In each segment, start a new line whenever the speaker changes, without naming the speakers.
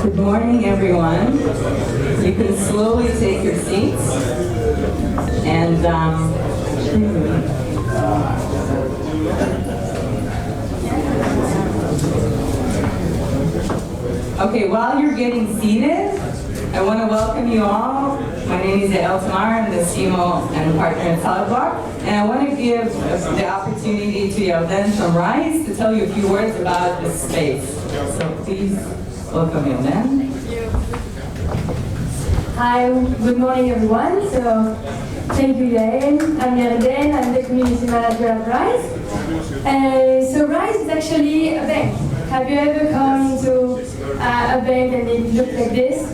Good morning, everyone. You can slowly take your seats. And okay, while you're getting seated, I want to welcome you all. My name is El Tamar. I'm the CMO and partner at SolidBlock. And I want to give the opportunity to Yarden from RISE to tell you a few words about this space. So please welcome Yarden.
Hi, good morning everyone. So thank you, Yael. I'm Yarden. I'm the community manager at RISE. So RISE is actually a bank. Have you ever come to a bank and it looked like this?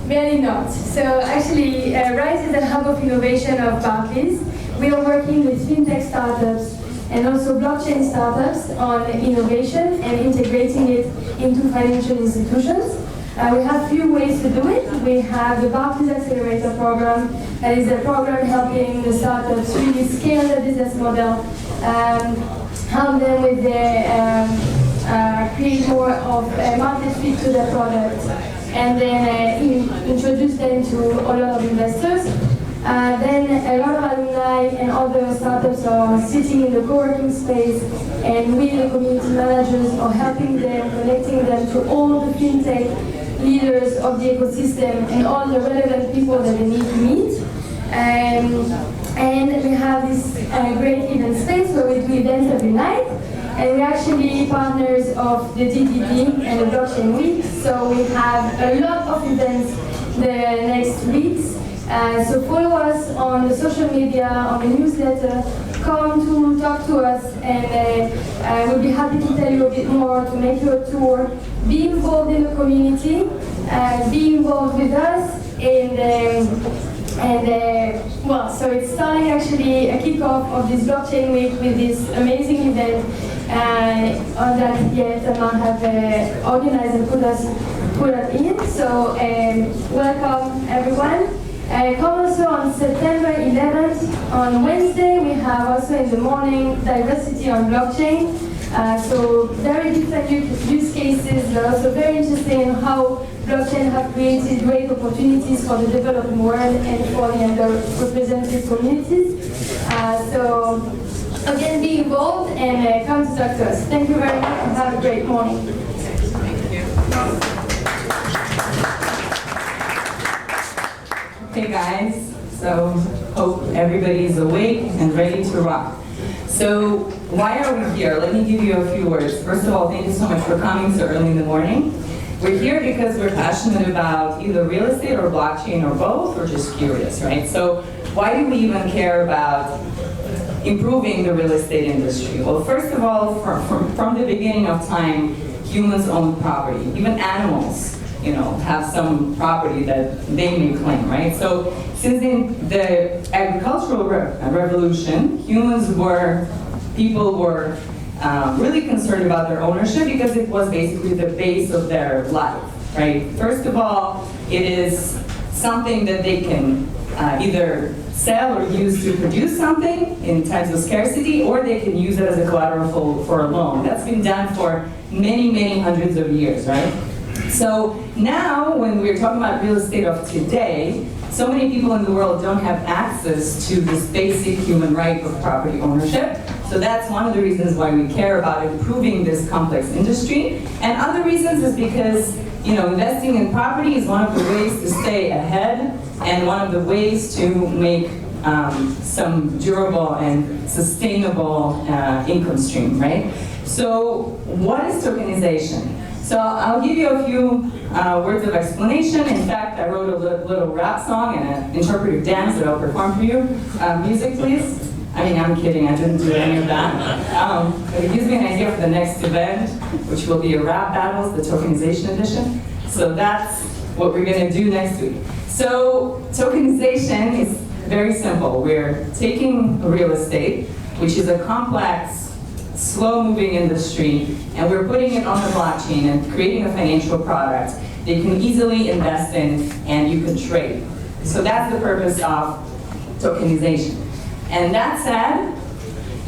Really not. So actually, RISE is a hub of innovation of Barclays. We are working with fintech startups and also blockchain startups on innovation and integrating it into financial institutions. We have a few ways to do it. We have the Barclays Accelerator Program. That is a program helping the startups really scale their business model, help them with their create more of a market fit to their product, and then introduce them to a lot of investors. Then a lot of alumni and other startups are sitting in the co-working space, and we, the community managers, are helping them, connecting them to all the fintech leaders of the ecosystem and all the relevant people that they need to meet. And we have this great event space where we do events every night. And we're actually partners of the DDP and the Blockchain Week. So we have a lot of events the next weeks. So follow us on the social media, on the newsletter. Come to talk to us, and we'll be happy to tell you a bit more, to make you a tour. Be involved in the community, be involved with us, well, so it's starting actually a kickoff of this Blockchain Week with this amazing event that Tamar have organized and put us in. So welcome everyone. Come also on September 11th. On Wednesday, we have also in the morning diversity on blockchain. So very different use cases, but also very interesting in how blockchain have created great opportunities for the developing world and for the underrepresented communities. So again, be involved and come to talk to us. Thank you very much and have a great morning.
Thank you. Okay guys, so hope everybody's awake and ready to rock. So why are we here? Let me give you a few words. First of all, thank you so much for coming so early in the morning. We're here because we're passionate about either real estate or blockchain or both, or just curious, right? So why do we even care about improving the real estate industry? Well, first of all, from the beginning of time, humans own property. Even animals, have some property that they may claim, right? So since the agricultural revolution, people were really concerned about their ownership because it was basically the base of their life, right? First of all, it is something that they can either sell or use to produce something in times of scarcity, or they can use it as a collateral for a loan. That's been done for many, many hundreds of years, right? So now, when we're talking about real estate of today, so many people in the world don't have access to this basic human right of property ownership. So that's one of the reasons why we care about improving this complex industry. And other reasons is because, investing in property is one of the ways to stay ahead and one of the ways to make some durable and sustainable income stream, right? So what is tokenization? So I'll give you a few words of explanation. In fact, I wrote a little rap song and an interpretive dance that I'll perform for you. Music, please. I mean, I'm kidding, I didn't do any of that. But it gives me an idea for the next event, which will be a rap battles, the Tokenization Edition. So that's what we're gonna do next week. So tokenization is very simple. We're taking real estate, which is a complex, slow-moving industry, and we're putting it on the blockchain and creating a financial product that you can easily invest in and you can trade. So that's the purpose of tokenization. And that said,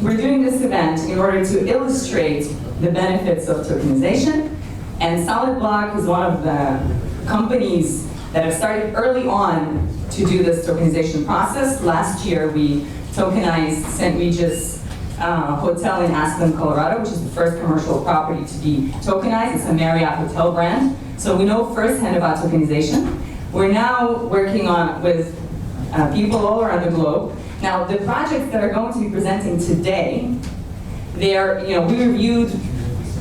we're doing this event in order to illustrate the benefits of tokenization And SolidBlock is one of the companies that have started early on to do this tokenization process. Last year, we tokenized St. Regis Hotel in Aspen, Colorado, which is the first commercial property to be tokenized. It's a Marriott hotel brand. So we know firsthand about tokenization. We're now working on with people all around the globe. Now, the projects that are going to be presenting today, we reviewed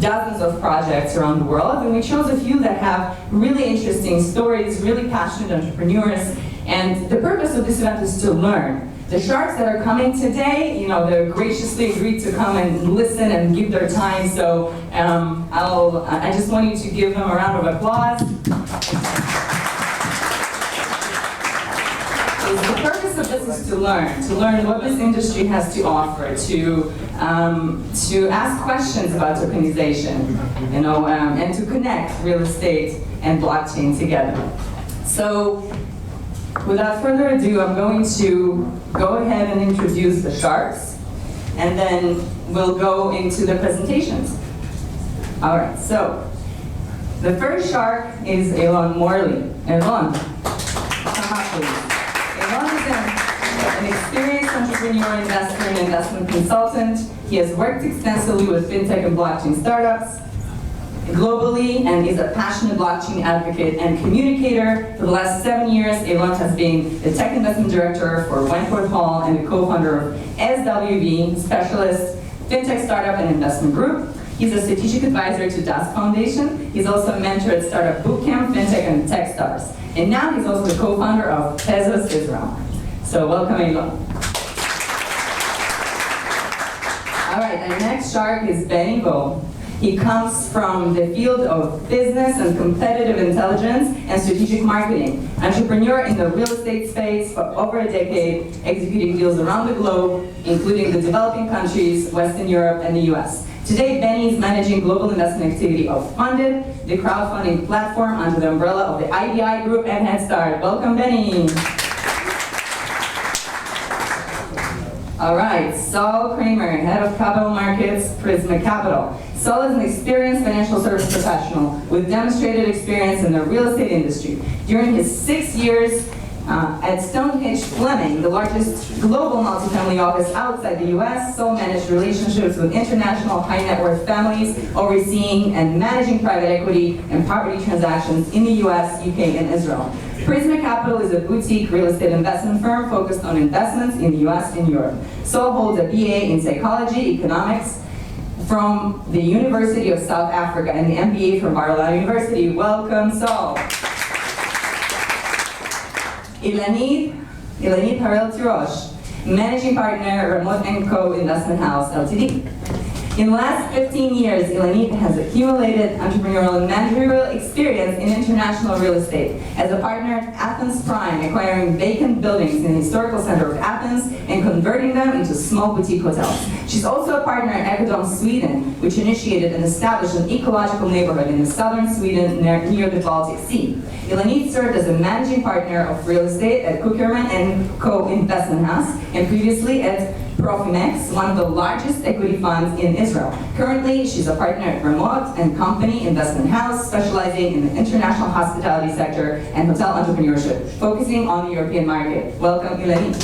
dozens of projects around the world, and we chose a few that have really interesting stories, really passionate entrepreneurs, and the purpose of this event is to learn. The sharks that are coming today, they graciously agreed to come and listen and give their time, so I just want you to give them a round of applause. The purpose of this is to learn what this industry has to offer, to ask questions about tokenization, and to connect real estate and blockchain together. So, without further ado, I'm going to go ahead and introduce the sharks, and then we'll go into the presentations. All right, so the first shark is Elon Morley. Elon, come up please. Elon is an experienced entrepreneur, investor, and investment consultant. He has worked extensively with fintech and blockchain startups globally, and is a passionate blockchain advocate and communicator. For the last 7 years, Elon has been the tech investment director for Wentworth Hall and the co-founder of SWB, specialist fintech startup and investment group. He's a strategic advisor to DAS Foundation. He's also a mentor at Startup Bootcamp, Fintech, and Techstars. And now he's also the co-founder of Tezos Israel. So welcome, Elon. All right, our next shark is Benny Vo. He comes from the field of business and competitive intelligence and strategic marketing. Entrepreneur in the real estate space for over a decade, executing deals around the globe, including the developing countries, Western Europe, and the US. Today, Benny is managing global investment activity of Funded, the crowdfunding platform under the umbrella of the IDI Group and Head Start. Welcome, Benny. All right, Saul Kramer, Head of Capital Markets, Prisma Capital. Saul is an experienced financial service professional with demonstrated experience in the real estate industry. During his 6 years at Stonehenge Fleming, the largest global multifamily office outside the US, Saul managed relationships with international high net worth families, overseeing and managing private equity and property transactions in the US, UK, and Israel. Prisma Capital is a boutique real estate investment firm focused on investments in the US and Europe. Saul holds a BA in psychology, economics from the University of South Africa and the MBA from Bar-Ilan University. Welcome, Saul. Ilanit Harel Tirosh, Managing Partner, Remote & Co. Investment House, Ltd. In the last 15 years, Ilanit has accumulated entrepreneurial and managerial experience in international real estate. As a partner at Athens Prime, acquiring vacant buildings in the historical center of Athens and converting them into small boutique hotels. She's also a partner at Ecodome Sweden, which initiated and established an ecological neighborhood in the southern Sweden near the Baltic Sea. Ilanit served as a managing partner of real estate at Kuckerman & Co. Investment House, and previously at Profimex, one of the largest equity funds in Israel. Currently, she's a partner at Remote & Company Investment House, specializing in the international hospitality sector and hotel entrepreneurship, focusing on the European market. Welcome, Ilanit.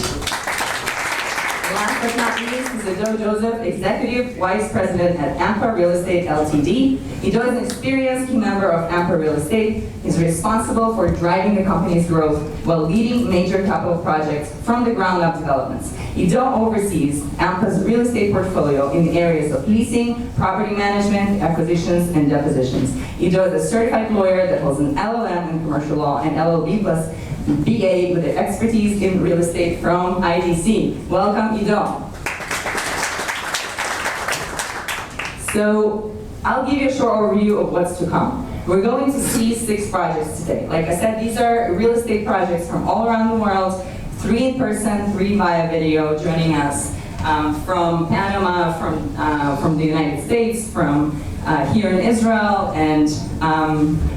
Last but not least is Ido Joseph, Executive Vice President at Ampa Real Estate Ltd. Ido is an experienced key member of Ampa Real Estate. He's responsible for driving the company's growth while leading major capital projects from the ground up developments. Ido oversees Ampa's real estate portfolio in the areas of leasing, property management, acquisitions, and depositions. Ido is a certified lawyer that holds an LLM in commercial law and LLB plus BA with expertise in real estate from IDC. Welcome, Ido. So I'll give you a short overview of what's to come. We're going to see 6 projects today. Like I said, these are real estate projects from all around the world, 3 in person, 3 via video, joining us from Panama, from the United States, from here in Israel, and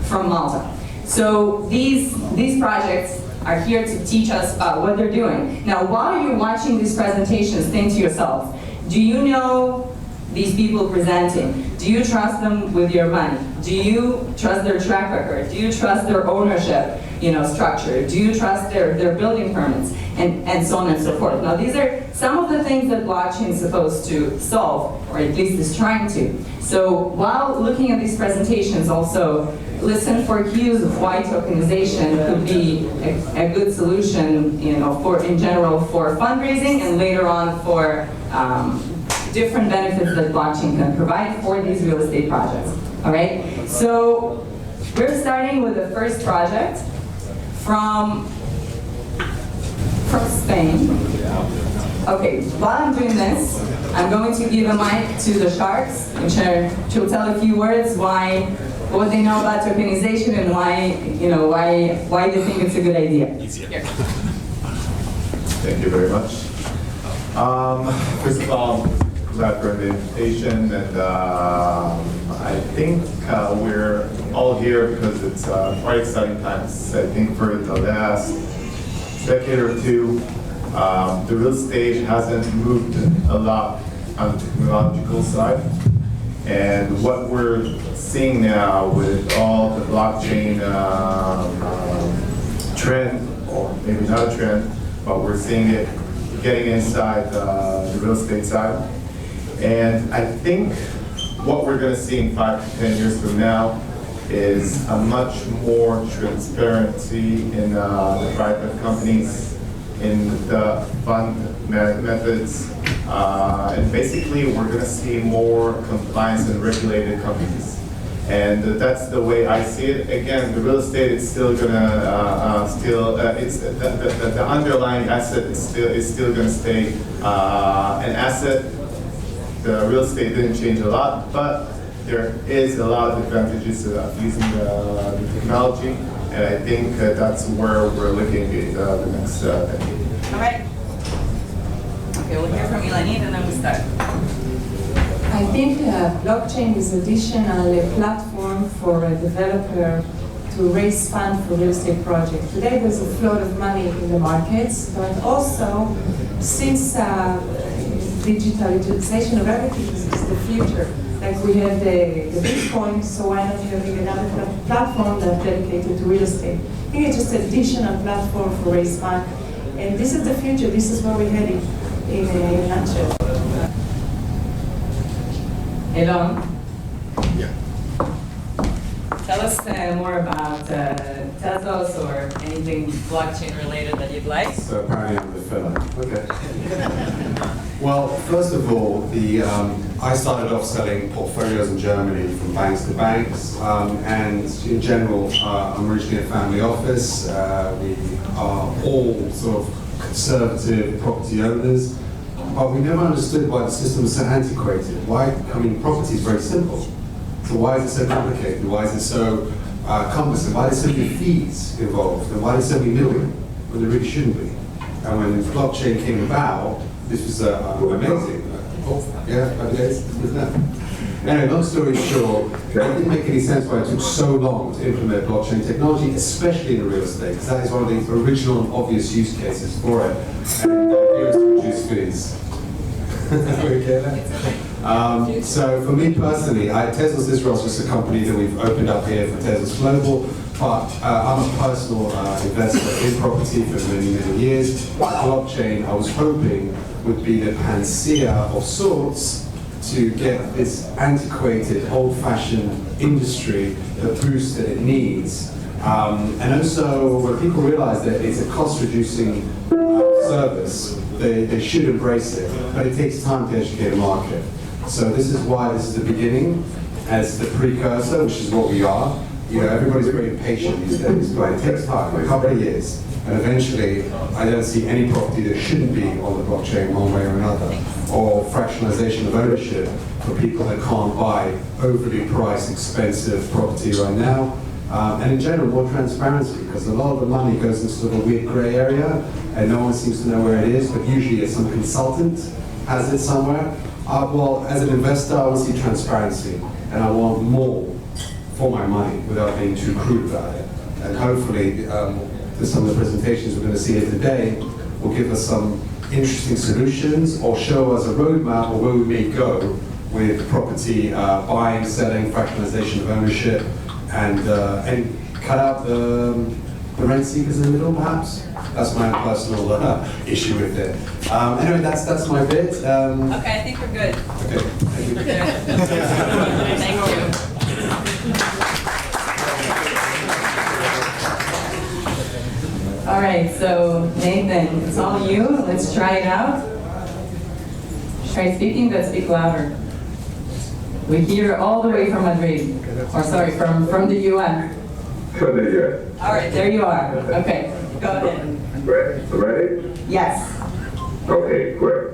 from Malta. So these projects are here to teach us about what they're doing. Now, while you're watching these presentations, think to yourself, do you know these people presenting? Do you trust them with your money? Do you trust their track record? Do you trust their ownership, structure? Do you trust their building permits? And so on and so forth. Now, these are some of the things that blockchain is supposed to solve, or at least is trying to. So while looking at these presentations, also listen for cues of why tokenization could be a good solution, in general for fundraising, and later on for different benefits that blockchain can provide for these real estate projects. All right. So we're starting with the first project from Spain. Okay, while I'm doing this, I'm going to give a mic to the sharks, which will tell a few words what they know about tokenization and why they think it's a good idea.
Easier. Thank you very much. First of all, glad for the invitation, and I think we're all here because it's quite exciting times. I think for the last decade or two, the real estate hasn't moved a lot on the technological side. And what we're seeing now with all the blockchain trend, or maybe not a trend, but we're seeing it getting inside the real estate side. And I think what we're going to see in 5 to 10 years from now is a much more transparency in the private companies, in the fund methods, and basically we're going to see more compliance and regulated companies. And that's the way I see it. Again, the real estate is still going to it's the underlying asset is still going to stay an asset. The real estate didn't change a lot, but there is a lot of advantages of using the technology, and I think that's where we're looking at the next decade.
All right. Okay, we'll hear from Ilanit and then we start.
I think blockchain is additional platform for a developer to raise funds for real estate projects. Today there's a flood of money in the markets, but also since digitalization of everything is the future. Like we have the Bitcoin, so why not having another platform that's dedicated to real estate? I think it's just an additional platform for raise funds. And this is the future, this is where we're heading in a nutshell.
Elon,
Yeah.
tell us more about Tezos or anything blockchain related that you'd like.
So apparently I'm the filler. Okay. Well, first of all, I started off selling portfolios in Germany from banks to banks, and in general, I'm originally a family office. We are all sort of conservative property owners, but we never understood why the system was so antiquated. Property is very simple. So why is it so complicated? Why is it so cumbersome? Why are there so many fees involved? And why are there so many middlemen when there really shouldn't be? And when blockchain came about, this was amazing. Anyway, long story short, it didn't make any sense why it took so long to implement blockchain technology, especially in real estate, because that is one of the original and obvious use cases for it. And the idea is to reduce fees. So for me personally, Tezos Israel is just a company that we've opened up here for Tezos Global, but I'm a personal investor in property for many, many years. Blockchain, I was hoping, would be the panacea of sorts to get this antiquated, old-fashioned industry the boost that it needs. And also, when people realize that it's a cost-reducing service, they should embrace it, but it takes time to educate a market. So this is why this is the beginning, as the precursor, which is what we are. Everybody's very impatient these days, but it takes time, a couple of years. And eventually, I don't see any property that shouldn't be on the blockchain one way or another, or fractionalization of ownership for people that can't buy overly priced, expensive property right now. And in general, more transparency, because a lot of the money goes into sort of a weird gray area, and no one seems to know where it is, but usually it's some consultant has it somewhere. Well, as an investor, I want to see transparency, and I want more for my money without being too crude about it. And hopefully, some of the presentations we're going to see here today will give us some interesting solutions or show us a roadmap of where we may go with property buying, selling, fractionalization of ownership, and cut out the rent seekers in the middle, perhaps. That's my own personal issue with it. Anyway, that's my bit.
Okay, I think we're good.
Okay, thank you.
We're good. Thank you. All right, so Nathan, it's all you. Let's try it out. Try speaking, but speak louder. We hear all the way from Madrid, or sorry, from the UN.
From the US.
All right, there you are. Okay, go ahead.
Great. Ready?
Yes.
Okay, great.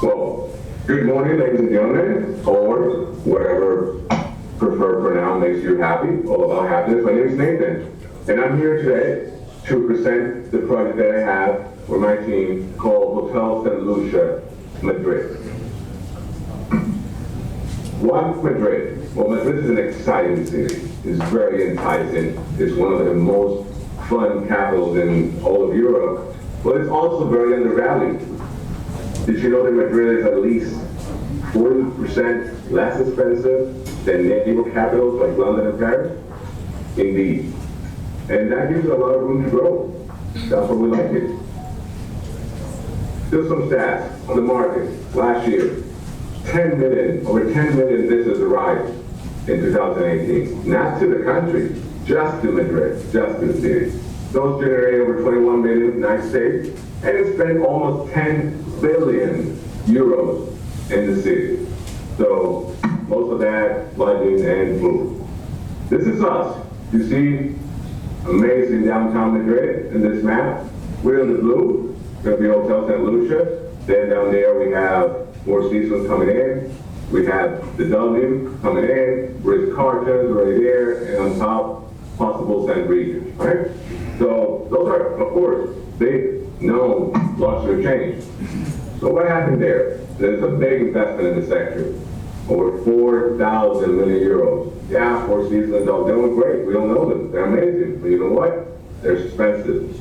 Well, good morning, ladies and gentlemen, or whatever preferred pronoun makes you happy, all about happiness. My name is Nathan, and I'm here today to present the project that I have for my team called Hotel St. Lucia, Madrid. Why Madrid? Well, Madrid is an exciting city. It's very enticing. It's one of the most fun capitals in all of Europe, but it's also very undervalued. Did you know that Madrid is at least 40% less expensive than neighbor capitals like London and Paris? Indeed. And that gives it a lot of room to grow. That's what we like it. Just some stats on the market. Last year, over 10 million visitors arrived in 2018. Not to the country, just to Madrid, just to the city. Those generated over 21 million in the United States, and it spent almost 10 billion euros in the city. So most of that lodging and food. This is us. You see amazing downtown Madrid in this map. We're in the blue, going to be Hotel St. Lucia. Then down there we have Four Seasons coming in. We have the W coming in, Ritz-Carlton's right there, and on top, possible St. Regis, right? So those are, of course, big, known luxury chains. So what happened there? There's a big investment in the sector. Over 4,000 million euros. Yeah, Four Seasons are doing great. We don't know them. They're amazing. But you know what? They're expensive.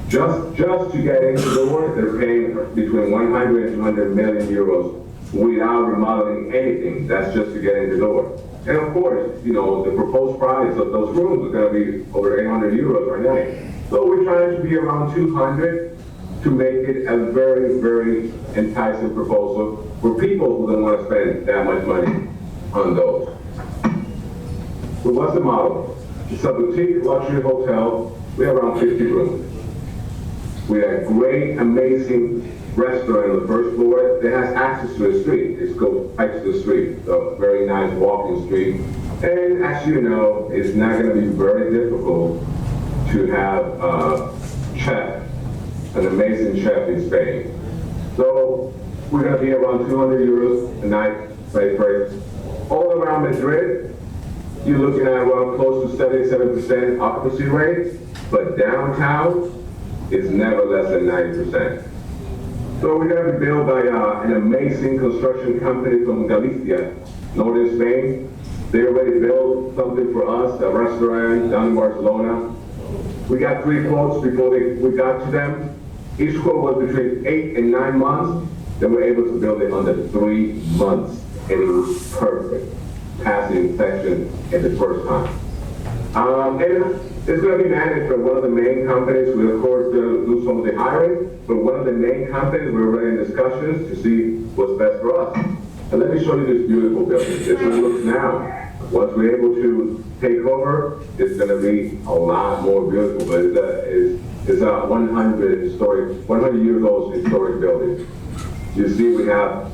Just to get into the door, they're paying between 100 and 200 million euros without remodeling anything. That's just to get in the door. And of course, you know, the proposed price of those rooms is going to be over 800 euros right now. So we're trying to be around 200 to make it a very, very enticing proposal for people who don't want to spend that much money on those. So what's the model? It's a boutique luxury hotel. We have around 50 rooms. We have a great, amazing restaurant on the first floor that has access to the street. It's called right to the street, so very nice walking street. And as you know, it's not going to be very difficult to have a chef, an amazing chef in Spain. So we're going to be around 200 euros a night, right? All around Madrid, you're looking at around close to 77% occupancy rate, but downtown is never less than 90%. So we're going to be built by an amazing construction company from Galicia, northern Spain. They already built something for us, a restaurant down in Barcelona. We got 3 quotes before we got to them. Each quote was between 8 and 9 months. They were able to build it under 3 months, and it was perfect. Passed the inspection at the first time. And it's going to be managed by one of the main companies. We, of course, do some of the hiring, but one of the main companies, we're already in discussions to see what's best for us. And let me show you this beautiful building. This is what it looks now. Once we're able to take over, it's going to be a lot more beautiful, but it's a 100 years old historic building. You see, we have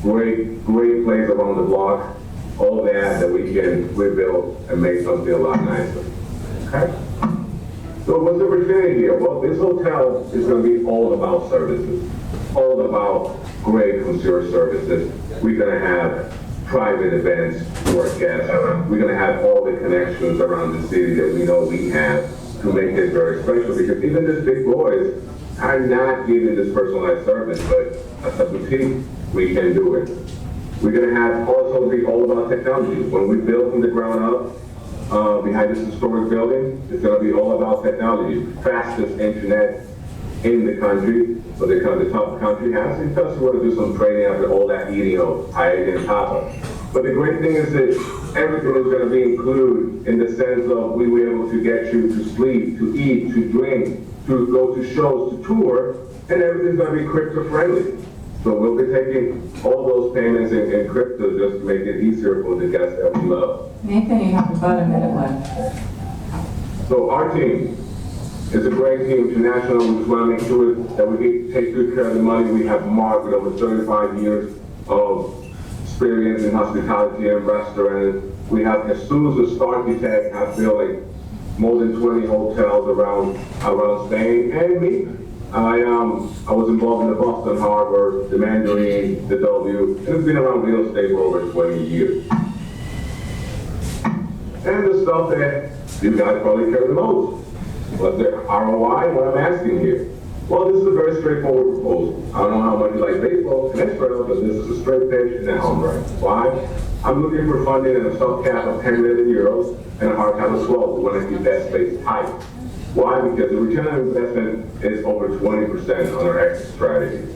great place around the block, all that we can rebuild and make something a lot nicer. Okay? So what's the opportunity here? Well, this hotel is going to be all about services, all about great concierge services. We're going to have private events for our guests. We're going to have all the connections around the city that we know we have to make it very special, because even these big boys are not giving this personalized service, but as a boutique, we can do it. We're going to have also be all about technology. When we build from the ground up behind this historic building, it's going to be all about technology. Fastest internet in the country, but the top country has. It does want to do some training after all that eating of Haiti and Papa. But the great thing is that everything is going to be included in the sense of we were able to get you to sleep, to eat, to drink, to go to shows, to tour, and everything's going to be crypto friendly. So we'll be taking all those payments in crypto just to make it easier for the guests that we love.
Nathan, you have about a minute left.
So our team is a great team, international. We just want to make sure that we take good care of the money. We have Mark with over 35 years of experience in hospitality and restaurants. We have Jesus, the architect, has built like more than 20 hotels around Spain, and me. I was involved in the Boston Harbor, the Mandarin, the W, and it's been around real estate for over 20 years. And the stuff that you guys probably care the most. What's the ROI? What I'm asking here. Well, this is a very straightforward proposal. I don't know how much you like baseball, an expert, but this is a straight pitch and a home run. Why? I'm looking for funding and a soft cap of 10 million euros and a hard cap of 12. We want to keep that space tight. Why? Because the return on investment is over 20% on our exit strategy.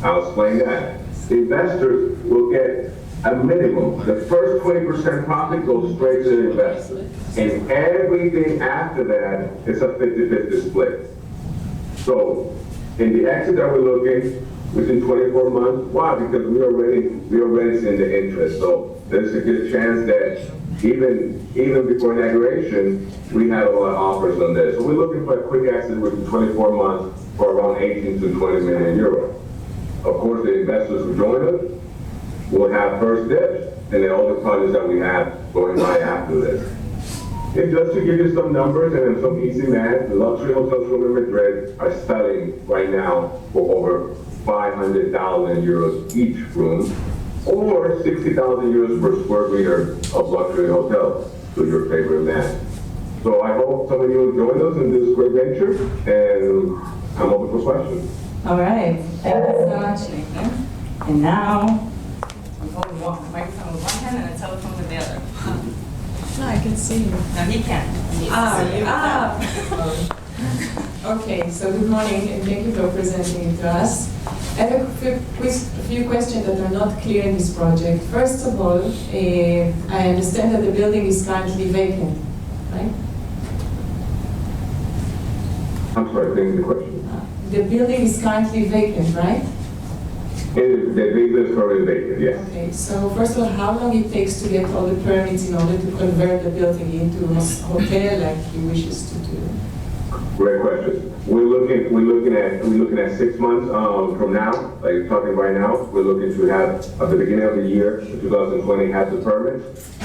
I'll explain that. The investors will get a minimum. The first 20% profit goes straight to the investor. And everything after that is a 50-50 split. So, in the exit that we're looking, within 24 months, why? Because we already seeing the interest. So, there's a good chance that even before inauguration, we had a lot of offers on this. So we're looking for a quick exit within 24 months for around 18 to 20 million euros. Of course, the investors who join us will have first dibs, and then all the projects that we have going by after this. And just to give you some numbers and some easy math, the luxury hotels from Madrid are selling right now for over 500,000 euros each room, or 60,000 euros per square meter of luxury hotels, to your favorite math. So I hope some of you will join us in this great venture, and I'm open for questions.
All right, thank you so much, Nathan. And now, I'm holding a microphone with one hand and a telephone with the other.
No, I can see you.
No, he can't.
Okay, so good morning and thank you for presenting it to us. I have a few questions that are not clear in this project. First of all, I understand that the building is currently vacant, right?
I'm sorry, thank you for the question.
The building is currently vacant, right?
The business is currently vacant, yes.
Okay, so first of all, how long it takes to get all the permits in order to convert the building into a hotel like he wishes to do?
Great question. We're looking at 6 months from now, like talking right now. We're looking to have at the beginning of the year, 2020, have the permit,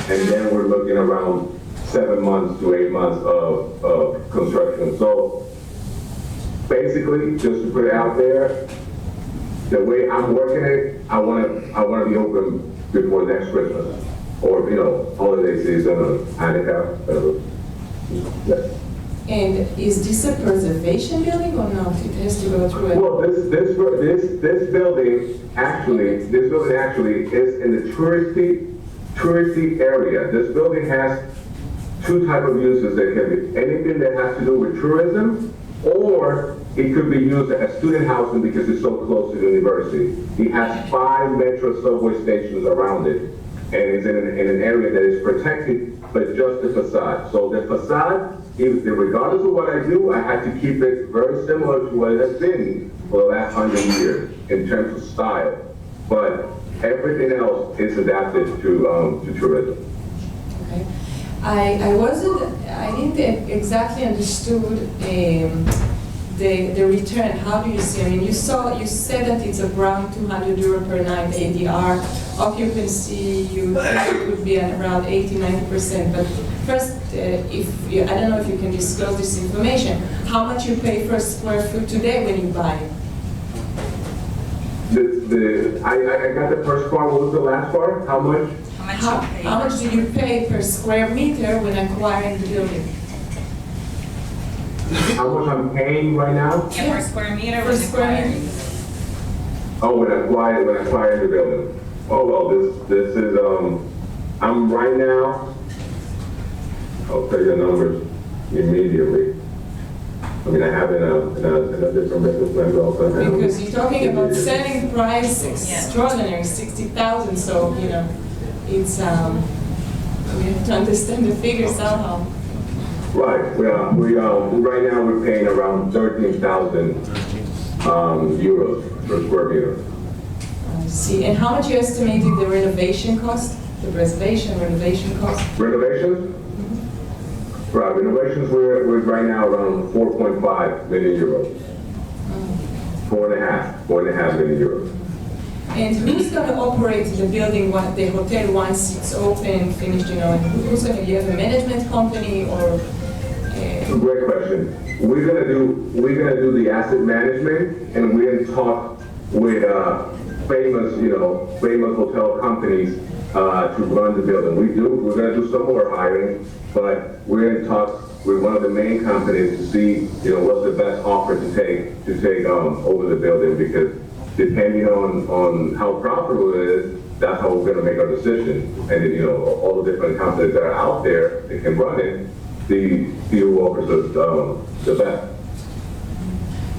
and then we're looking around 7 months to 8 months of construction. So basically, just to put it out there, the way I'm working it, I want to be open before next Christmas, or holiday season, or Hanukkah. Yes.
And is this a preservation building or not? It has to go through it.
Well, this building actually is in the touristy area. This building has two types of uses. There can be anything that has to do with tourism, or it could be used as student housing because it's so close to the university. It has 5 metro subway stations around it, and it's in an area that is protected, but just the facade. So the facade, regardless of what I do, I had to keep it very similar to what it has been for the last 100 years in terms of style. But everything else is adapted to tourism.
Okay. I didn't exactly understood the return. How do you see? I mean, you said that it's around 200 euro per night ADR. Occupancy, you think it would be at around 80-90%. But first, I don't know if you can disclose this information. How much you pay per square foot today when you buy it?
I got the first part. What was the last part? How much?
How much do you pay per square meter when acquiring the building?
How much I'm paying right now?
Yeah, per square meter
Per square meter.
Oh, when I acquired the building. Oh well, this is I'm right now. I'll tell you the numbers immediately. I mean, I have in a different business plan also.
Because you're talking about selling price extraordinary, 60,000, so, you know, it's, we have to understand the figures somehow.
Right, right now we're paying around 13,000 euros per square meter.
I see, and how much you estimated the renovation cost? The renovation cost?
Renovations? Right, renovations, we're right now around 4.5 million euros. 4.5 million euros.
And who's going to operate the building, the hotel, once it's open, finished, you know, and who's going to, you have a management company or?
Great question. We're gonna do the asset management, and we're gonna talk with famous hotel companies to run the building. We're gonna do some more hiring, but we're gonna talk with one of the main companies to see, what's the best offer to take over the building, because depending on how profitable it is, that's how we're gonna make our decision. And then, all the different companies that are out there that can run it, see who offers us the best.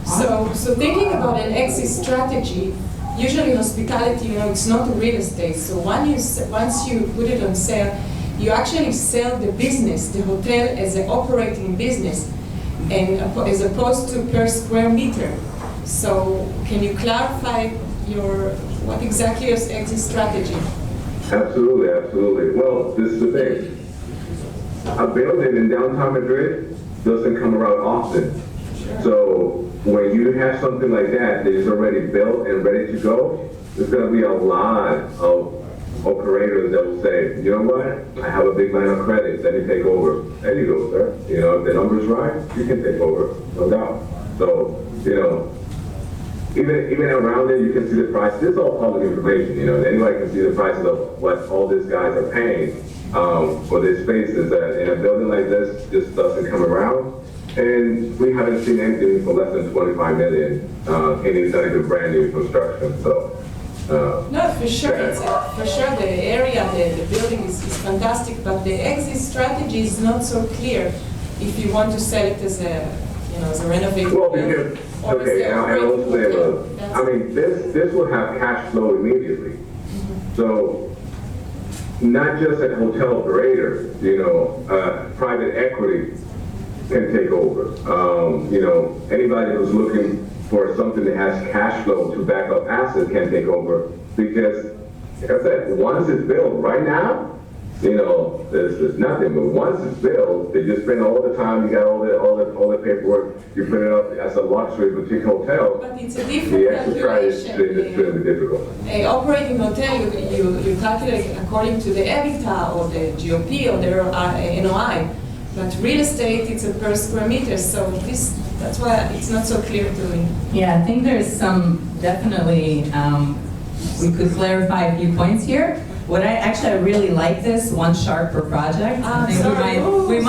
So thinking about an exit strategy, usually hospitality, it's not real estate. So once you put it on sale, you actually sell the business, the hotel as an operating business, and as opposed to per square meter. So can you clarify what exactly is exit strategy?
Absolutely. Well, this is the thing. A building in downtown Madrid doesn't come around often. So when you have something like that that is already built and ready to go, there's going to be a lot of operators that will say, you know what, I have a big line of credit, let me take over. There you go, sir. If the number's right, you can take over, no doubt. So, even around it, you can see the price. This is all public information, anybody can see the prices of what all these guys are paying for their spaces. In a building like this, just doesn't come around. And we haven't seen anything for less than 25 million, and it's not even brand new construction. So,
no, for sure. For sure, the area, the building is fantastic, but the exit strategy is not so clear. If you want to sell it as a renovated building,
this will have cash flow immediately.
Mm-hmm.
So, not just a hotel operator, private equity can take over. Anybody who's looking for something that has cash flow to back up assets can take over, because, like I said, once it's built, right now, there's nothing. But once it's built, they just spend all the time. You got all the paperwork. You put it up as a luxury boutique hotel.
But it's a different calculation.
It's extremely difficult.
An operating hotel, you calculate according to the EBITDA or the GOP or the NOI. But real estate, it's a per square meter, so that's why it's not so clear to me.
Yeah, I think there's some, definitely, we could clarify a few points here. I really like this, one shark per project. I think we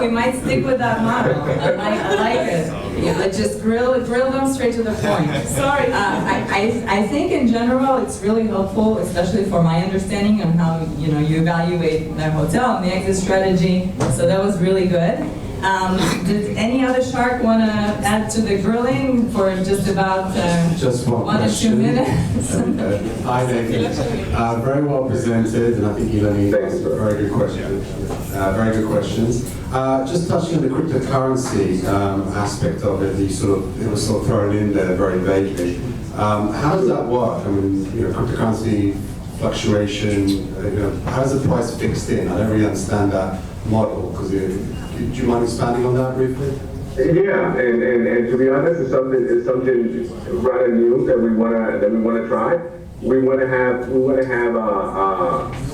might stick with that model. I like it. Yeah, just drill them straight to the point.
Sorry.
I think in general it's really helpful, especially for my understanding on how you evaluate the hotel and the exit strategy. So that was really good. Did any other shark want to add to the grilling for just about
just one
or 2 minutes?
Hi, Nathan. Very well presented, and I think Eleni asked very good questions. Just touching on the cryptocurrency aspect of it, it was sort of thrown in there very vaguely. How does that work? I mean, cryptocurrency fluctuation. How is the price fixed in? I don't really understand that model. Do you mind expanding on that briefly?
Yeah, and to be honest, it's something rather new that we wanna try. We wanna have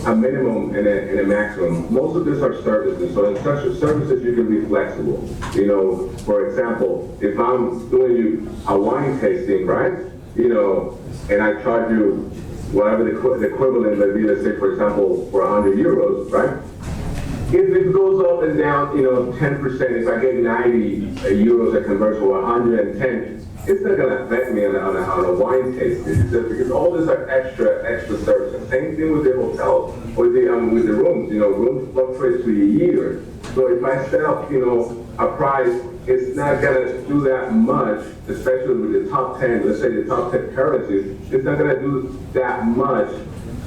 a minimum and a maximum. Most of these are services, so in such services you can be flexible. For example, if I'm doing you a wine tasting, right? And I charge you whatever the equivalent may be, let's say for example for 100 euros, right? If it goes up and down, 10%, if I get 90 euros that converts to 110, it's not going to affect me on a wine tasting, because all these are extra services. Same thing with the hotels, with the rooms. Rooms fluctuate through a year. So if I set up, a price it's not gonna do that much, especially with the top 10, let's say the top 10 currencies, it's not gonna do that much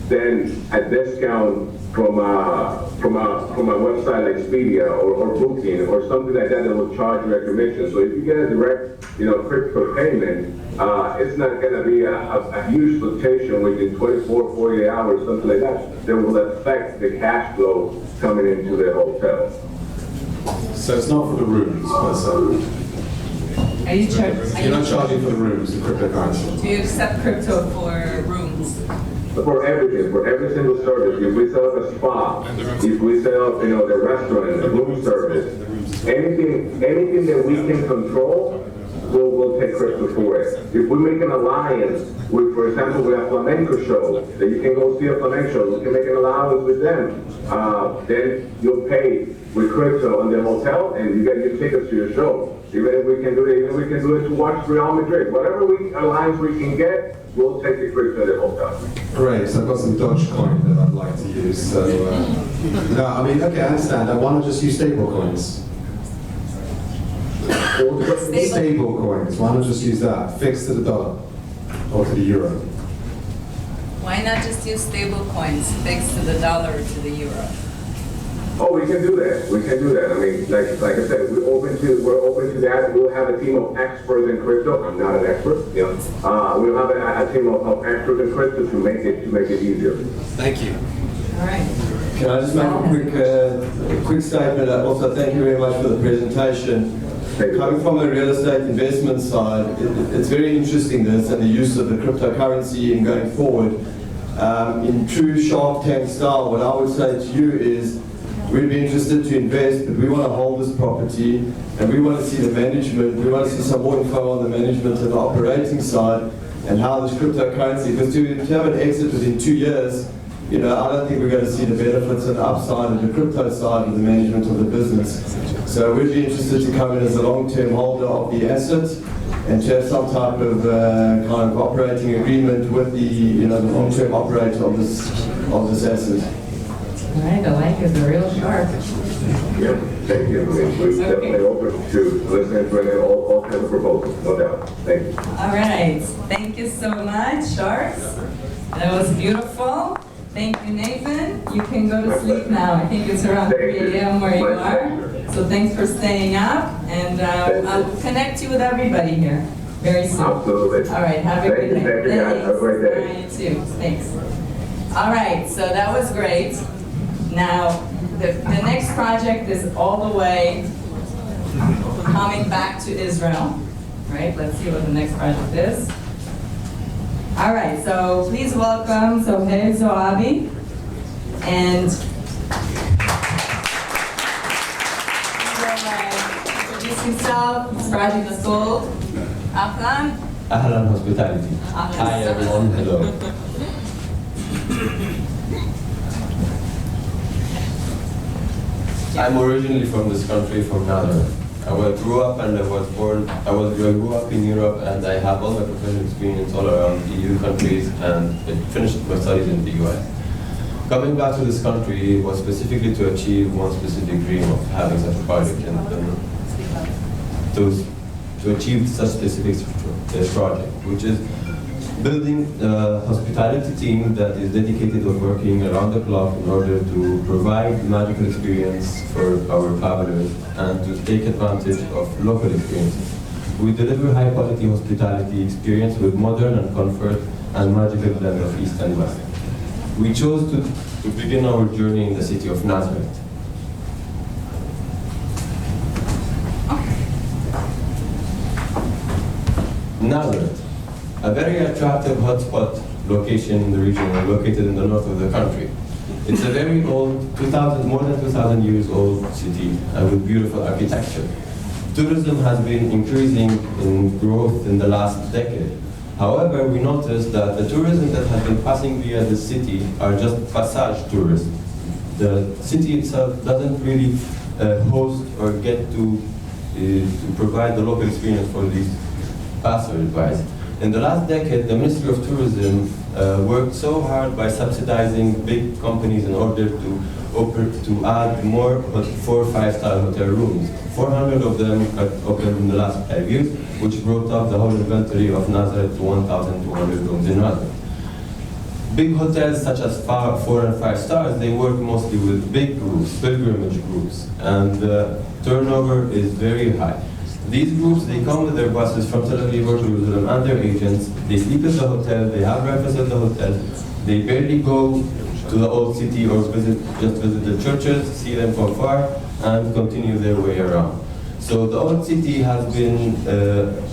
than a discount from a website like Expedia or Booking or something like that that will charge you a commission. So if you get a direct, crypto payment, it's not gonna be a huge fluctuation within 24, 48 hours, something like that, that will affect the cash flow coming into the hotel.
So it's not for the rooms, per se.
Are you
You're not charging for the rooms, the cryptocurrency.
Do you accept crypto for rooms?
For everything, for every single service. If we set up a spa, if we set up, the restaurant, the room service, anything that we can control, we'll take crypto for it. If we make an alliance with, for example, with a flamenco show, that you can go see a flamenco show, you can make an alliance with them, then you'll pay with crypto on the hotel and you get your tickets to your show. Even if we can do it to watch Real Madrid. Whatever alliance we can get, we'll take the crypto to the hotel.
Great, so I've got some Dogecoin that I'd like to use. So, no, I mean, okay, I understand. Why not just use stable coins? Stable coins, why not just use that? Fixed to the dollar or to the euro?
Why not just use stable coins fixed to the dollar or to the euro?
Oh, we can do that. We can do that. I mean, like I said, we're open to that. We'll have a team of experts in crypto. I'm not an expert. We'll have a team of experts in crypto to make it easier.
Thank you.
All right.
Can I just make a quick statement? Also, thank you very much for the presentation. Coming from a real estate investment side, it's very interesting this and the use of the cryptocurrency in going forward. In true Shark Tank style, what I would say to you is we'd be interested to invest, but we want to hold this property and we want to see the management, we want to see some more info on the management and the operating side and how this cryptocurrency, because to have an exit within 2 years, I don't think we're going to see the benefits and the upside of the crypto side of the management of the business. So we'd be interested to come in as a long-term holder of the asset and to have some type of kind of operating agreement with the the long-term operator of this asset.
All right, the like is a real shark.
Yeah, thank you. We're definitely open to listening to all kinds of proposals, no doubt. Thank you.
All right, thank you so much, sharks. That was beautiful. Thank you, Nathan. You can go to sleep now. I think it's around 3 a.m. where you are. So thanks for staying up, and I'll connect you with everybody here very soon.
Absolutely.
All right, have a good night.
Thank you, guys. Have a great day.
All right, you too. Thanks. All right, so that was great. Now, the next project is all the way coming back to Israel. Right, let's see what the next project is. All right, so please welcome Sohail Zoabi. And introduce himself. His project is called Ahlan.
Ahlan Hospitality.
Ahlan.
Hi everyone, hello. I'm originally from this country, from Netherlands. I grew up and I grew up in Europe and I have all my professional experience all around EU countries and I finished my studies in the US. Coming back to this country was specifically to achieve one specific dream of having such a project and to achieve such specific project, which is building a hospitality team that is dedicated on working around the clock in order to provide magical experience for our travelers and to take advantage of local experiences. We deliver high quality hospitality experience with modern and comfort and magical blend of East and West. We chose to begin our journey in the city of Nazareth. Nazareth, a very attractive hotspot location in the region and located in the north of the country. It's a very old, more than 2,000 years old city with beautiful architecture. Tourism has been increasing in growth in the last decade. However, we noticed that the tourism that has been passing via the city are just passage tourists. The city itself doesn't really host or get to provide the local experience for these passers. In the last decade, the Ministry of Tourism worked so hard by subsidizing big companies in order to add more 4- or 5-star hotel rooms. 400 of them got opened in the last 5 years, which brought up the whole inventory of Nazareth to 1,200 rooms in Nazareth. Big hotels such as 4 and 5 stars, they work mostly with big groups, pilgrimage groups, and the turnover is very high. These groups, they come with their buses from Tel Aviv or Jerusalem and their agents. They sleep at the hotel, they have breakfast at the hotel, they barely go to the old city or just visit the churches, see them from far, and continue their way around. So the old city has been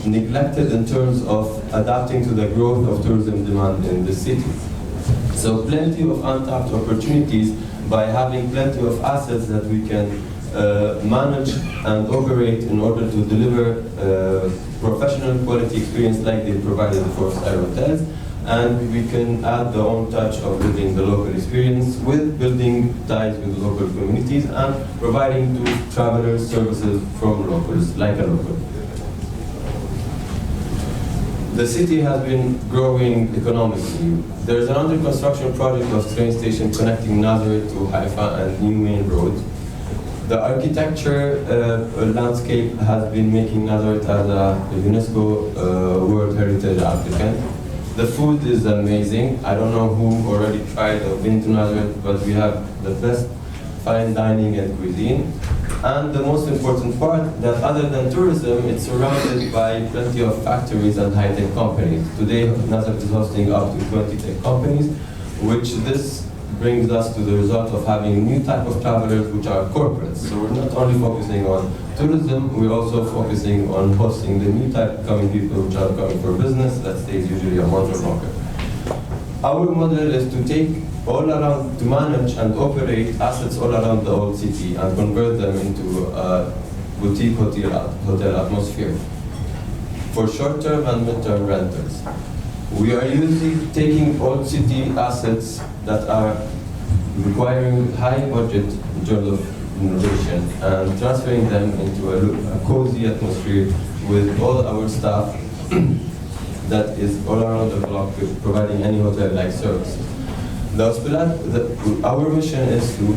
neglected in terms of adapting to the growth of tourism demand in the city. So plenty of untapped opportunities by having plenty of assets that we can manage and operate in order to deliver professional quality experience like they provided the 4-star hotels. And we can add the own touch of living the local experience with building ties with local communities and providing to travelers services from locals, like a local. The city has been growing economically. There is an under construction project of train station connecting Nazareth to Haifa and new main road. The architecture landscape has been making Nazareth as a UNESCO World Heritage applicant. The food is amazing. I don't know who already tried or been to Nazareth, but we have the best fine dining and cuisine. And the most important part, that other than tourism, it's surrounded by plenty of factories and high-tech companies. Today, Nazareth is hosting up to 20 tech companies, which this brings us to the result of having a new type of travelers, which are corporates. So we're not only focusing on tourism, we're also focusing on hosting the new type of coming people which are coming for business that stays usually a month or longer. Our model is to take all around, to manage and operate assets all around the old city and convert them into a boutique hotel atmosphere for short-term and mid-term rentals. We are usually taking old city assets that are requiring high budget in terms of innovation and transferring them into a cozy atmosphere with all our staff that is all around the block providing any hotel-like services. Our mission is to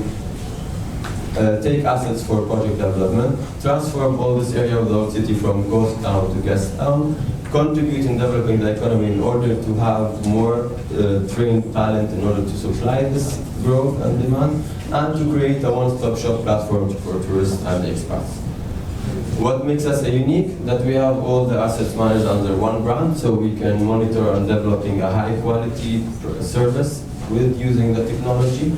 take assets for project development, transform all this area of the old city from ghost town to guest town, contribute in developing the economy in order to have more trained talent in order to supply this growth and demand, and to create a one-stop shop platform for tourists and expats. What makes us unique? That we have all the assets managed under one brand, so we can monitor and developing a high-quality service with using the technology.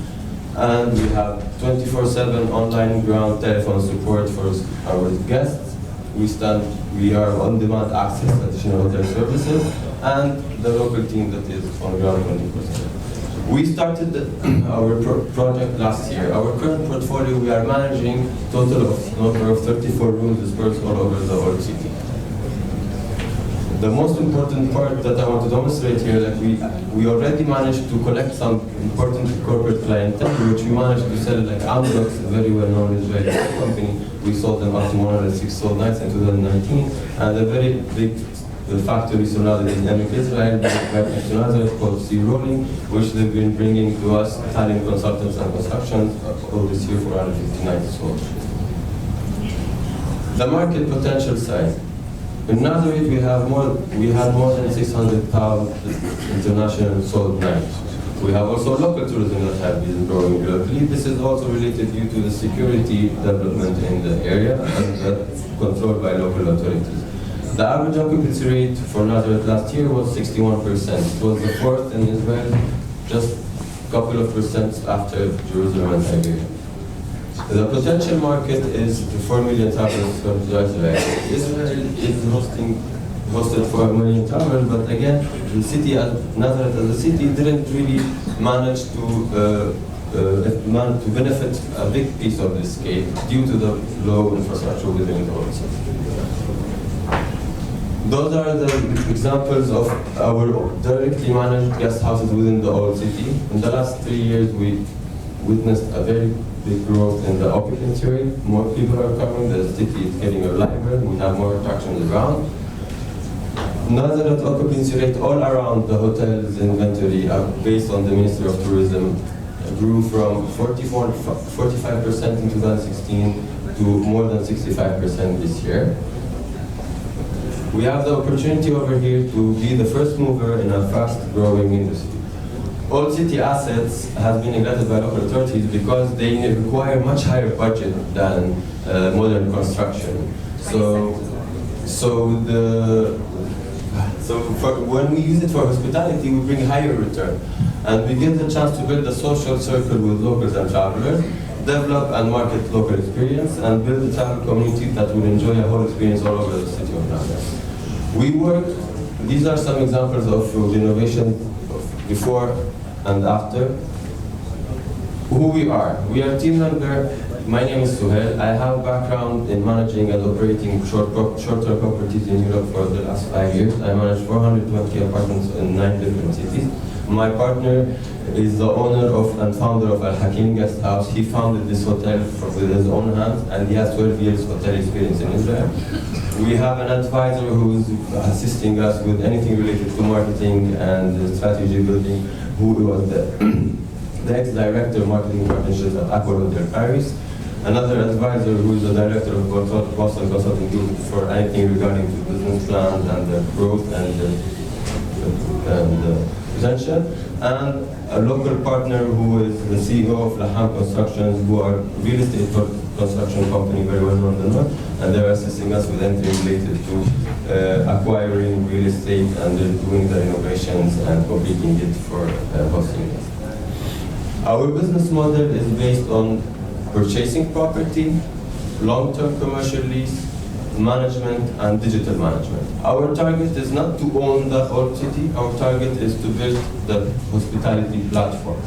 And we have 24/7 online ground telephone support for our guests. We are on-demand access, additional hotel services, and the local team that is on ground 24/7. We started our project last year. Our current portfolio, we are managing total of number of 34 rooms dispersed all over the whole city. The most important part that I want to demonstrate here that we already managed to collect some important corporate clientele, which we managed to sell like Amdocs, a very well-known Israeli company. We sold them up to 106 sold nights in 2019, and a very big factory surrounded in Emek Israel, right next to Nazareth, called Sea Rolling, which they've been bringing to us, Italian consultants and construction, all this year for 150 nights sold. The market potential size. In Nazareth, we had more than 600,000 international sold nights. We have also local tourism that have been growing locally. This is also related due to the security development in the area and controlled by local authorities. The average occupancy rate for Nazareth last year was 61%. It was the fourth in Israel, just a couple of percent after Jerusalem and Iberia. The potential market is 4 million travelers from Israel. Israel is hosted 4 million travelers, but again, the city, Nazareth as a city, didn't really manage to benefit a big piece of this cake due to the low infrastructure within the whole city. Those are the examples of our directly managed guest houses within the old city. In the last 3 years, we witnessed a very big growth in the occupancy rate. More people are coming, the city is getting livelier, we have more attractions around. Now that occupancy rate all around the hotel's inventory based on the Ministry of Tourism grew from 45% in 2016 to more than 65% this year. We have the opportunity over here to be the first mover in a fast-growing industry. Old city assets have been neglected by local authorities because they require much higher budget than modern construction. When we use it for hospitality, we bring higher return. And we get the chance to build a social circle with locals and travelers, develop and market local experience, and build a travel community that will enjoy a whole experience all over the city of London. These are some examples of the innovation before and after. Who we are. We are team member. My name is Suhail. I have background in managing and operating short-term properties in Europe for the last 5 years. I manage 420 apartments in 9 different cities. My partner is the owner of and founder of Al Hakim Guest House. He founded this hotel with his own hands, and he has 12 years hotel experience in Israel. We have an advisor who is assisting us with anything related to marketing and strategy building, who was the ex-director of marketing partnerships at Accor Hotel Paris. Another advisor who is the director of Boston Consulting Group for anything regarding to business plans and growth and potential. And a local partner who is the CEO of Laham Constructions, who are real estate construction company very well known in the north, and they're assisting us with anything related to acquiring real estate and doing the innovations and completing it for hosting it. Our business model is based on purchasing property, long-term commercial lease, management, and digital management. Our target is not to own the whole city, our target is to build the hospitality platform.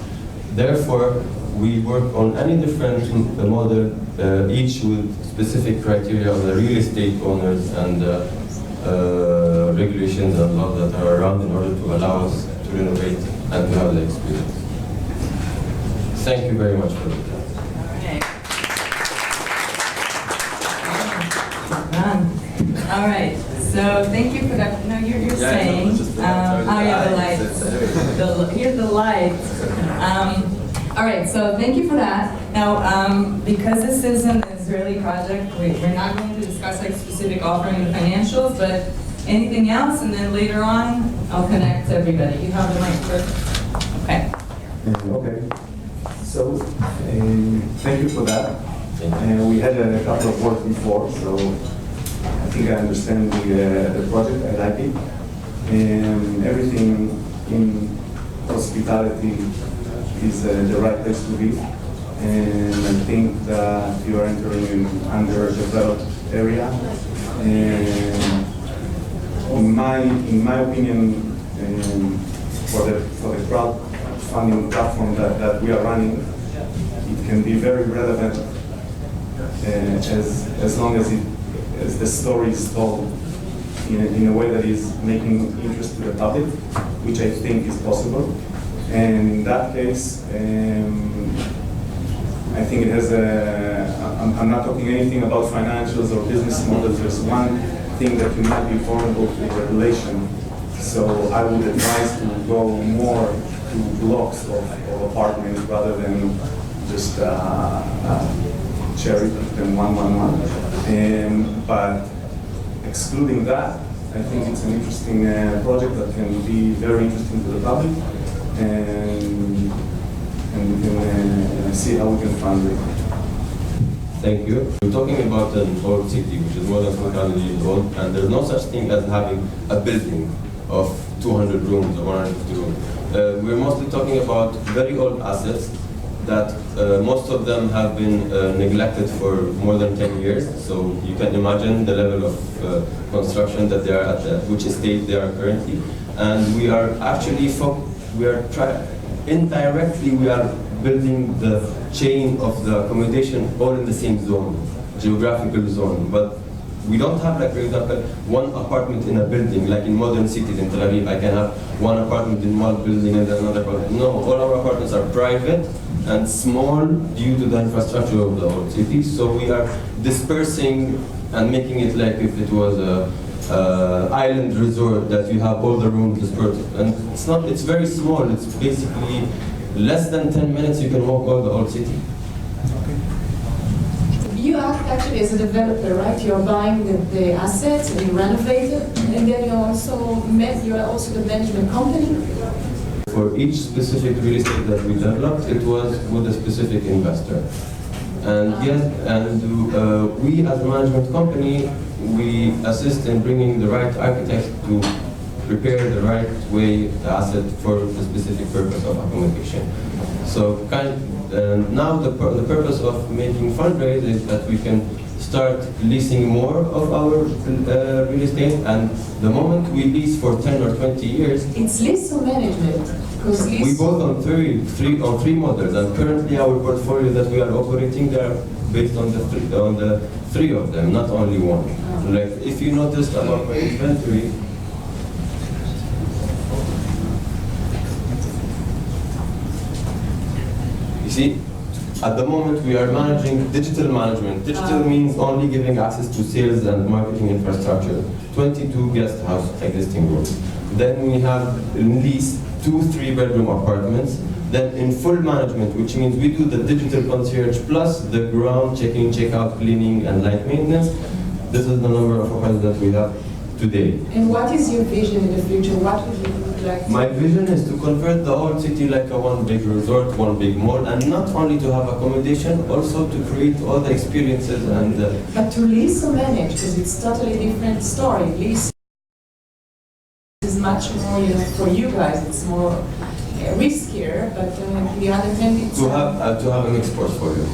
Therefore, we work on any different model, each with specific criteria of the real estate owners and regulations and laws that are around in order to allow us to renovate and to have the experience. Thank you very much for that.
All right, so thank you for that. No, you're saying, the lights. Here's the lights. All right, so thank you for that. Now, because this is an Israeli project, we're not going to discuss like specific offering the financials, but anything else, and then later on, I'll connect everybody. You have the mic first. Okay.
Okay. So, thank you for that. We had a couple of words before, so I think I understand the project. I like it. Everything in hospitality is the right place to be. And I think that you are entering an underdeveloped area. And in my opinion, for the crowdfunding platform that we are running, it can be very relevant as long as the story is told in a way that is making interest to the public, which I think is possible. And in that case, I think it has I'm not talking anything about financials or business models. There's one thing that you might be vulnerable to regulation. So I would advise to go more to blocks of apartments rather than just cherry pick them one. But excluding that, I think it's an interesting project that can be very interesting to the public, and we can see how we can fund it.
Thank you. We're talking about an old city, which is more than 400 years old, and there's no such thing as having a building of 200 rooms or 150 rooms. We're mostly talking about very old assets that most of them have been neglected for more than 10 years. So you can imagine the level of construction that they are at, which state they are currently. And we are actually, indirectly we are building the chain of the accommodation all in the same zone, geographical zone. But we don't have, like, for example, one apartment in a building, like in modern cities in Tel Aviv. I can have one apartment in one building and then another apartment. No, all our apartments are private and small due to the infrastructure of the whole city. So we are dispersing and making it like if it was island resort that you have all the rooms dispersed. And it's very small. It's basically less than 10 minutes you can walk all the whole city.
You act actually as a developer, right? You're buying the assets and you renovate it, and then you're also the management company.
For each specific real estate that we developed, it was with a specific investor. And yes, we as a management company, we assist in bringing the right architect to prepare the right way the asset for the specific purpose of accommodation. So now the purpose of making fundraise is that we can start leasing more of our real estate, and the moment we lease for 10 or 20 years,
it's lease or management.
We both on three models, and currently our portfolio that we are operating, they are based on the three of them, not only one. Like if you noticed about my inventory, you see, at the moment we are managing digital management. Digital means only giving access to sales and marketing infrastructure. 22 guest house existing rooms. Then we have leased 2 3-bedroom apartments. Then in full management, which means we do the digital concierge plus the ground check-in, check-out, cleaning, and light maintenance. This is the number of apartments that we have today.
And what is your vision in the future? What would you like to?
My vision is to convert the whole city like a one big resort, one big mall, and not only to have accommodation, also to create all the experiences and.
But to lease or manage, because it's totally different story. Lease is much more, for you guys, it's more riskier, but on the other hand, it's
to have a mixed portfolio.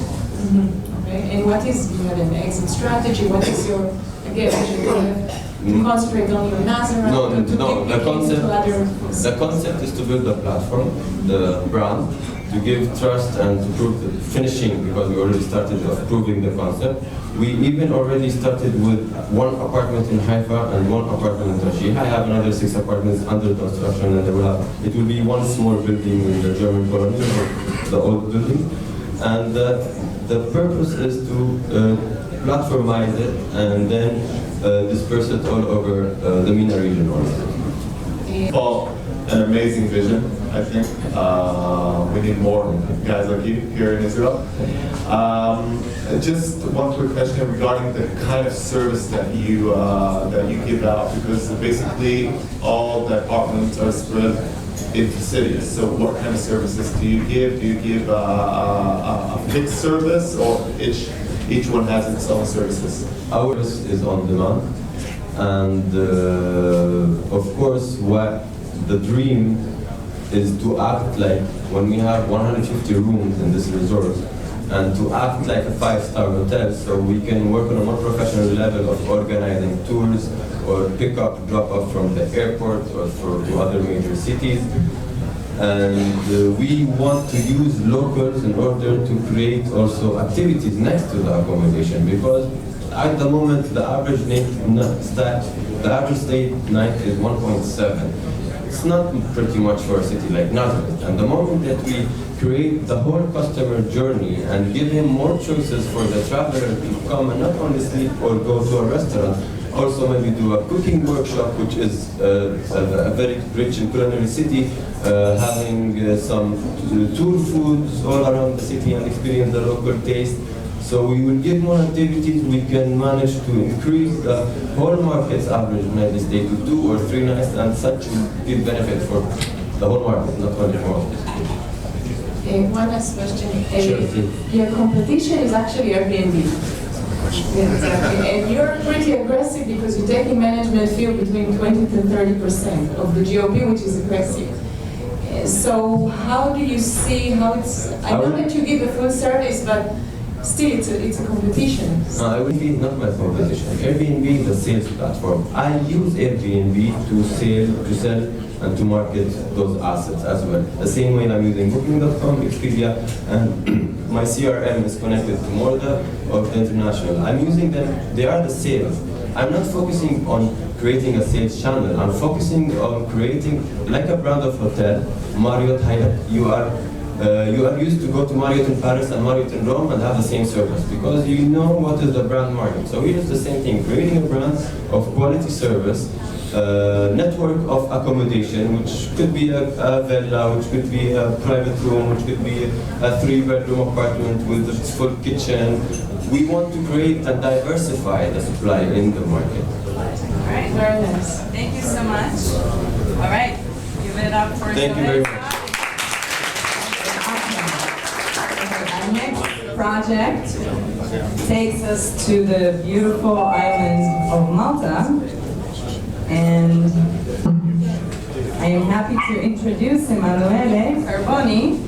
Okay. And what is you have an exit strategy? What is your vision? To concentrate on your Nazareth?
No. The concept is to build a platform, the brand, to give trust and to prove the finishing, because we already started proving the concept. We even already started with 1 apartment in Haifa and 1 apartment in Rashid. I have another 6 apartments under construction, and it will be 1 small building in the German colony, the old building. And the purpose is to platformize it and then disperse it all over the MENA region also.
Paul, an amazing vision, I think. We need more guys like you here in Israel. Just one quick question regarding the kind of service that you give out, because basically all the apartments are spread into cities. So what kind of services do you give? Do you give a fixed service, or each one has its own services?
Ours is on demand, and of course, what the dream is to act like, when we have 150 rooms in this resort, and to act like a 5-star hotel, so we can work on a more professional level of organizing tours or pick up, drop off from the airport or to other major cities. And we want to use locals in order to create also activities next to the accommodation, because at the moment the average stay night is 1.7. It's not pretty much for a city like Nazareth. And the moment that we create the whole customer journey and give him more choices for the traveler to come and not only sleep or go to a restaurant, also maybe do a cooking workshop, which is a very rich in culinary city, having some tour foods all around the city and experience the local taste. So we will give more activities, we can manage to increase the whole market's average night stay to 2 or 3 nights, and such will give benefit for the whole market, not only for us.
One last question.
Sure.
Your competition is actually Airbnb. Yeah, exactly. And you're pretty aggressive because you're taking management fee between 20 to 30% of the GOP, which is aggressive. So how do you see how it's, I know that you give a full service, but still it's a competition.
Airbnb is not my competition. Airbnb is a sales platform. I use Airbnb to sell and to market those assets as well. The same way I'm using Booking.com, Expedia, and my CRM is connected to Morda or the International. I'm using them, they are the sales. I'm not focusing on creating a sales channel. I'm focusing on creating, like a brand of hotel, Marriott, Hyatt, you are You are used to go to Marriott in Paris and Marriott in Rome and have the same service because you know what is the brand market. So it is the same thing, creating a brand of quality service, network of accommodation, which could be a villa, which could be a private room, which could be a 3-bedroom apartment with a full kitchen. We want to create and diversify the supply in the market.
All right.
Very nice.
Thank you so much. All right. Give it up for
Thank you very much.
Our next project takes us to the beautiful island of Malta. And I am happy to introduce Emanuele Carboni.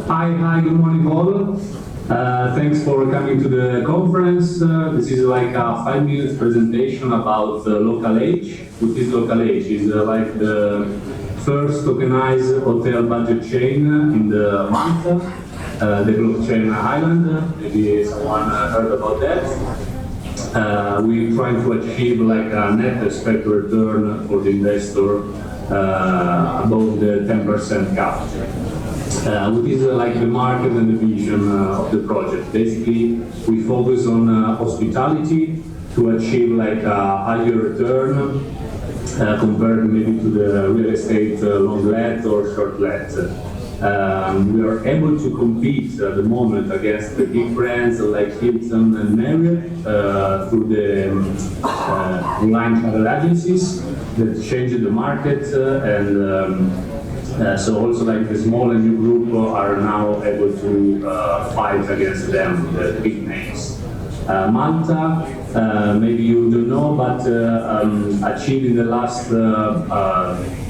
Hi, good morning all. Thanks for coming to the conference. This is like a 5-minute presentation about Local H. What is Local H? It's like the first tokenized hotel budget chain in the Malta, the blockchain island. Maybe someone heard about that. We're trying to achieve like a net expected return for the investor above the 10% cap. What is like the market and the vision of the project? Basically, we focus on hospitality to achieve like a higher return compared maybe to the real estate long let or short let. We are able to compete at the moment against the big brands like Hilton and Marriott through the online travel agencies that change the market so also like the small and new group are now able to fight against them, the big names. Malta, maybe you don't know, but achieved in the last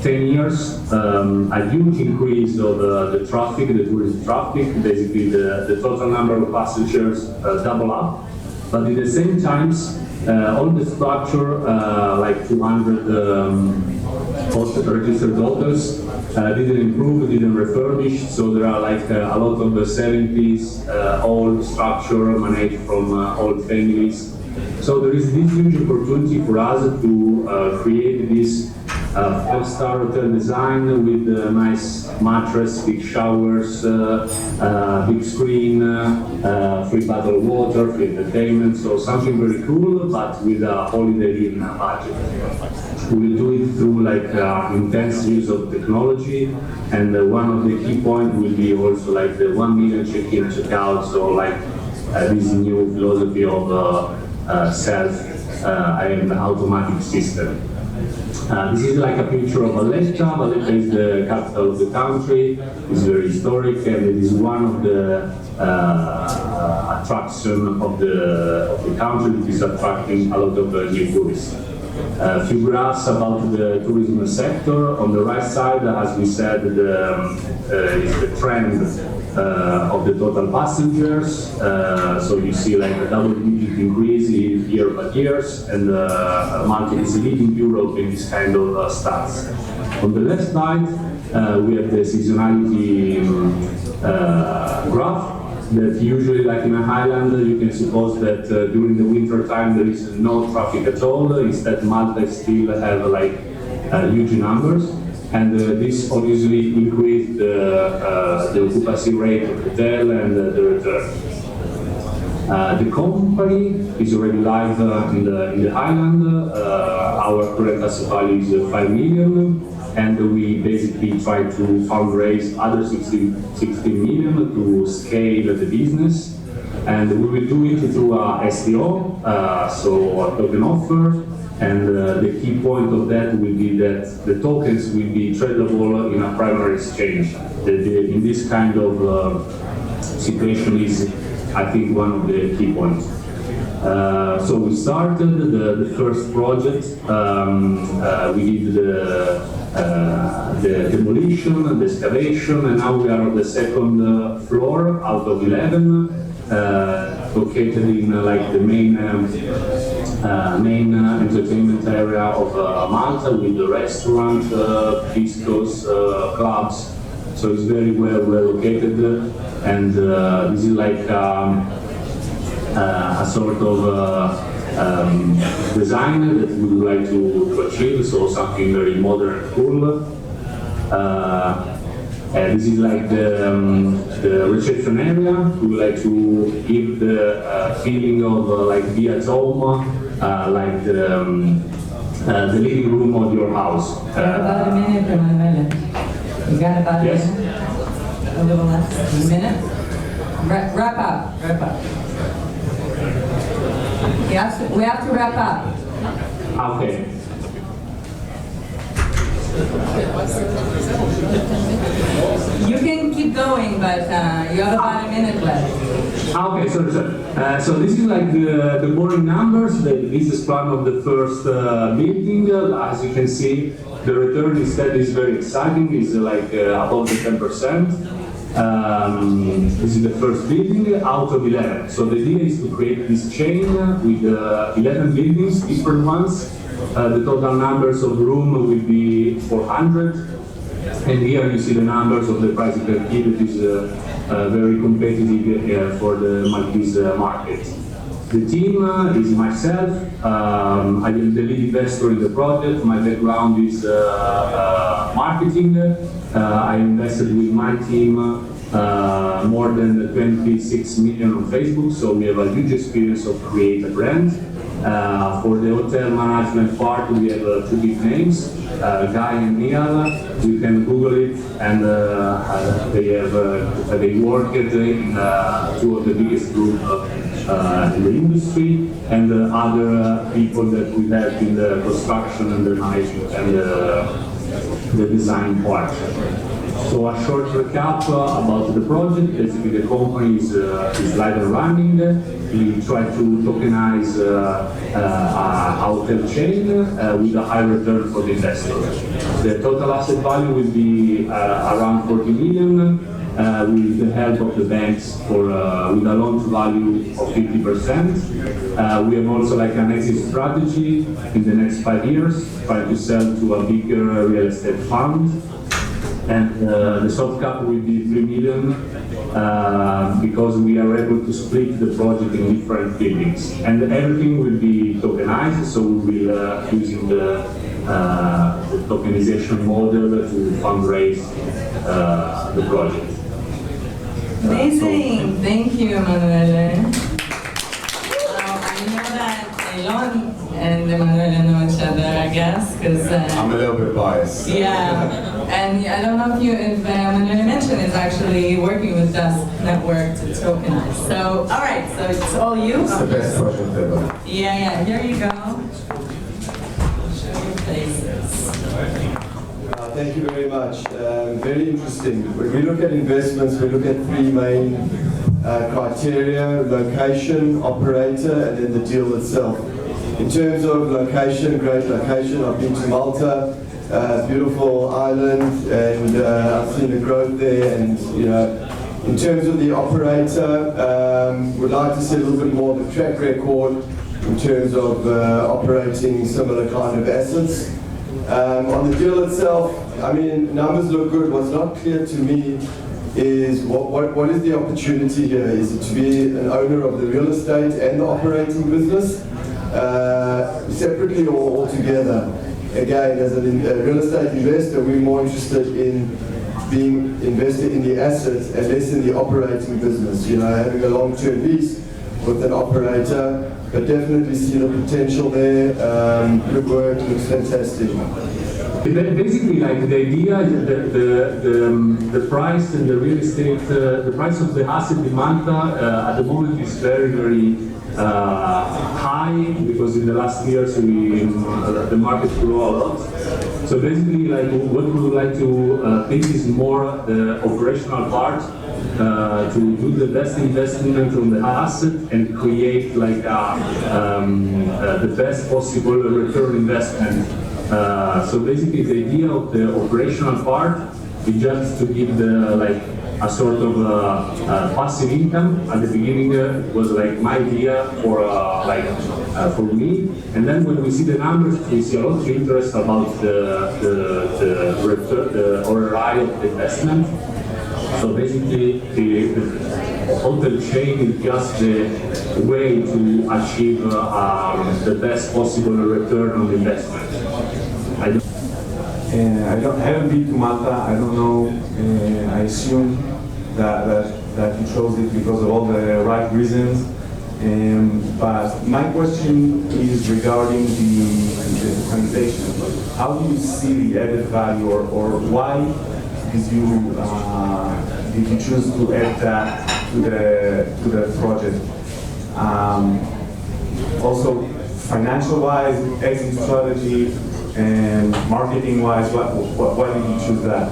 10 years a huge increase of the traffic, the tourist traffic. Basically, the total number of passengers double up. But at the same time, all the structure, like 200 registered hotels, didn't improve, didn't refurbish, so there are like a lot of the 70s old structure managed from old families. So there is this huge opportunity for us to create this 5-star hotel design with a nice mattress, big showers, big screen, free bottled of water, free entertainment, so something very cool, but with a holiday inn budget. We will do it through like intense use of technology, and one of the key points will be also like the 1 million check-in, check-out, so like this new philosophy of and automatic system. This is like a picture of Valletta. Valletta is the capital of the country. It's very historic, and it is one of the attractions of the country that is attracting a lot of new tourists. A few graphs about the tourism sector. On the right side, as we said, is the trend of the total passengers. So you see like a double-digit increase year by years, and Malta is leading Europe in this kind of stats. On the left side, we have the seasonality graph. That usually, like in a highland, you can suppose that during the winter time there is no traffic at all. Instead, Malta still have like huge numbers, and this obviously increased the occupancy rate of the hotel and the return. The company is already live in the highland. Our current asset value is 5 million. And we basically try to fundraise other 16 million to scale the business. And we will do it through a STO, so a token offer. And the key point of that will be that the tokens will be tradable in a primary exchange. In this kind of situation is, I think, one of the key points. So we started the first project. We did the demolition, the excavation, and now we are on the second floor out of 11, located in like the main entertainment area of Malta, with the restaurant, discos, clubs. So it's very well located, and this is like a sort of design that we would like to achieve, so something very modern and cool. This is like the reception area. We would like to give the feeling of like be at home, like the living room of your house.
You got about a minute, Emanuele. You got about
Yes.
a little less, a minute. Wrap up. We have to wrap up.
Okay.
You can keep going, but you have about a minute left.
Okay, sorry. So this is like the boring numbers, the business plan of the first building. As you can see, the return instead is very exciting. It's like above the 10%. This is the first building out of 11. So the idea is to create this chain with 11 buildings, different ones. The total numbers of room will be 400. And here you see the numbers of the price per kilo. It is very competitive for the Maltese market. The team is myself. I am the lead investor in the project. My background is marketing. I invested with my team more than 26 million on Facebook, so we have a huge experience of create a brand. For the hotel management part, we have two big names, Guy and Neil. You can Google it, and they work in two of the biggest groups in the industry, and other people that we have in the construction and the management and the design part. So a short recap about the project. Basically, the company is live and running. We try to tokenize a hotel chain with a high return for the investor. The total asset value will be around 40 million with the help of the banks for with a loan to value of 50%. We have also like an exit strategy in the next 5 years, try to sell to a bigger real estate fund. And the soft cap will be 3 million because we are able to split the project in different buildings. And everything will be tokenized, so we will using the tokenization model to fundraise the project.
Amazing! Thank you, Emanuele. I know that Elon and Emanuele know each other, I guess, because
I'm a little bit biased.
yeah. And I don't know if Emanuele mentioned is actually working with Dusk Network to tokenize. So, all right, so it's all you.
It's the best project ever.
Yeah, here you go. Show your faces.
Thank you very much. Very interesting. When we look at investments, we look at three main criteria: location, operator, and then the deal itself. In terms of location, great location. I've been to Malta. Beautiful island, and I've seen the growth there. And you know, in terms of the operator, would like to see a little bit more of a track record in terms of operating similar kind of assets. On the deal itself, I mean, numbers look good. What's not clear to me is what is the opportunity here? Is it to be an owner of the real estate and the operating business separately or all together? Again, as a real estate investor, we're more interested in being invested in the assets and less in the operating business. You know, having a long-term lease with an operator, but definitely see the potential there. Good work, looks fantastic.
Basically, like the idea is that the price and the real estate, the price of the asset in Malta at the moment is very high, because in the last years the market grew a lot. So basically, like what we would like to think is more the operational part, to do the best investment on the asset and create like the best possible return investment. So basically, the idea of the operational part is just to give the like a sort of passive income. At the beginning, it was like my idea for for me. And then when we see the numbers, we see a lot of interest about the return, the ROI of the investment. So basically, the hotel chain is just the way to achieve the best possible return on investment.
I haven't been to Malta. I don't know. I assume that you chose it because of all the right reasons. But my question is regarding the tokenization. How do you see the added value, or why did you choose to add that to the project? Also, financial-wise, exit strategy, and marketing-wise, why did you choose that?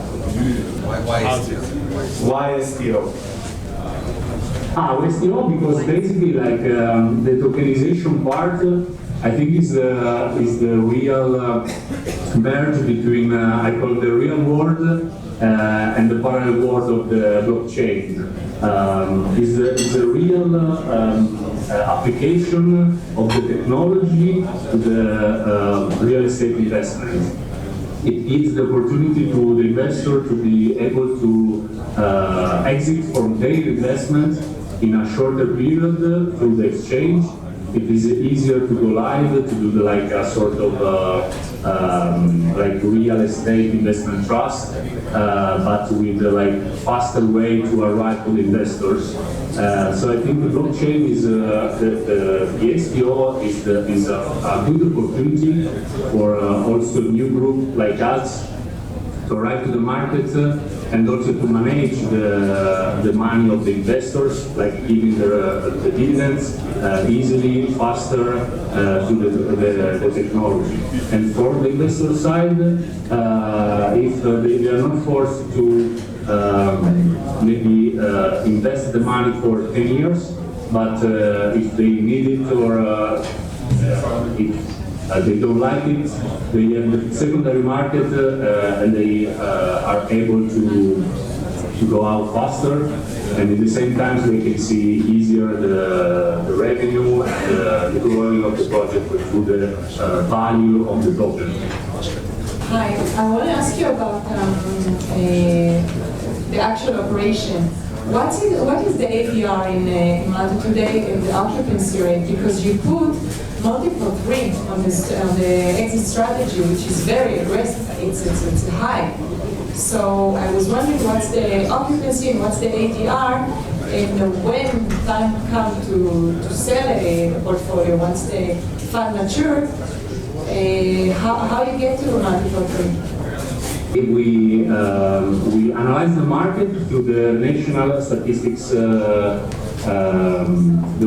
Why STO?
STO, because basically, like the tokenization part, I think is the real merge between I call it the real world and the parallel world of the blockchain. Is the real application of the technology to the real estate investment. It gives the opportunity to the investor to be able to exit from their investment in a shorter period through the exchange. It is easier to go live, to do like a sort of like real estate investment trust, but with like faster way to arrive to the investors. So I think the blockchain is the STO is a good opportunity for also new group like us to arrive to the market and also to manage the money of the investors, like giving the dividends easily, faster to the technology. And for the investor side, if they are not forced to maybe invest the money for 10 years, but if they need it or if they don't like it, they have the secondary market and they are able to go out faster, and at the same time they can see easier the revenue and the growing of the project through the value of the token.
Hi, I want to ask you about the actual operation. What is the APR in Malta today and the occupancy rate? Because you put multiple threats on the exit strategy, which is very aggressive. It's high. So I was wondering what's the occupancy and what's the APR, and when time comes to sell a portfolio, once the fund matures, how you get to multiple threats?
We analyze the market through the national statistics, the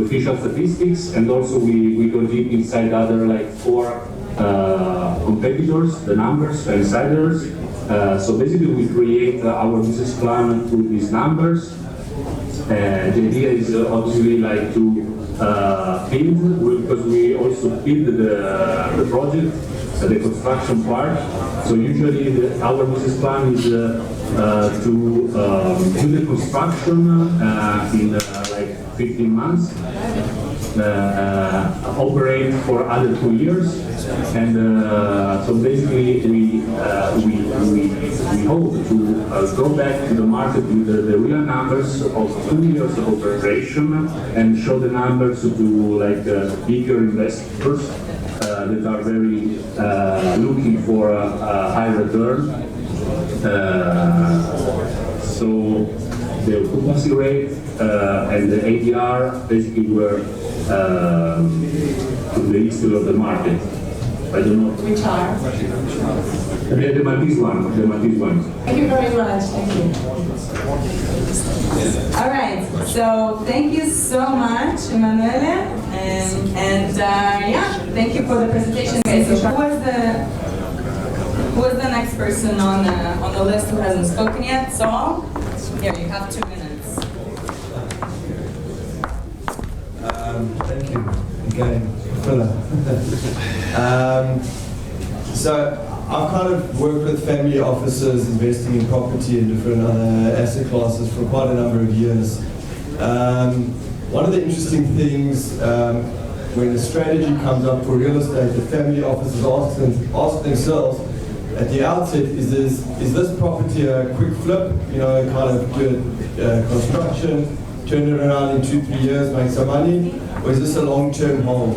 official statistics, and also we go deep inside other like 4 competitors, the numbers, insiders. So basically we create our business plan through these numbers. The idea is obviously like to build, because we also build the project, the construction part. So usually our business plan is to do the construction in like 15 months, operate for other 2 years, and so basically we hope to go back to the market with the real numbers of 2 years of operation and show the numbers to like bigger investors that are very looking for a high return. So the occupancy rate and the ADR basically were in the history of the market. I don't know.
Which are?
The Maltese one.
Thank you very much. Thank you.
All right, so thank you so much, Emanuele, and yeah, thank you for the presentation. Okay, so who was the next person on the list who hasn't spoken yet? Saul, here you have 2 minutes.
Thank you again, Philip. So I've kind of worked with family offices investing in property and different other asset classes for quite a number of years. One of the interesting things when a strategy comes up for real estate, the family offices ask themselves at the outset, is this property a quick flip, kind of do construction, turn it around in 2-3 years, make some money, or is this a long-term hold?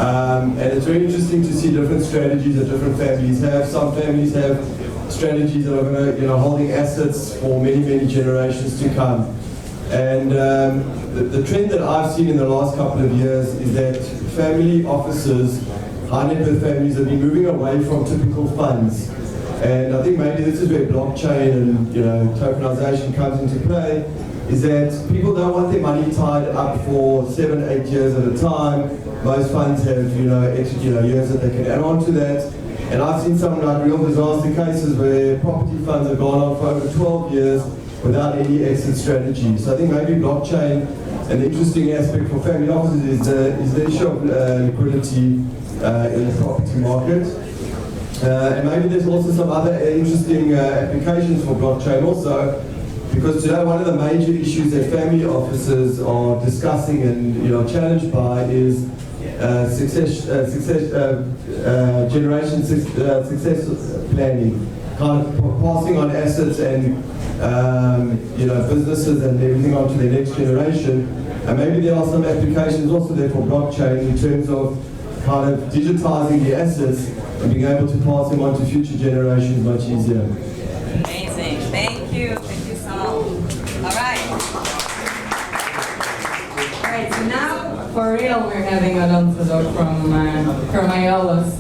And it's very interesting to see different strategies that different families have. Some families have strategies that are going to, holding assets for many, many generations to come. And the trend that I've seen in the last couple of years is that family offices, high net worth families, have been moving away from typical funds. And I think maybe this is where blockchain and tokenization comes into play, is that people don't want their money tied up for 7-8 years at a time. Most funds have extra years that they can add on to that. And I've seen some like real disaster cases where property funds have gone on for over 12 years without any exit strategy. So I think maybe blockchain, an interesting aspect for family offices is the issue of liquidity in the property market. And maybe there's also some other interesting applications for blockchain also, because today one of the major issues that family offices are discussing and challenged by is generation success planning, kind of passing on assets and businesses and everything on to the next generation. And maybe there are some applications also there for blockchain in terms of kind of digitizing the assets and being able to pass them on to future generations much easier.
Amazing. Thank you. Thank you so much. All right. All right, so now, for real, we're having Alonso from Ayala's.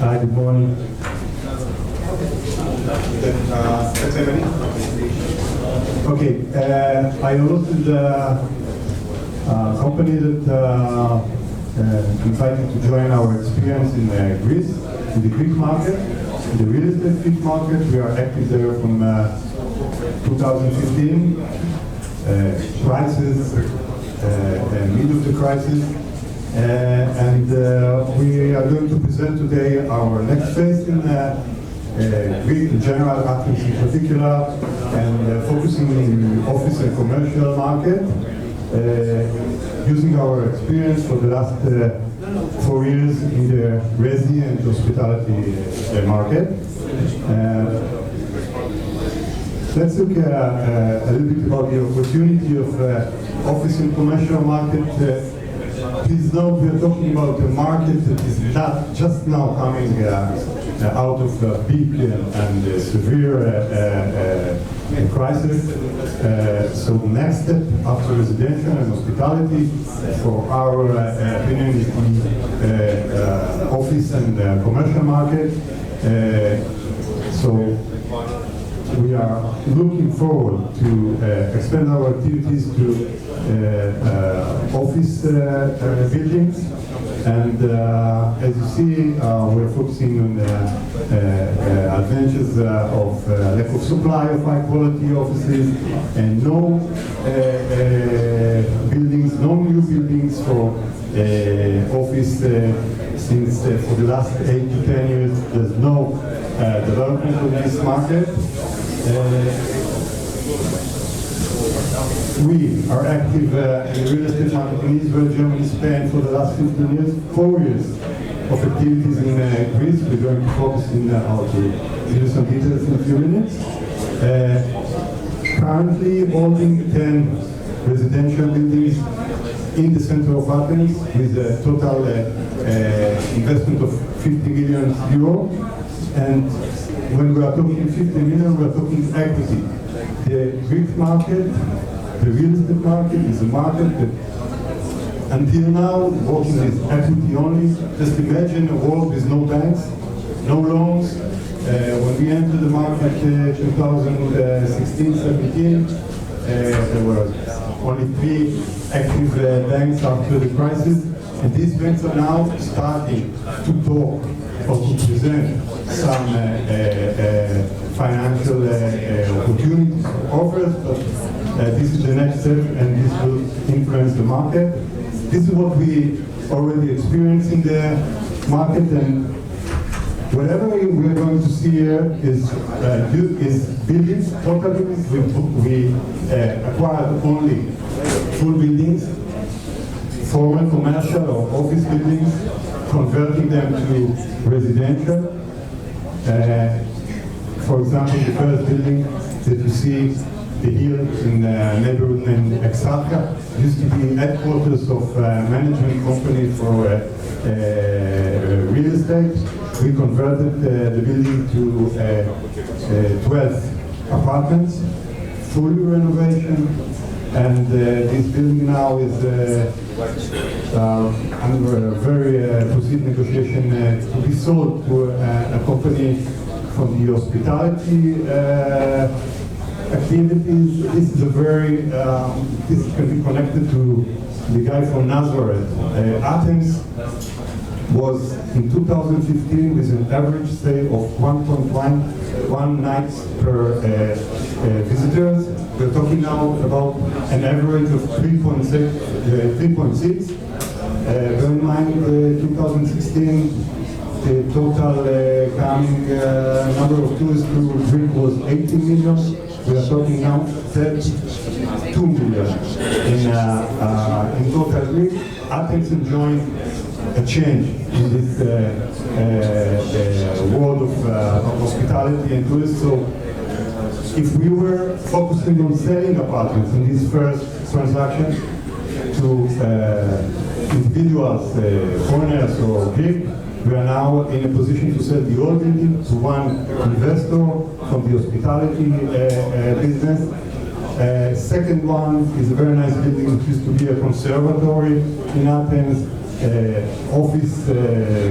Hi, good morning. Okay, Ayala is a company that invited to join our experience in Greece, in the Greek market, in the real estate Greek market. We are active there from 2015. Crisis, mid of the crisis, and we are going to present today our next phase in Greek in general, Athens in particular, and focusing on the office and commercial market. Using our experience for the last 4 years in the resi and hospitality market. Let's look a little bit about the opportunity of office and commercial market. Please note we are talking about a market that is not just now coming out of a big and severe crisis. So the next step after residential and hospitality, for our opinion, is the office and commercial market. So we are looking forward to expand our activities to office buildings, and as you see, we're focusing on advantages of lack of supply of high quality offices and no new buildings for office, since for the last 8 to 10 years there's no development of this market. We are active in the real estate market in Israel, Germany, Spain for the last 15 years, 4 years of activities in Greece. We're going to focus in how to give you some details in a few minutes. Currently holding 10 residential buildings in the center of Athens with a total investment of 50 million euro. And when we are talking 50 million, we are talking equity. The Greek market, the real estate market, is a market that until now working with equity only. Just imagine a world with no banks, no loans. When we entered the market 2016-17, there were only 3 active banks after the crisis, and these banks are now starting to talk or to present some financial opportunities, offers, but this is the next step, and this will influence the market. This is what we already experience in the market, and whatever we are going to see here is buildings, total buildings. We acquired only full buildings, former commercial or office buildings, converting them to residential. For example, the first building that you see the hill in a neighborhood named Exarca. Used to be headquarters of a management company for real estate. We converted the building to 12 apartments, full renovation, and this building now is under a very proceed negotiation to be sold to a company from the hospitality activities. This is a very, this can be connected to the guy from Nazareth. Athens was in 2015 with an average stay of 1.1 nights per visitors. We're talking now about an average of 3.6. Bear in mind, 2016, the total coming number of tourists to drink was 18 million. We are talking now 32 million in total week. Athens enjoying a change in this world of hospitality and tourism. So if we were focusing on selling apartments in this first transaction to individuals, foreigners or Greek, we are now in a position to sell the whole building to one investor from the hospitality business. Second one is a very nice building. It used to be a conservatory in Athens. Office,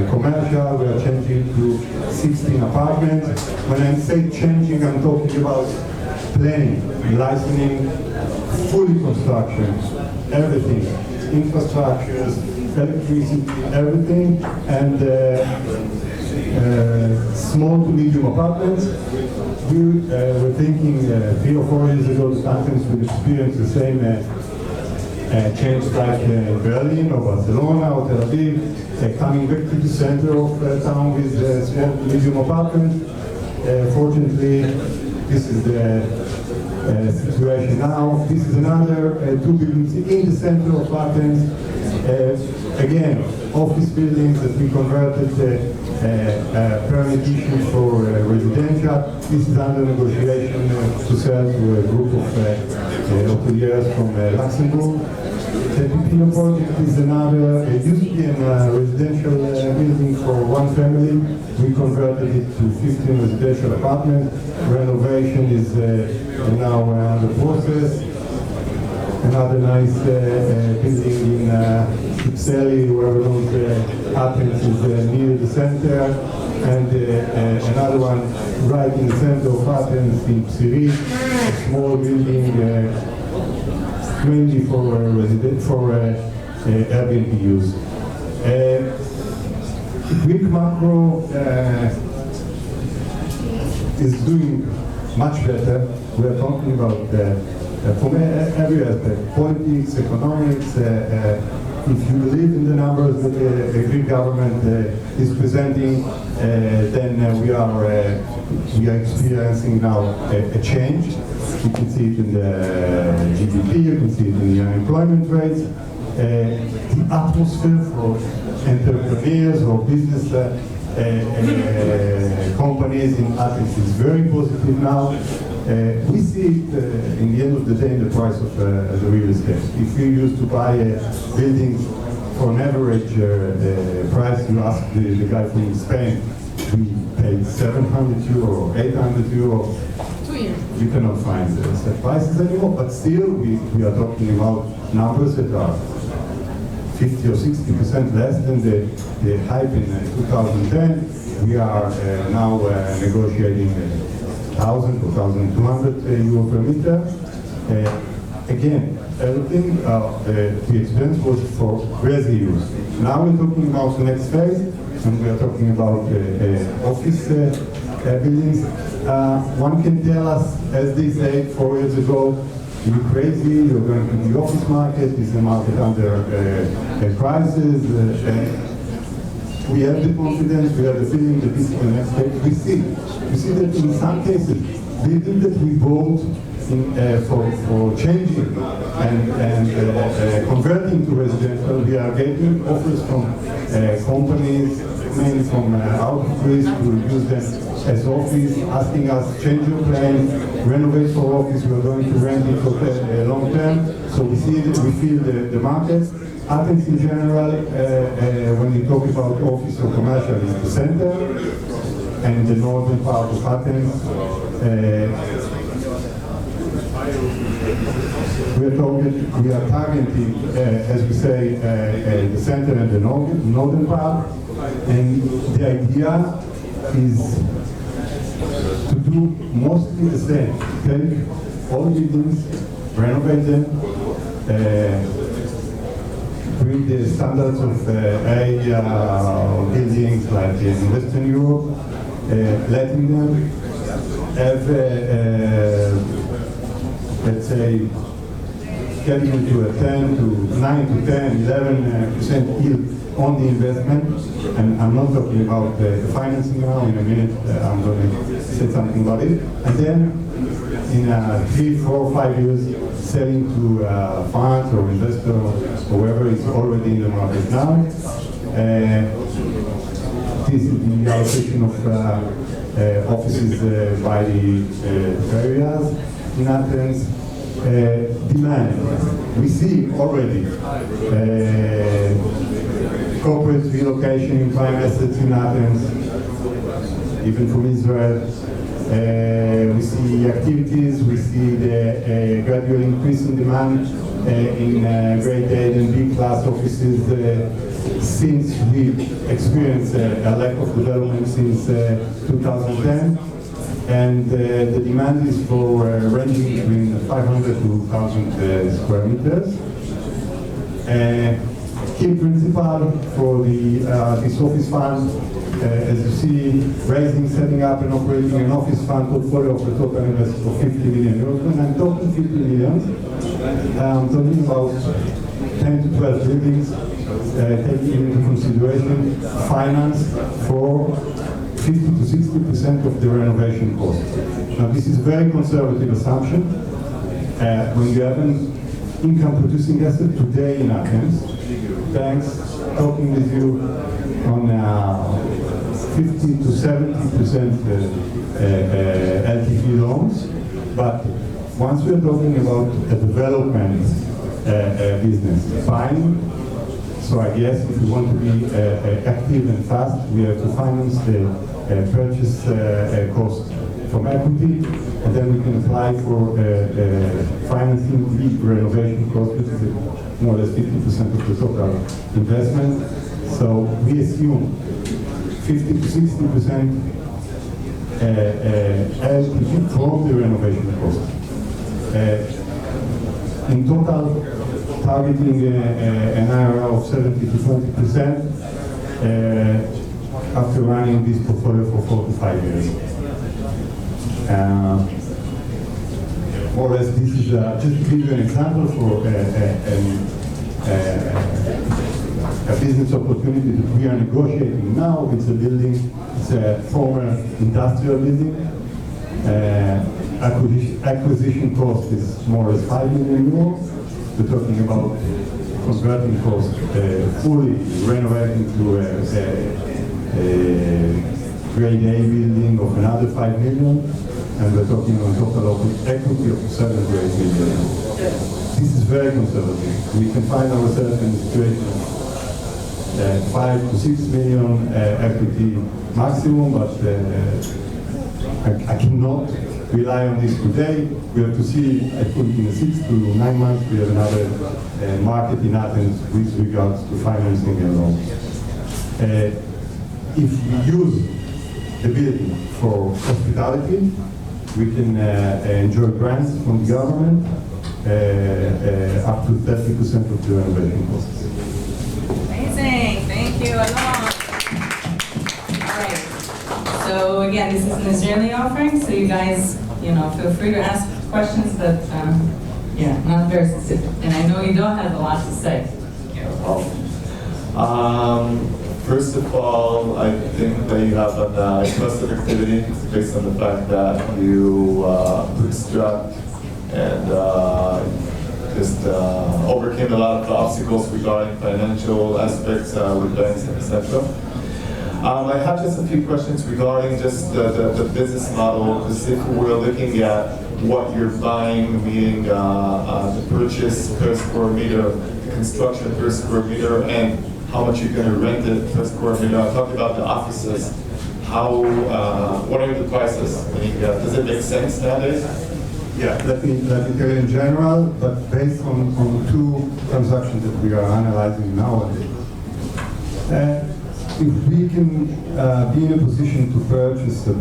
commercial, we are changing to 16 apartments. When I say changing, I'm talking about planning, licensing, fully construction, everything, infrastructures, electricity, everything, and small to medium apartments. We were thinking 3 or 4 years ago that Athens would experience the same change like Berlin or Barcelona or Tel Aviv, coming back to the center of town with small to medium apartments. Fortunately, this is the situation now. This is another 2 buildings in the center of Athens. Again, office buildings that we converted permit issued for residential. This is under negotiation to sell to a group of hoteliers from Luxembourg. The Pipino project is another used to be a residential building for one family. We converted it to 15 residential apartments. Renovation is now under process. Another nice building in Ipseli, whoever knows Athens, is near the center, and another one right in the center of Athens in Psiri, a small building mainly for Airbnb use. Greek macro is doing much better. We are talking about from every aspect, politics, economics. If you believe in the numbers that the Greek government is presenting, then we are experiencing now a change. You can see it in the GDP, you can see it in the unemployment rates. The atmosphere for entrepreneurs or business companies in Athens is very positive now. We see it in the end of the day in the price of the real estate. If you used to buy a building for an average price, you ask the guy from Spain, we paid 700 euro, 800 euro.
2 years.
You cannot find the prices anymore, but still we are talking about numbers that are 50 or 60% less than the hype in 2010. We are now negotiating 1,000 or 1,200 euro per meter. Again, everything, the expense was for resi use. Now we're talking about the next phase, and we are talking about office buildings. One can tell us, as they said 4 years ago, you're crazy, you're going to the office market, is the market under crisis? We have the confidence, we have the feeling that this is the next step. We see that in some cases, buildings that we bought for changing and converting to residential, we are getting offers from companies, mainly from out of Greece, to use them as office, asking us, change your plan, renovate for office, we're going to rent it for long term. So we feel the market. Athens in general, when you talk about office or commercial, is the center, and the northern part of Athens. We are targeting, as we say, the center and the northern part, and the idea is to do mostly the same. Take all buildings, renovate them, bring the standards of area buildings like in Western Europe, letting them have, let's say, getting into a 10 to 9 to 10, 11% yield on the investment. And I'm not talking about the financing now. In a minute, I'm going to say something about it. And then in 3, 4, 5 years, selling to funds or investors or whoever is already in the market now. This is the allocation of offices by the areas in Athens. Demand. We see already corporate relocation in prime assets in Athens, even from Israel. We see activities, we see the gradual increase in demand in grade A and B class offices since we experienced a lack of development since 2010. And the demand is for ranging between 500 to 1,000 square meters. Key principle for this office fund, as you see, raising, setting up and operating an office fund portfolio of a total investment of 50 million euros. When I'm talking 50 million, I'm talking about 10 to 12 buildings, taking into consideration finance for 50 to 60% of the renovation cost. Now, this is a very conservative assumption. When you have an income-producing asset today in Athens, banks talking with you on 50 to 70% LTV loans, but once we're talking about a development business, buying, so I guess if we want to be active and fast, we have to finance the purchase cost from equity, and then we can apply for financing the renovation cost, which is more or less 50% of the total investment. So we assume 50 to 60% LTV from the renovation cost. In total, targeting an IRR of 70 to 20% after running this portfolio for 4 to 5 years. More or less, this is just to give you an example for a business opportunity that we are negotiating now. It's a building, it's a former industrial building. Acquisition cost is more or less 5 million euros. We're talking about converting cost, fully renovating to a grade A building of another 5 million, and we're talking on total of equity of 7 to 8 million. This is very conservative. We can find ourselves in a situation of 5 to 6 million equity maximum, but I cannot rely on this today. We have to see, I think in 6 to 9 months, we have another market in Athens with regards to financing and loans. If we use the building for hospitality, we can enjoy grants from the government up to 30% of the renovation costs.
Amazing, thank you, Alon. All right, so again, this is an Israeli offering, so you guys, feel free to ask questions that, not very specific. And I know you don't have a lot to say.
First of all, I think that you have an impressive activity based on the fact that you bootstrapped and just overcame a lot of obstacles regarding financial aspects with banks, etc. I have just a few questions regarding just the business model, because if we're looking at what you're buying, meaning the purchase per square meter, the construction per square meter, and how much you're going to rent it per square meter. I'm talking about the offices. What are the prices? I mean, does it make sense nowadays?
Yeah, let me tell you in general, but based on two transactions that we are analyzing nowadays. If we can be in a position to purchase a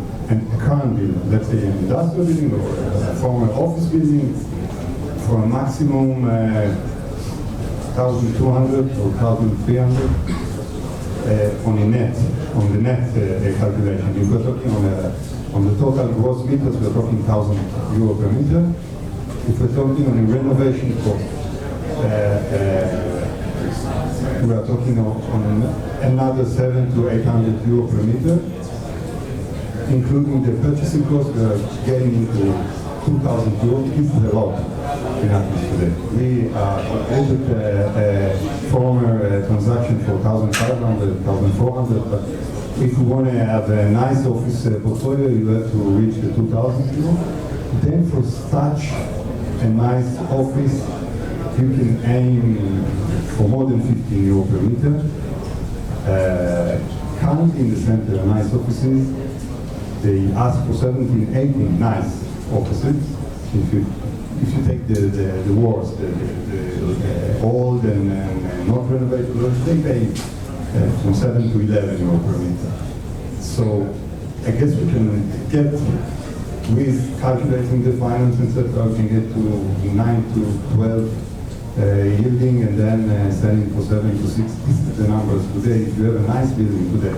current building, let's say an industrial building or a former office building, for a maximum 1,200 or 1,300 on the net calculation. If we're talking on the total gross meters, we're talking 1,000 euro per meter. If we're talking on a renovation cost, we are talking on another 700 to 800 euro per meter, including the purchasing cost. We are getting into 2,000 euro. This is a lot in Athens today. We completed a former transaction for 1,500, 1,400, but if you want to have a nice office portfolio, you have to reach the 2,000 euro. Then for such a nice office, you can aim for more than 15 euro per meter. Currently in the center, nice offices, they ask for 17, 18 nice offices. If you take the worst, the old and not renovated, they pay from 7 to 11 euro per meter. So I guess we can get, with calculating the finance, etc., we can get to 9 to 12 yielding, and then selling for 7 to 6. This is the numbers today. If you have a nice building today,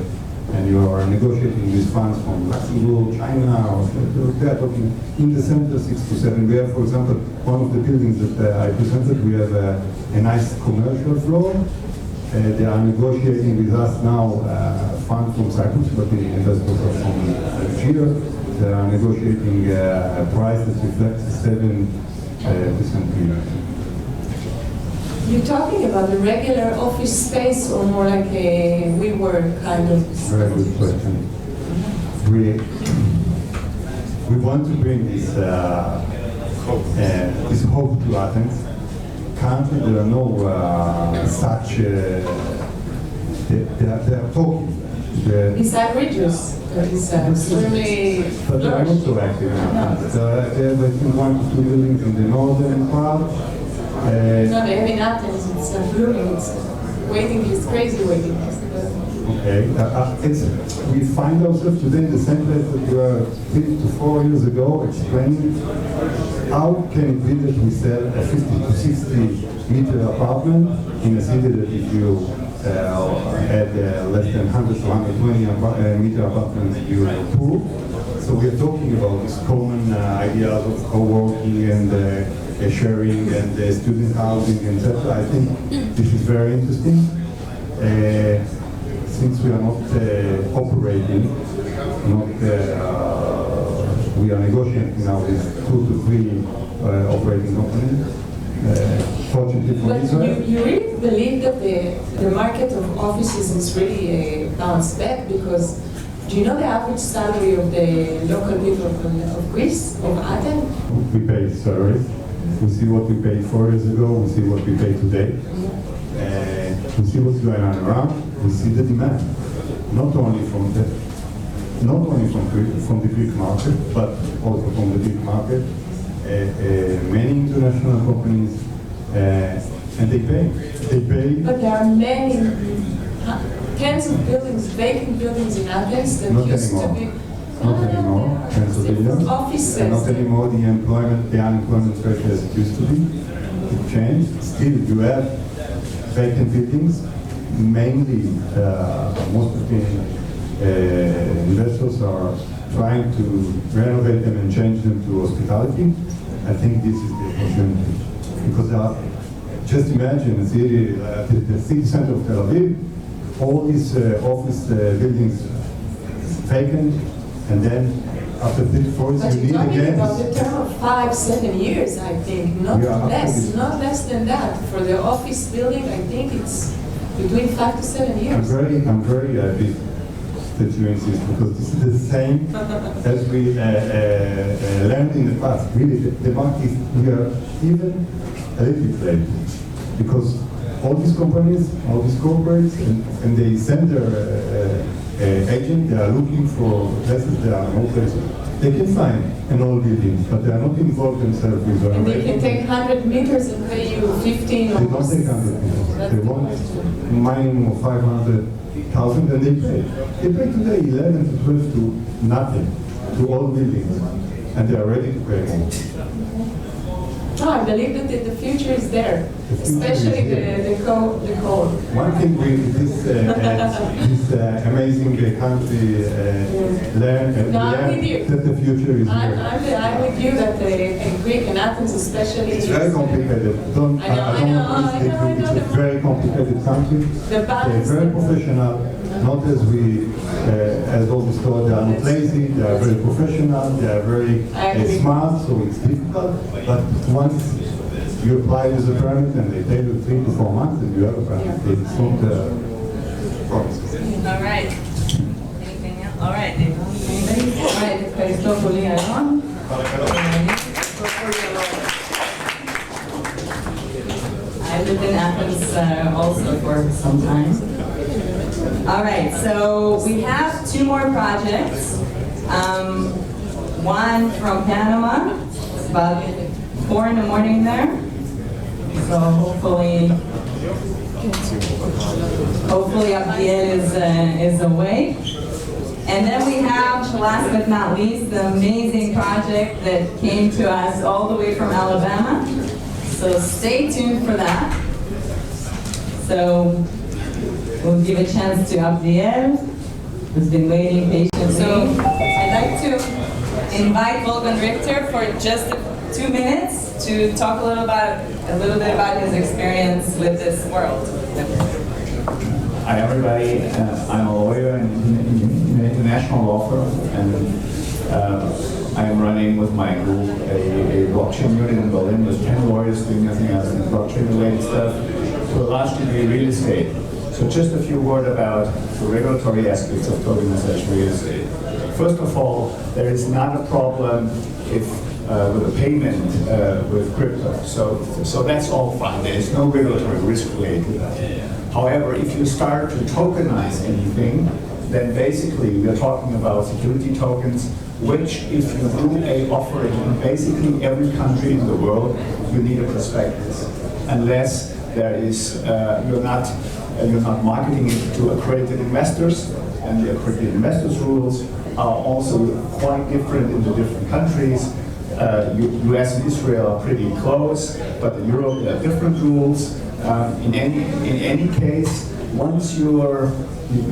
and you are negotiating with funds from Luxembourg, China, or they are talking in the center 6 to 7. We have, for example, one of the buildings that I presented, we have a nice commercial floor. They are negotiating with us now funds from Cyprus, but the investors are from Algeria. They are negotiating a price that reflects 7% premium.
You're talking about a regular office space or more like a WeWork kind of?
Very good question. We want to bring this hope to Athens. Currently, there are no such. They are talking.
It's outrageous. It's extremely.
But they are not so active in Athens. There are, I think, 1 to 2 buildings in the northern part.
No, they have in Athens. It's blooming. It's waiting. It's crazy waiting.
Okay. We find ourselves today in the same place that we were 3 to 4 years ago, explaining how can it be that we sell a 50 to 60 meter apartment in a city that if you had less than 100 to 120 meter apartments, you are poor. So we are talking about these common ideas of co-working and sharing and student housing, etc. I think this is very interesting. Since we are not operating, we are negotiating now with 2 to 3 operating companies. Fortunately for
But
Israel.
you really believe that the market of offices is really bounced back? Because do you know the average salary of the local people of Greece, of Athens?
We pay salaries. We see what we paid 4 years ago. We see what we pay today. We see what's going on around. We see the demand, not only from the Greek market, but also from the Greek market. Many international companies, and they pay.
But there are many, tens of buildings, vacant buildings in Athens that
Not
used
anymore.
to be.
Not anymore. Pennsylvania.
Offices.
And not anymore. The unemployment rate as it used to be. It changed. Still, you have vacant buildings. Mainly, most of the investors are trying to renovate them and change them to hospitality. I think this is the opportunity. Because just imagine the city center of Tel Aviv, all these office buildings vacant, and then after 3 to 4 years,
But
you
you're
need
talking
again.
about the term of 5-7 years, I think, not less than that. For the office building, I think it's between 5 to 7 years.
I'm very happy that you insist, because this is the same as we learned in the past. Really, the market is, we are even a little bit late, because all these companies, all these corporates, and they send their agent, they are looking for places, there are no places. They can find an old building, but they are not involved themselves with
And they
renovation.
can take 100 meters and pay you 15 or
They don't take 100 meters. They want minimum of 500,000, and they pay. They pay today 11 to 12 to nothing, to all buildings, and they are ready to pay more.
No, I believe that the future is there, especially the code.
One thing this amazing country learn that the future is here.
I'm with you that Greek and Athens especially.
It's very complicated. I don't want to mislead you. It's a very complicated country. They're very professional. Not as as always thought, they are not lazy, they are very professional, they are very smart, so it's difficult. But once you apply with a permit and they tell you 3 to 4 months and you have a permit, it's not a problem.
All right. Anything else? All right. Anybody? All right. Christopoli Aron. I lived in Athens also for some time. All right, so we have 2 more projects. One from Panama, it's about 4 in the morning there. So hopefully Abdiel is awake. And then we have, last but not least, the amazing project that came to us all the way from Alabama. So stay tuned for that. So we'll give a chance to Abdiel, who's been waiting patiently. So I'd like to invite Wolfgang Richter for just 2 minutes to talk a little bit about his experience with this world.
Hi everybody, I'm a lawyer in an international law firm, and I am running with my group a blockchain unit in Berlin with 10 lawyers doing nothing else than blockchain related stuff, to a large degree real estate. So just a few words about the regulatory aspects of tokenization real estate. First of all, there is not a problem if with a payment with crypto. So that's all fine. There is no regulatory risk related to that. However, if you start to tokenize anything, then basically we're talking about security tokens, which if you do a offering in basically every country in the world, you need a prospectus. Unless there is, you're not marketing it to accredited investors, and the accredited investors rules are also quite different in the different countries. US and Israel are pretty close, but in Europe there are different rules. In any case, once you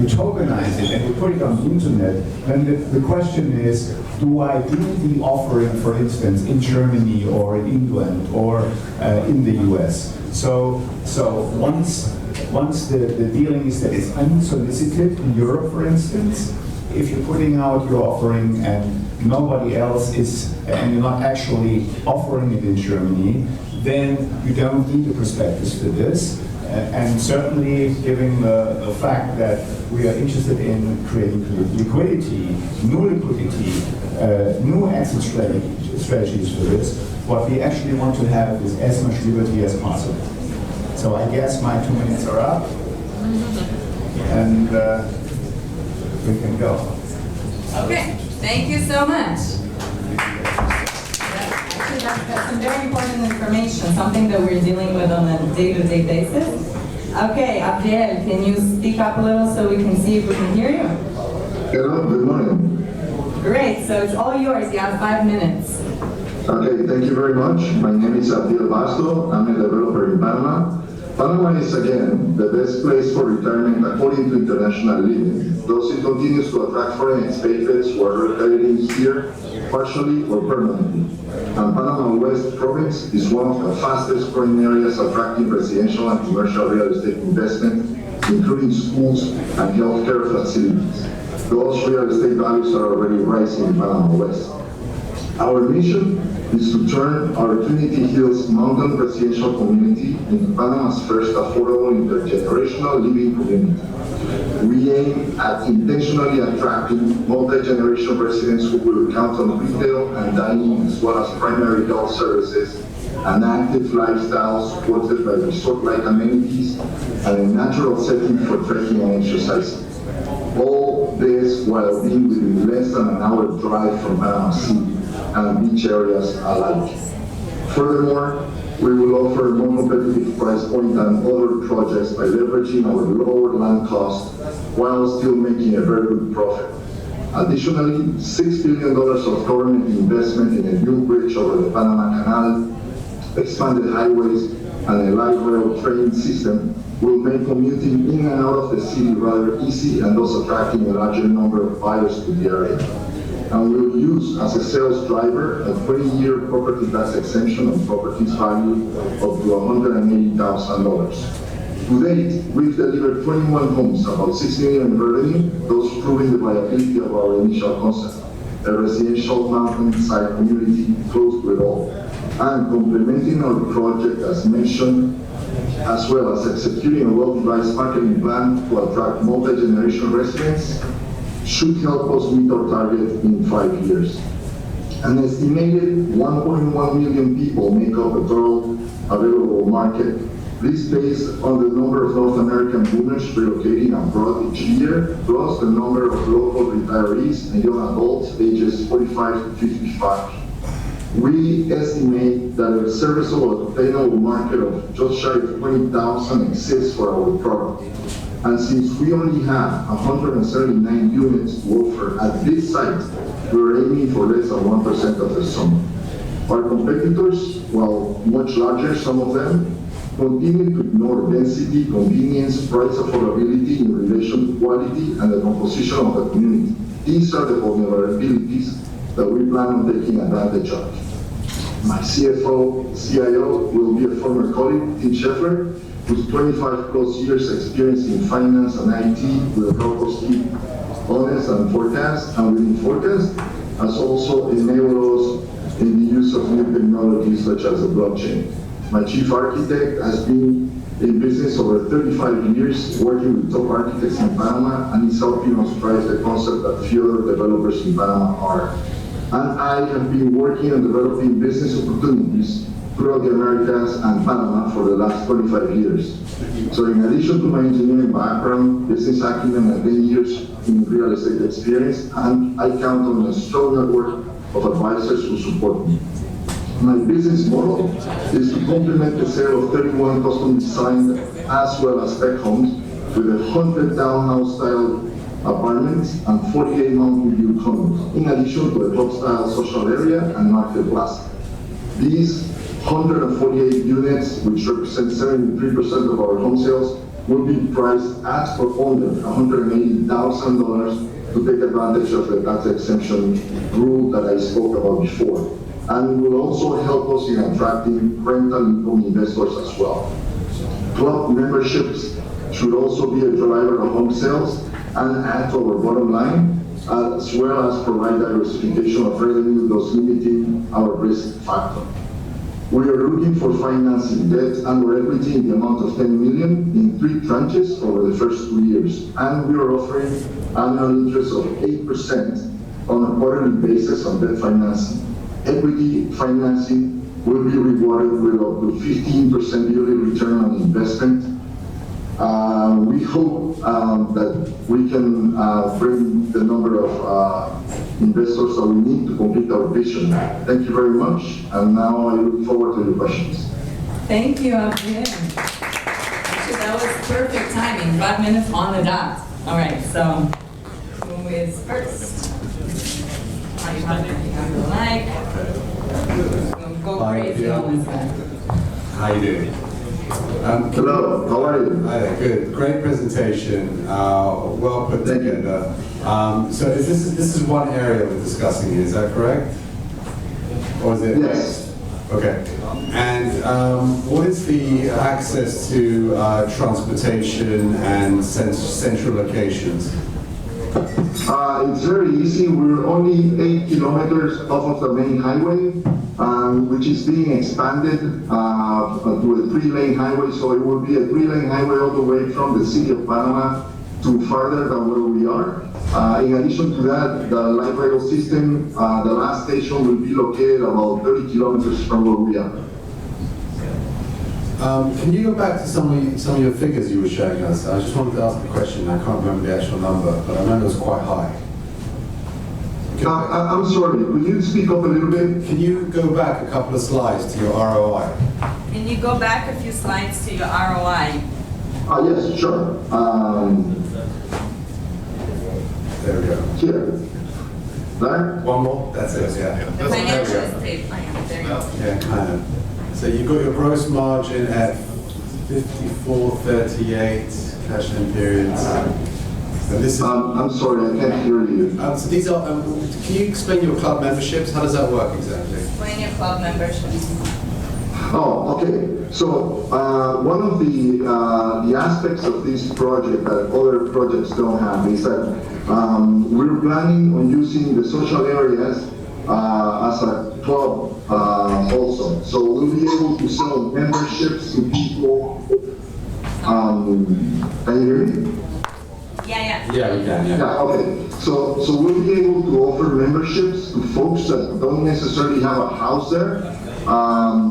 tokenize it and you put it on the internet, then the question is, do I do the offering, for instance, in Germany or in England or in the US? So once the dealing is that it's unsolicited in Europe, for instance, if you're putting out your offering and nobody else is, and you're not actually offering it in Germany, then you don't need a prospectus for this. And certainly, given the fact that we are interested in creating liquidity, new exit strategies for this, what we actually want to have is as much liberty as possible. So I guess my 2 minutes are up, and we can go.
Okay, thank you so much. Actually, that's some very important information, something that we're dealing with on a day-to-day basis. Okay, Abdiel, can you speak up a little so we can see if we can hear you?
Hello, good morning.
Great, so it's all yours. You have 5 minutes.
Okay, thank you very much. My name is Abdiel Basto. I'm a developer in Panama. Panama is, again, the best place for retirement according to international living, thus it continues to attract foreign expatriates who are relocating here, partially or permanently. And Panama West Province is one of the fastest growing areas attracting residential and commercial real estate investment, including schools and healthcare facilities. Those real estate values are already rising in Panama West. Our mission is to turn our Trinity Hills mountain residential community into Panama's first affordable intergenerational living community. We aim at intentionally attracting multi-generation residents who will count on retail and dining as well as primary health services, an active lifestyle supported by resort-like amenities, and a natural setting for trekking and exercising. All this while being within less than an hour drive from Panama City and beach areas alike. Furthermore, we will offer a more competitive price point than other projects by leveraging our lower land cost while still making a very good profit. Additionally, $6 billion of government investment in a new bridge over the Panama Canal, expanded highways, and a light rail train system will make commuting in and out of the city rather easy and thus attracting a larger number of buyers to the area. And we'll use as a sales driver a 20-year property tax exemption on properties valued up to $180,000. To date, we've delivered 21 homes, about $6 million in revenue, thus proving the viability of our initial concept, a residential mountainside community close to it all. And complementing our project as mentioned, as well as executing a well-devised marketing plan to attract multi-generation residents, should help us meet our target in 5 years. An estimated 1.1 million people make up the total available market. This based on the number of North American boomers relocating abroad each year, plus the number of local retirees and young adults ages 45 to 55. We estimate that a serviceable obtainable market of just shy of 20,000 exists for our product. And since we only have 179 units to offer at this site, we're aiming for less than 1% of the sum. Our competitors, while much larger, some of them, continue to ignore density, convenience, price affordability in relation to quality and the composition of the community. These are the vulnerabilities that we plan on taking advantage of. My CIO will be a former colleague, Tim Scheffler, whose 25 plus years experience in finance and IT will help us keep honest and forecast, and within forecast, has also enabled us in the use of new technologies such as the blockchain. My chief architect has been in business over 35 years, working with top architects in Panama, and is helping us drive the concept that few other developers in Panama are. And I have been working on developing business opportunities throughout the Americas and Panama for the last 25 years. So in addition to my engineering background, business acumen, and 10 years in real estate experience, and I count on a strong network of advisors who support me. My business model is to complement the sale of 31 custom designed as well as spec homes with 100 townhouse-style apartments and 48 mountain view condos, in addition to a club-style social area and market plaza. These 148 units, which represent 73% of our home sales, will be priced at or under $180,000 to take advantage of the tax exemption rule that I spoke about before. And will also help us in attracting rental income investors as well. Club memberships should also be a driver of home sales and add to our bottom line, as well as provide diversification of revenue, thus limiting our risk factor. We are looking for financing debt and or equity in the amount of $10 million in 3 tranches over the first 2 years. And we are offering annual interest of 8% on a quarterly basis on debt financing. Equity financing will be rewarded with up to 15% yearly return on investment. We hope that we can bring the number of investors that we need to complete our vision. Thank you very much, and now I look forward to your questions.
Thank you, Abdel. Actually, that was perfect timing, 5 minutes on the dot. All right, so who is first? How you want to go crazy on this guy.
How you doing?
Hello, how are you?
Hi there, good. Great presentation, well put together. So this is one area we're discussing here, is that correct? Or is it?
Yes.
Okay. And what is the access to transportation and central locations?
It's very easy. We're only 8 kilometers off of the main highway, which is being expanded to a 3-lane highway. So it will be a 3-lane highway all the way from the city of Panama to farther than where we are. In addition to that, the light rail system, the last station will be located about 30 kilometers from where we are.
Can you go back to some of your figures you were showing us? I just wanted to ask a question. I can't remember the actual number, but I remember it was quite high.
I'm sorry, could you speak up a little bit?
Can you go back a couple of slides to your ROI?
Can you go back a few slides to your ROI?
Yes, sure.
There we go.
Here. There?
One more? That's it, yeah.
The financial state plan, there you go.
Yeah, kind of. So you've got your gross margin at 54.38 cash in periods. And this is,
I'm sorry, I can't hear you.
so these are, can you explain your club memberships? How does that work exactly?
Explain your club memberships.
Oh, okay. So one of the aspects of this project that other projects don't have is that we're planning on using the social areas as a club also. So we'll be able to sell memberships to people. Can you hear me?
Yeah.
Yeah, we can,
Yeah, okay. So we'll be able to offer memberships to folks that don't necessarily have a house there.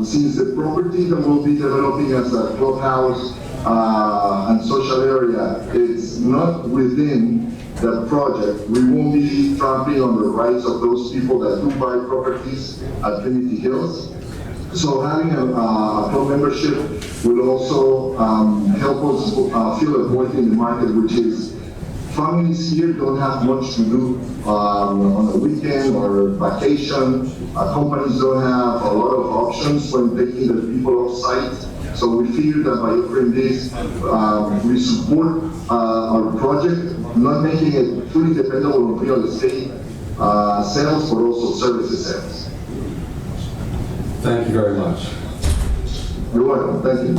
Since the property that we'll be developing as a clubhouse and social area is not within the project, we won't be trampling on the rights of those people that do buy properties at Trinity Hills. So having a club membership will also help us fill a void in the market, which is families here don't have much to do on a weekend or vacation. Companies don't have a lot of options when taking the people off site. So we feel that by offering this, we support our project, not making it fully dependent on real estate sales, but also services sales.
Thank you very much.
You're welcome. Thank you.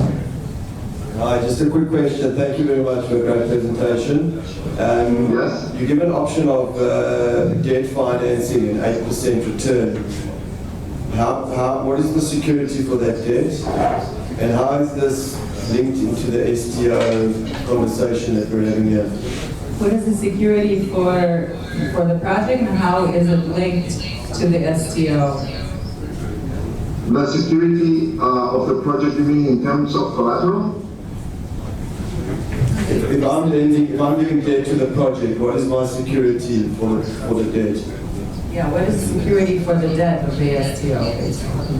Hi, just a quick question. Thank you very much for a great presentation.
Yes.
You give an option of debt financing and 8% return. What is the security for that debt? And how is this linked into the STO conversation that we're having here?
What is the security for the project, and how is it linked to the STO?
The security of the project, you mean in terms of collateral?
If I'm giving debt to the project, what is my security for the debt?
Yeah, what is the security for the debt of the STO, basically?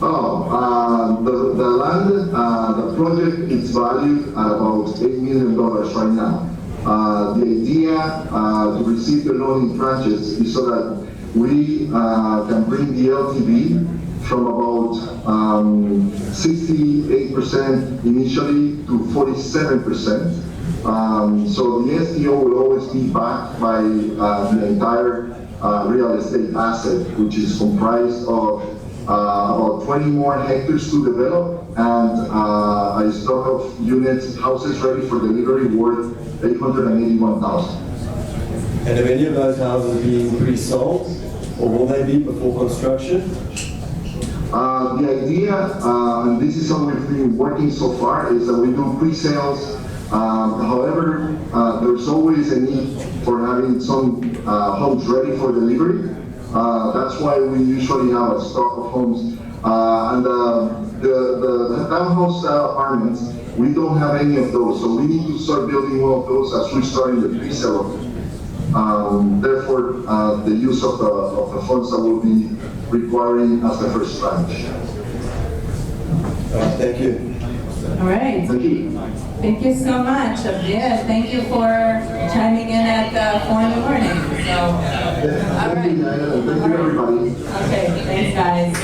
The land, the project is valued at about $8 million right now. The idea to receive the loan in tranches is so that we can bring the LTV from about 68% initially to 47%. So the STO will always be backed by the entire real estate asset, which is comprised of about 20 more hectares to develop and a stock of units, houses ready for delivery worth $881,000.
And are any of those houses being pre-sold, or will they be before construction?
The idea, and this is how we've been working so far, is that we do pre-sales. However, there's always a need for having some homes ready for delivery. That's why we usually have a stock of homes. And the townhouse style apartments, we don't have any of those. So we need to start building one of those as we start in the pre-sale. Therefore, the use of the funds that will be requiring as the first tranche.
Thank you.
All right.
Thank you.
Thank you so much, Abdir. Thank you for chiming in at 4 in the morning. So, all right.
Thank you, everybody.
Okay, thanks, guys.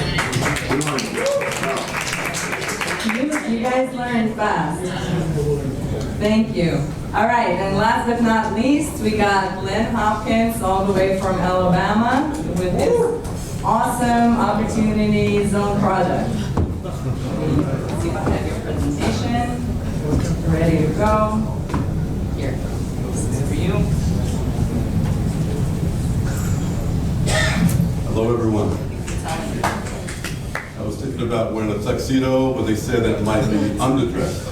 You guys learned fast. Thank you. All right, and last but not least, we got Lynn Hopkins all the way from Alabama with his awesome Opportunity Zone project. See if I have your presentation. Ready to go. Here, this is for you.
Hello, everyone. I was thinking about wearing a tuxedo, but they said that might be underdressed.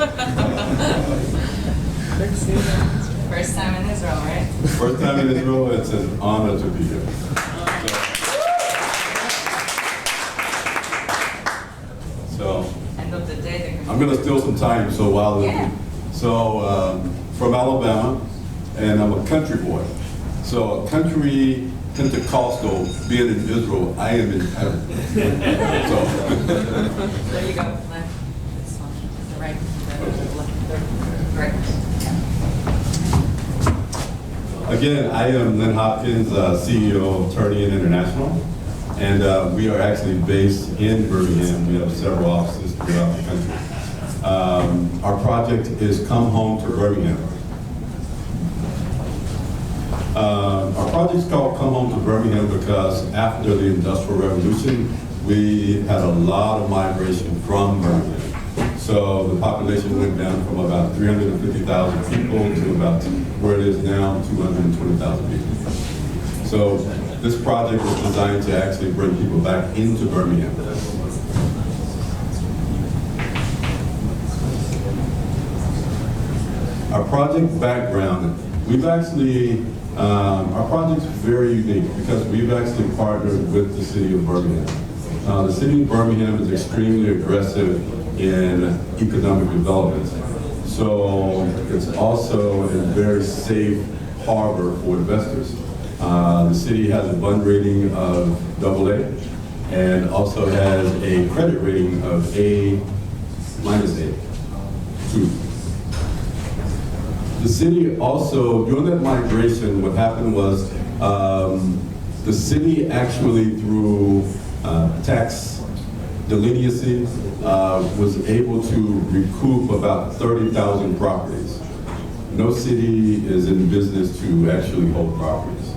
First time in Israel, right?
First time in Israel, it's an honor to be here. So,
End of the day,
I'm going to steal some time. So from Alabama, and I'm a country boy. So a country Pentecostal, being in Israel, I am in heaven. So.
There you go. Left. This one. The right. The right.
Again, I am Lynn Hopkins, CEO of Turnian International, and we are actually based in Birmingham. We have several offices throughout the country. Our project is Come Home to Birmingham. Our project's called Come Home to Birmingham because after the Industrial Revolution, we had a lot of migration from Birmingham. So the population went down from about 350,000 people to about where it is now, 220,000 people. So this project was designed to actually bring people back into Birmingham. Our project background, our project's very unique because we've actually partnered with the city of Birmingham. The city of Birmingham is extremely aggressive in economic development. So it's also a very safe harbor for investors. The city has a bond rating of AA and also has a credit rating of A-, 2. The city also, during that migration, what happened was the city actually, through tax delinquency, was able to recoup about 30,000 properties. No city is in business to actually hold properties.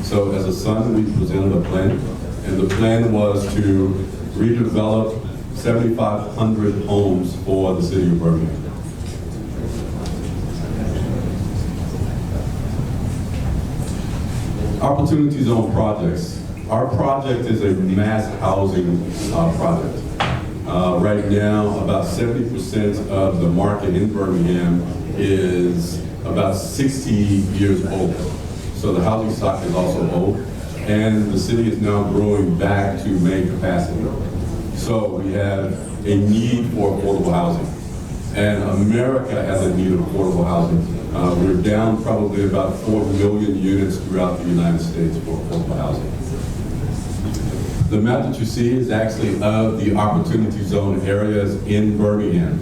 So as a son, we presented a plan, and the plan was to redevelop 7,500 homes for the city of Birmingham. Opportunity Zone projects. Our project is a mass housing project. Right now, about 70% of the market in Birmingham is about 60 years old. So the housing stock is also old, and the city is now growing back to main capacity. So we have a need for affordable housing, and America has a need of affordable housing. We're down probably about 4 million units throughout the United States for affordable housing. The map that you see is actually of the Opportunity Zone areas in Birmingham.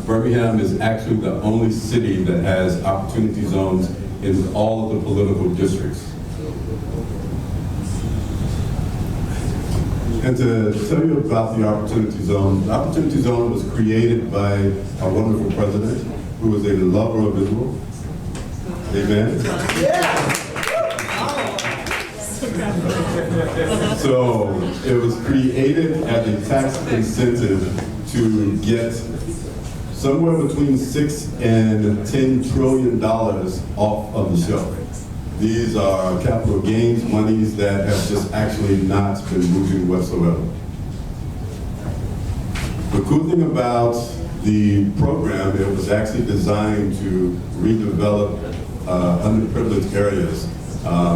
Birmingham is actually the only city that has Opportunity Zones in all of the political districts. And to tell you about the Opportunity Zone was created by our wonderful president, who was a lover of Israel. Amen? So it was created as a tax incentive to get somewhere between $6 and $10 trillion off of the shelf. These are capital gains monies that have just actually not been moving whatsoever. The cool thing about the program, it was actually designed to redevelop underprivileged areas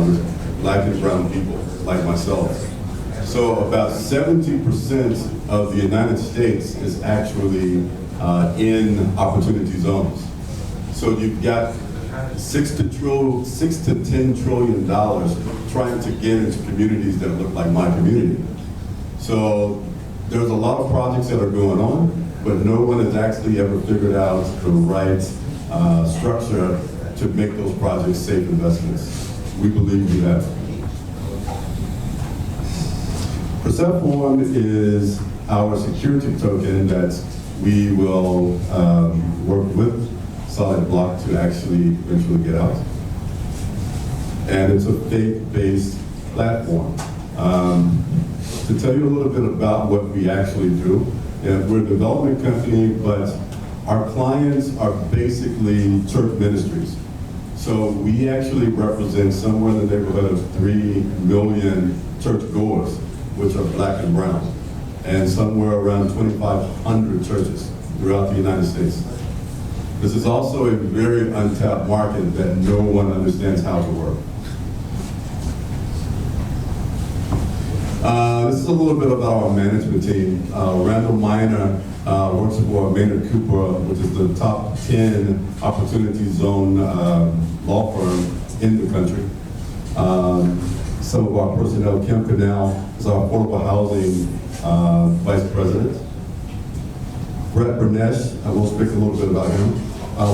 with Black and brown people like myself. So about 70% of the United States is actually in Opportunity Zones. So you've got $6 to $10 trillion trying to get into communities that look like my community. So there's a lot of projects that are going on, but no one has actually ever figured out the right structure to make those projects safe investments. We believe we have. Persephone is our security token that we will work with SolidBlock to actually eventually get out. And it's a faith-based platform. To tell you a little bit about what we actually do, we're a development company, but our clients are basically church ministries. So we actually represent somewhere in the neighborhood of 3 million churchgoers, which are Black and brown, and somewhere around 2,500 churches throughout the United States. This is also a very untapped market that no one understands how to work. This is a little bit about our management team. Randall Miner works for Maynard Cooper, which is the top 10 opportunity zone law firm in the country. Some of our personnel, Kim Canal is our affordable housing vice president. Brett Bernesh, I will speak a little bit about him.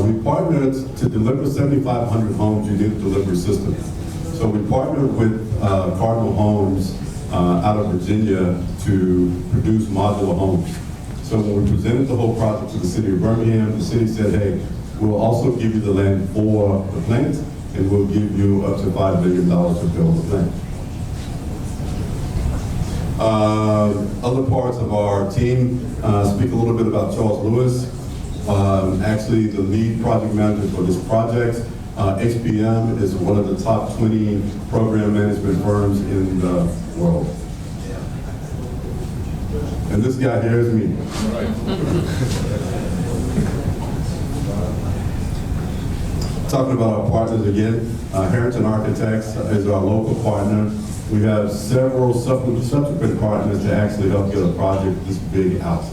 We partnered to deliver 7,500 homes. You need a delivery system. So we partnered with Cardinal Homes out of Virginia to produce modular homes. So when we presented the whole project to the city of Birmingham, the city said, hey, we'll also give you the land for the plant, and we'll give you up to $5 million to build the plant. Other parts of our team speak a little bit about Charles Lewis, actually the lead project manager for this project. HPM is one of the top 20 program management firms in the world. And this guy here is me. Talking about our partners again, Harrington Architects is our local partner. We have several subsequent partners to actually help get a project this big out.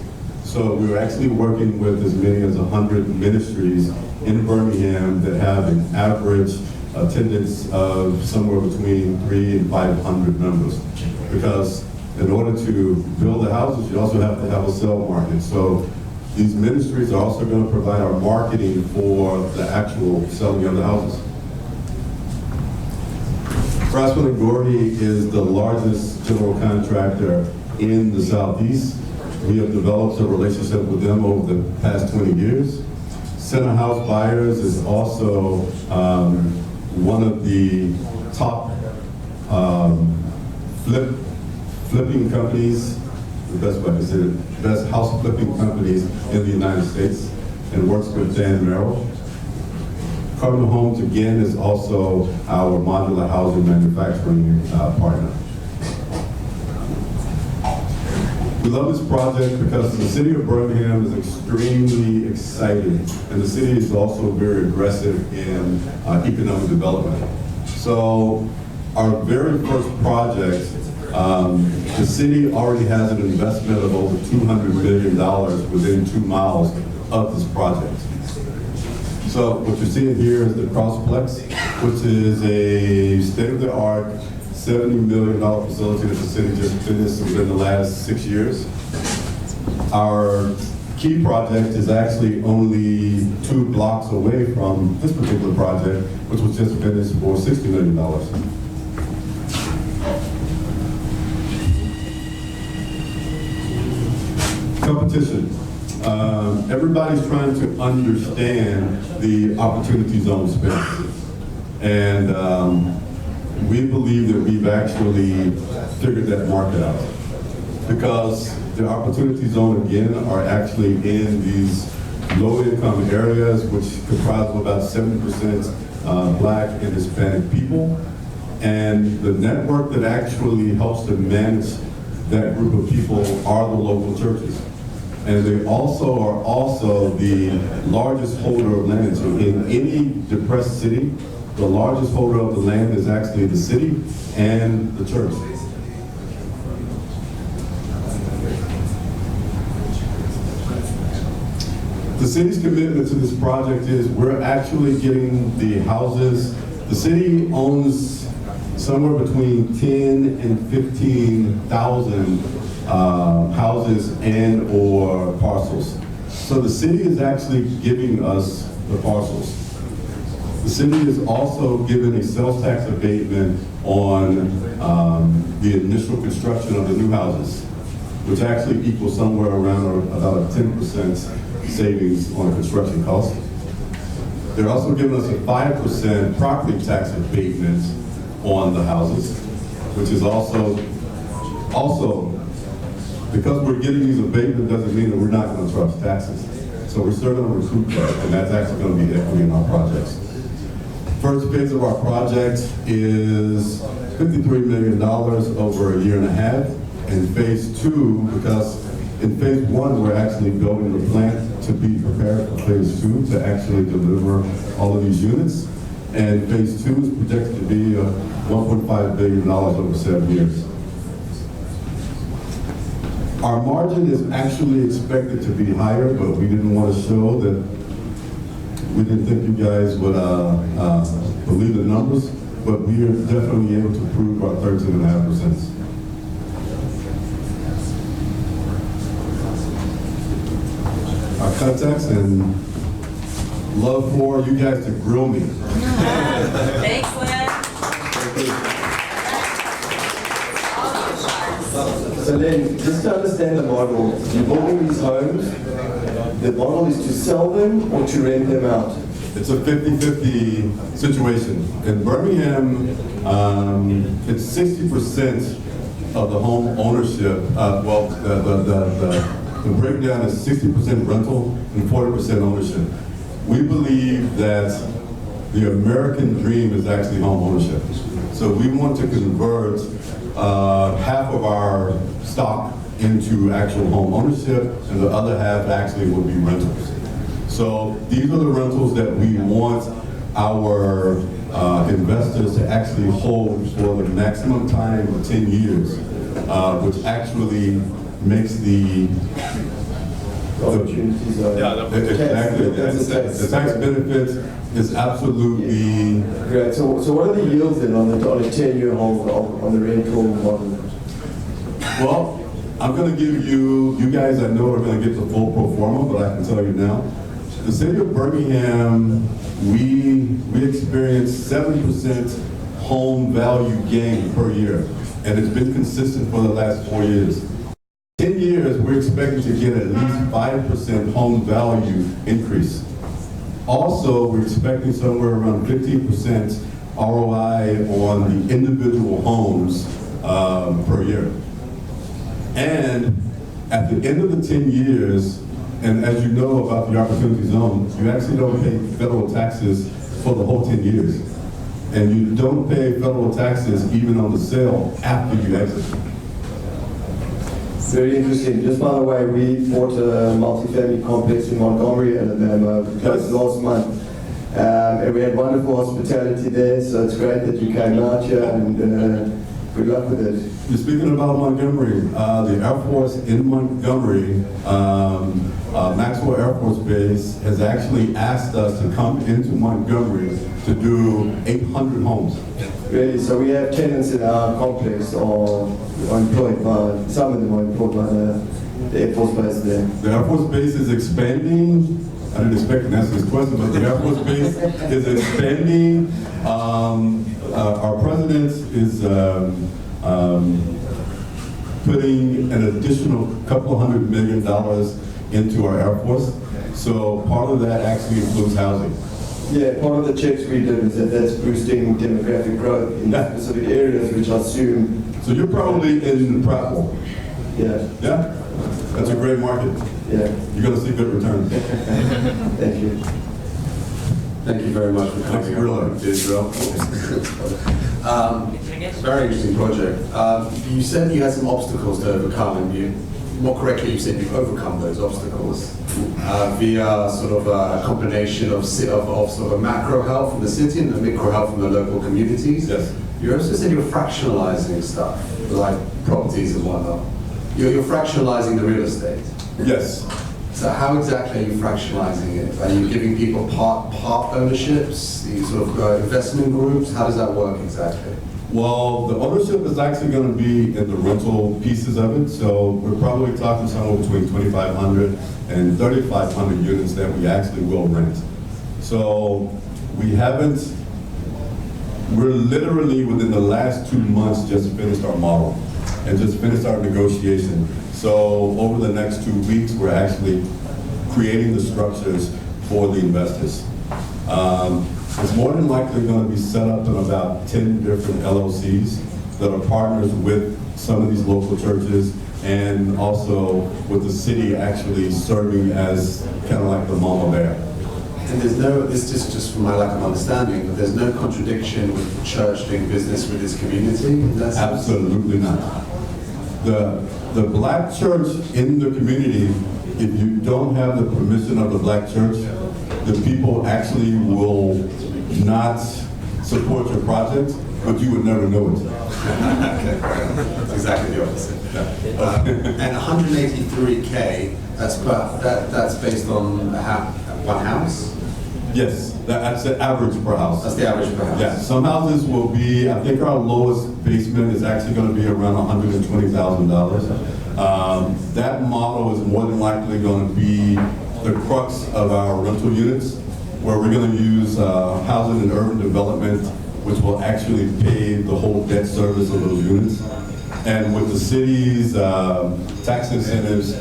So we're actually working with as many as 100 ministries in Birmingham that have an average attendance of somewhere between 300 and 500 members. Because in order to build the houses, you also have to have a sale market. So these ministries are also going to provide our marketing for the actual selling of the houses. Craftsman & Gordy is the largest general contractor in the Southeast. We have developed a relationship with them over the past 20 years. Center House Buyers is also one of the top flipping companies, the best way to say it, best house flipping companies in the United States, and works with Dan Merrill. Cardinal Homes, again, is also our modular housing manufacturing partner. We love this project because the city of Birmingham is extremely excited, and the city is also very aggressive in economic development. So our very first project, the city already has an investment of over $200 million within 2 miles of this project. So what you're seeing here is the Crossplex, which is a state-of-the-art $70 million facility that the city just finished within the last 6 years. Our key project is actually only 2 blocks away from this particular project, which was just finished for $60 million. Competition. Everybody's trying to understand the opportunity zone space. And we believe that we've actually figured that market out. Because the opportunity zone, again, are actually in these low-income areas, which comprise of about 70% Black and Hispanic people. And the network that actually helps to manage that group of people are the local churches. And they also are the largest holder of land. So in any depressed city, the largest holder of the land is actually the city and the church. The city's commitment to this project is we're actually getting the houses. The city owns somewhere between 10 and 15,000 houses and or parcels. So the city is actually giving us the parcels. The city is also given a sales tax abatement on the initial construction of the new houses, which actually equals somewhere around about a 10% savings on construction costs. They're also giving us a 5% property tax abatement on the houses, which is also because we're getting these abatements doesn't mean that we're not going to charge taxes. So we're still going to recoup that, and that's actually going to be equity in our projects. First phase of our project is $53 million over a year and a half. And phase 2, because
In phase one, we're actually building the plant to be prepared for phase two to actually deliver all of these units. And phase two is projected to be $1.5 billion over 7 years. Our margin is actually expected to be higher, but we didn't want to show that we didn't think you guys would believe the numbers, but we are definitely able to prove our 13.5%. Our contacts and love for you guys to grill me.
Thanks, Lynn.
So Lynn, just to understand the model, you're building these homes, the model is to sell them or to rent them out?
It's a 50-50 situation. In Birmingham, it's 60% of the home ownership. The breakdown is 60% rental and 40% ownership. We believe that the American dream is actually home ownership. So we want to convert half of our stock into actual home ownership, and the other half actually will be rentals. So these are the rentals that we want our investors to actually hold for the maximum time of 10 years, which actually makes the
opportunities.
Exactly. The tax benefit is absolutely
great. So what are the yields then on a 10-year hold on the rental model?
Well, I'm going to give you guys I know are going to get the full pro forma, but I can tell you now. The city of Birmingham, we experienced 7% home value gain per year, and it's been consistent for the last 4 years. 10 years, we're expecting to get at least 5% home value increase. Also, we're expecting somewhere around 15% ROI on the individual homes per year. And at the end of the 10 years, and as you know about the Opportunity Zone, you actually don't pay federal taxes for the whole 10 years. And you don't pay federal taxes even on the sale after you exit.
Very interesting. Just by the way, we bought a multi-family complex in Montgomery, Alabama, last month. And we had wonderful hospitality there, so it's great that you came out here, and good luck with it.
You're speaking about Montgomery. The Air Force in Montgomery, Maxwell Air Force Base, has actually asked us to come into Montgomery to do 800 homes.
Really? So we have tenants in our complex are employed by, some of them are employed by the Air Force Base there.
The Air Force Base is expanding. I didn't expect to answer this question, but the Air Force Base is expanding. Our president is putting an additional $200 million into our Air Force. So part of that actually includes housing.
Yeah, part of the checks we did is that that's boosting demographic growth in specific areas, which I assume.
So you're probably in Prattville.
Yeah.
Yeah? That's a great market.
Yeah.
You're going to see good returns.
Thank you.
Thank you very much for coming over to Israel. Very interesting project. You said you had some obstacles to overcome, and more correctly, you said you've overcome those obstacles via sort of a combination of sort of a macro help from the city and a micro help from the local communities.
Yes.
You also said you're fractionalizing stuff, like properties and whatnot. You're fractionalizing the real estate.
Yes.
So how exactly are you fractionalizing it? Are you giving people part ownerships, these sort of investment groups? How does that work exactly?
Well, the ownership is actually going to be in the rental pieces of it. So we're probably talking somewhere between 2,500 and 3,500 units that we actually will rent. So we're literally within the last 2 months just finished our model and just finished our negotiation. So over the next 2 weeks, we're actually creating the structures for the investors. It's more than likely going to be set up in about 10 different LLCs that are partners with some of these local churches, and also with the city actually serving as kind of like the mama bear.
And there's no, this is just from my lack of understanding, but there's no contradiction with the church doing business with its community?
Absolutely not.
The black church in the community, if you don't have the permission of the black church, the people actually will not support your project, but you would never know it.
That's exactly the opposite. And 183K, that's based on one house?
Yes, that's the average per house.
That's the average per house.
Yeah, some houses will be, I think our lowest basement is actually going to be around $120,000. That model is more than likely going to be the crux of our rental units, where we're going to use housing and urban development, which will actually pay the whole debt service of those units. And with the city's tax incentives,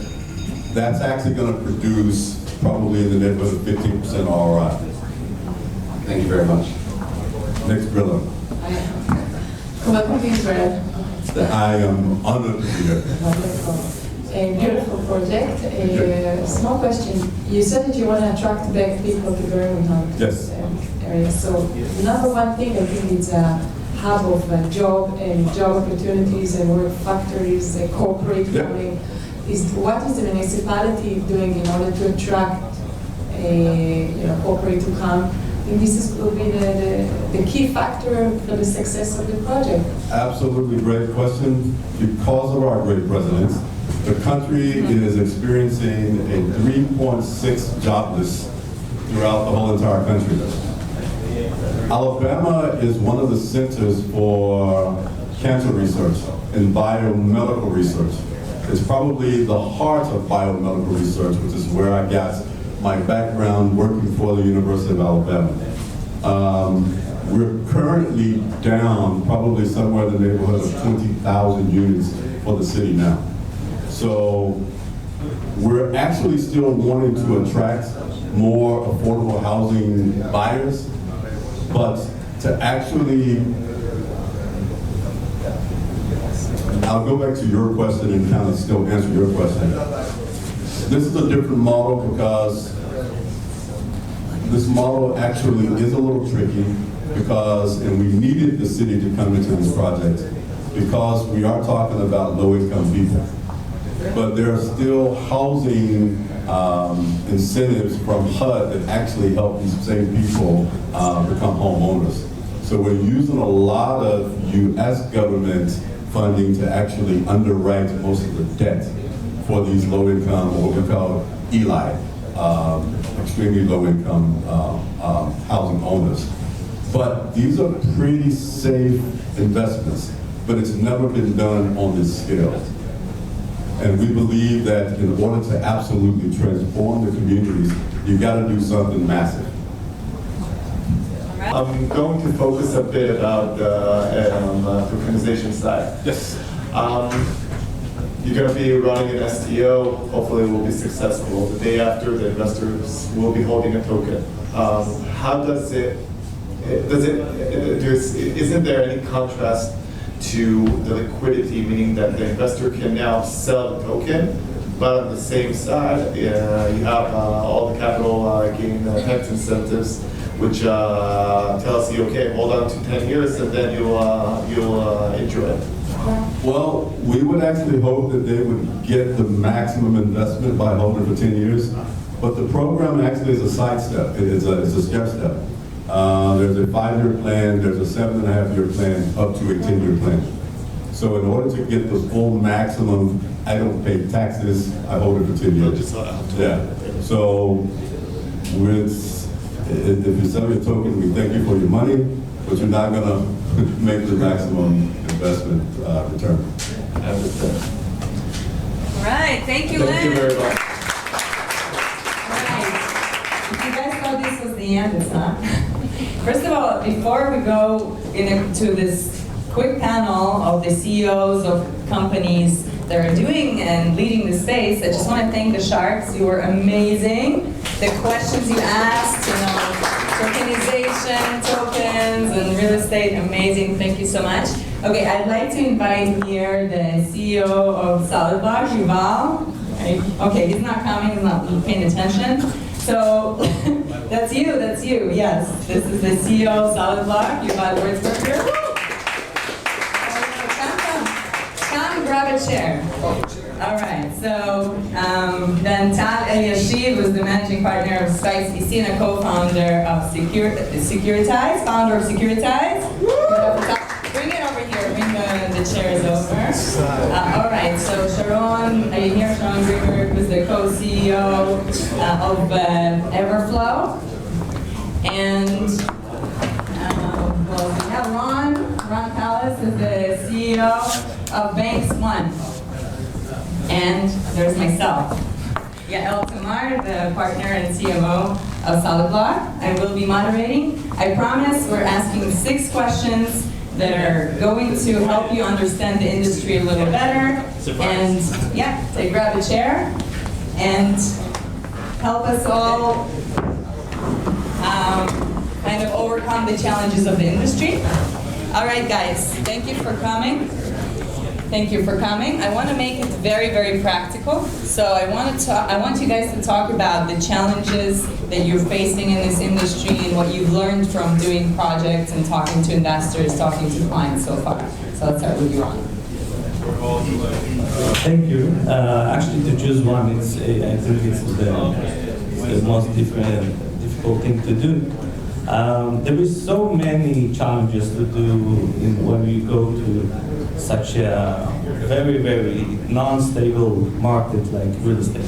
that's actually going to produce probably in the neighborhood of 15% ROI.
Thank you very much.
Next driller.
Welcome to Israel.
I am honored to be here.
Wonderful. A beautiful project. A small question. You said that you want to attract back people to Birmingham.
Yes.
Area. So number one thing, I think it's a hub of job opportunities and work factories, corporate coming. What is the municipality doing in order to attract corporate to come? I think this will be the key factor for the success of the project.
Absolutely great question. Because of our great presidents, the country is experiencing a 3.6 jobless throughout the whole entire country. Alabama is one of the centers for cancer research and biomedical research. It's probably the heart of biomedical research, which is where I got my background working for the University of Alabama. We're currently down probably somewhere in the neighborhood of 20,000 units for the city now. So we're actually still wanting to attract more affordable housing buyers, but to actually, I'll go back to your question and kind of still answer your question. This is a different model because this model actually is a little tricky because, and we needed the city to come into this project because we are talking about low-income people. But there are still housing incentives from HUD that actually help these same people become homeowners. So we're using a lot of U.S. government funding to actually underwrite most of the debt for these low-income, or what we call ELI, extremely low-income housing owners. But these are pretty safe investments, but it's never been done on this scale. And we believe that in order to absolutely transform the communities, you've got to do something massive.
I'm going to focus a bit about the tokenization side.
Yes.
You're going to be running an STO. Hopefully, it will be successful. The day after, the investors will be holding a token. How does it? Isn't there any contrast to the liquidity, meaning that the investor can now sell the token, but on the same side, you have all the capital gain tax incentives, which tells you, okay, hold on to 10 years and then you'll enjoy it.
Well, we would actually hope that they would get the maximum investment by holding for 10 years, but the program actually is a side step. It's a step. There's a 5-year plan, there's a 7.5-year plan, up to a 10-year plan. So in order to get the full maximum, I don't pay taxes, I hold it for 10 years. Yeah. So if you sell your token, we thank you for your money, but you're not going to make the maximum investment return.
All right, thank you, Lynn.
Thank you very much.
Right. You guys thought this was the end, huh? First of all, before we go into this quick panel of the CEOs of companies that are doing and leading the space, I just want to thank the Sharks. You were amazing. The questions you asked, tokenization, tokens, and real estate, amazing. Thank you so much. Okay, I'd like to invite here the CEO of SolidBlock, Yuval. Okay, he's not coming, he's not paying attention. So that's you, yes. This is the CEO of SolidBlock, Yuval Wurzburger. Come grab grab a chair. All right, so then Tal Eliashiv was the managing partner of Spice PC and a co-founder of Securitize, founder of Securitize. Bring it over here, bring the chairs over. All right, so Sharon, are you here? Sharon Greenberg was the co-CEO of Everflow. And well, we have Ron Callis is the CEO of Banks One. And there's myself, Yael Tamar, the partner and CMO of SolidBlock. I will be moderating. I promise we're asking 6 questions that are going to help you understand the industry a little better. And yeah, so grab a chair and help us all kind of overcome the challenges of the industry. All right, guys, thank you for coming. Thank you for coming. I want to make it very, very practical. So I want you guys to talk about the challenges that you're facing in this industry and what you've learned from doing projects and talking to investors, talking to clients so far. So let's start with you, Ron.
Thank you. Actually, to choose one, I think it's the most difficult thing to do. There is so many challenges to do when you go to such a very, very non-stable market like real estate.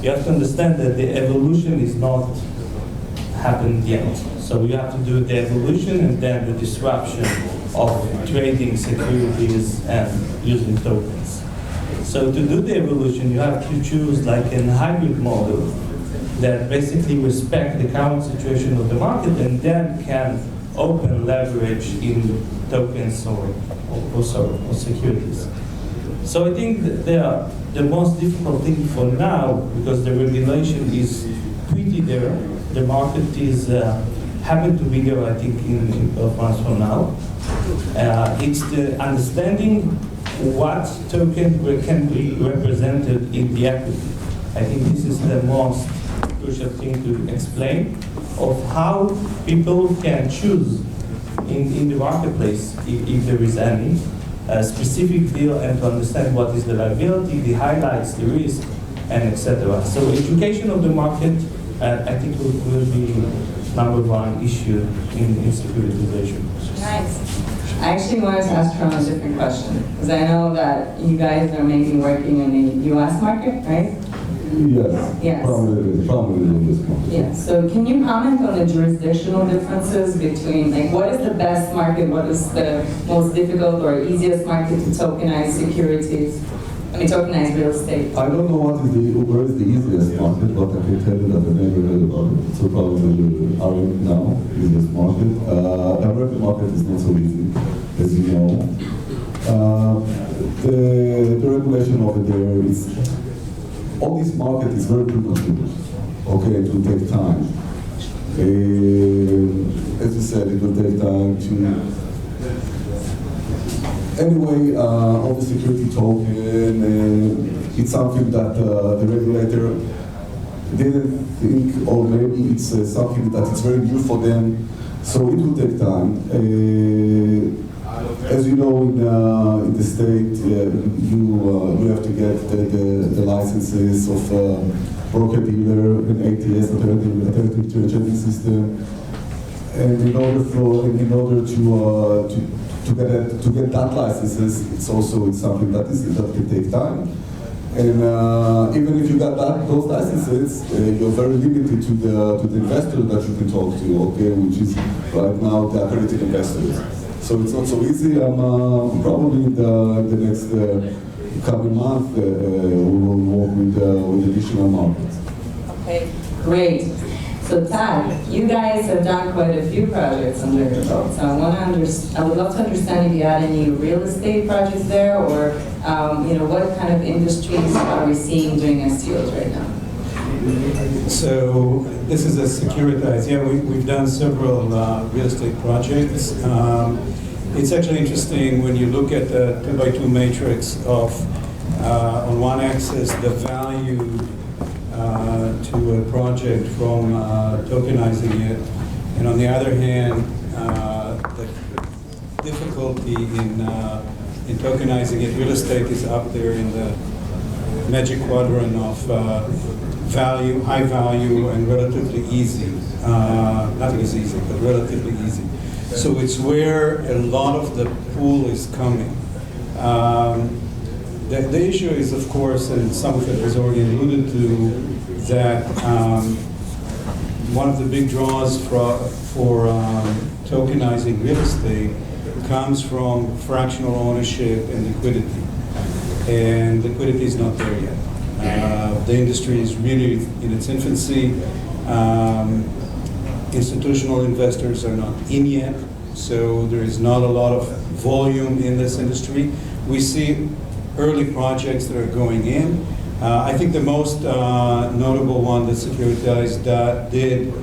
You have to understand that the evolution is not happened yet. So you have to do the evolution and then the disruption of trading securities and using tokens. So to do the evolution, you have to choose like a hybrid model that basically respect the current situation of the market and then can open leverage in tokens or securities. So I think that the most difficult thing for now, because the regulation is pretty there, the market is happen to be there, I think, in 12 months from now. It's the understanding what token can be represented in the equity. I think this is the most crucial thing to explain of how people can choose in the marketplace, if there is any, a specific deal and to understand what is the liability, the highlights, the risk, and etc. So education of the market, I think will be #1 issue in securitization.
Nice. I actually wanted to ask Ron a different question, because I know that you guys are maybe working in the U.S. market, right?
Yes. Probably in this market.
Yeah, so can you comment on the jurisdictional differences between, like, what is the best market, what is the most difficult or easiest market to tokenize securities? Tokenize real estate.
I don't know where is the easiest market, but I can tell you that I've never heard about it. So probably our now easiest market. American market is not so easy, as you know. The regulation over there is, all this market is very premature. Okay, it will take time. As you said, it will take time to. Anyway, all the security token, it's something that the regulator didn't think, or maybe it's something that is very new for them, so it will take time. As you know, in the state, you have to get the licenses of broker-dealer, an ATS, alternative trading system, and in order to get that licenses, it's something that can take time. And even if you got those licenses, you're very limited to the investor that you can talk to, okay, which is right now the accredited investors. So it's not so easy. Probably in the next coming month, we will work with additional markets.
Okay, great. So Tad, you guys have done quite a few projects under your belt. So I would love to understand if you had any real estate projects there, or what kind of industries are we seeing doing STOs right now?
So this is a securitized. Yeah, we've done several real estate projects. It's actually interesting when you look at the 2x2 matrix of, on one axis, the value to a project from tokenizing it, and on the other hand, the difficulty in in tokenizing it. Real estate is up there in the magic quadrant of value, high value, and relatively easy. Nothing is easy, but relatively easy. So it's where a lot of the pool is coming. The issue is, of course, and some of it was already alluded to, that one of the big draws for tokenizing real estate comes from fractional ownership and liquidity. And liquidity is not there yet. The industry is really in its infancy. Institutional investors are not in yet, so there is not a lot of volume in this industry. We see early projects that are going in. I think the most notable one that Securitize did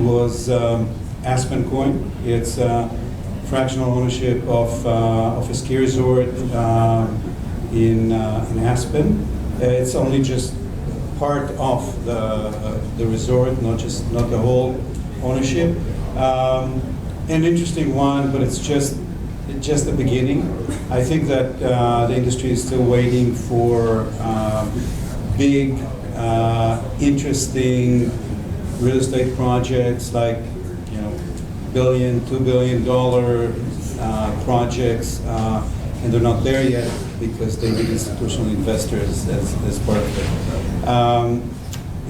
was Aspen Coin. It's fractional ownership of a ski resort in Aspen. It's only just part of the resort, not the whole ownership. An interesting one, but it's just the beginning. I think that the industry is still waiting for big, interesting real estate projects like, $1 billion, $2 billion projects, and they're not there yet because they need institutional investors as part of it.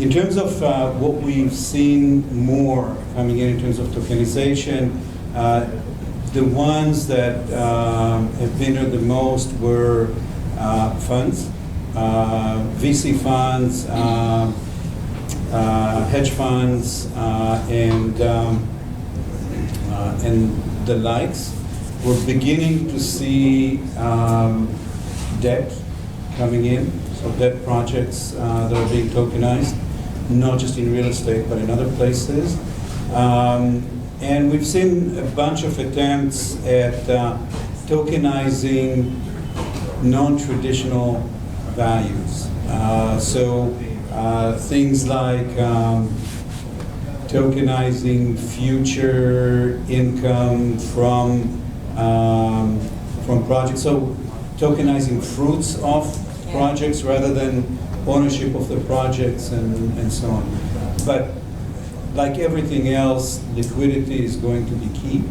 In terms of what we've seen more coming in terms of tokenization, the ones that have been the most were funds, VC funds, hedge funds, and the likes. We're beginning to see debt coming in, so debt projects that are being tokenized, not just in real estate, but in other places. And we've seen a bunch of attempts at tokenizing non-traditional values. Things like tokenizing future income from projects. So tokenizing fruits of projects rather than ownership of the projects and so on. But like everything else, liquidity is going to be key.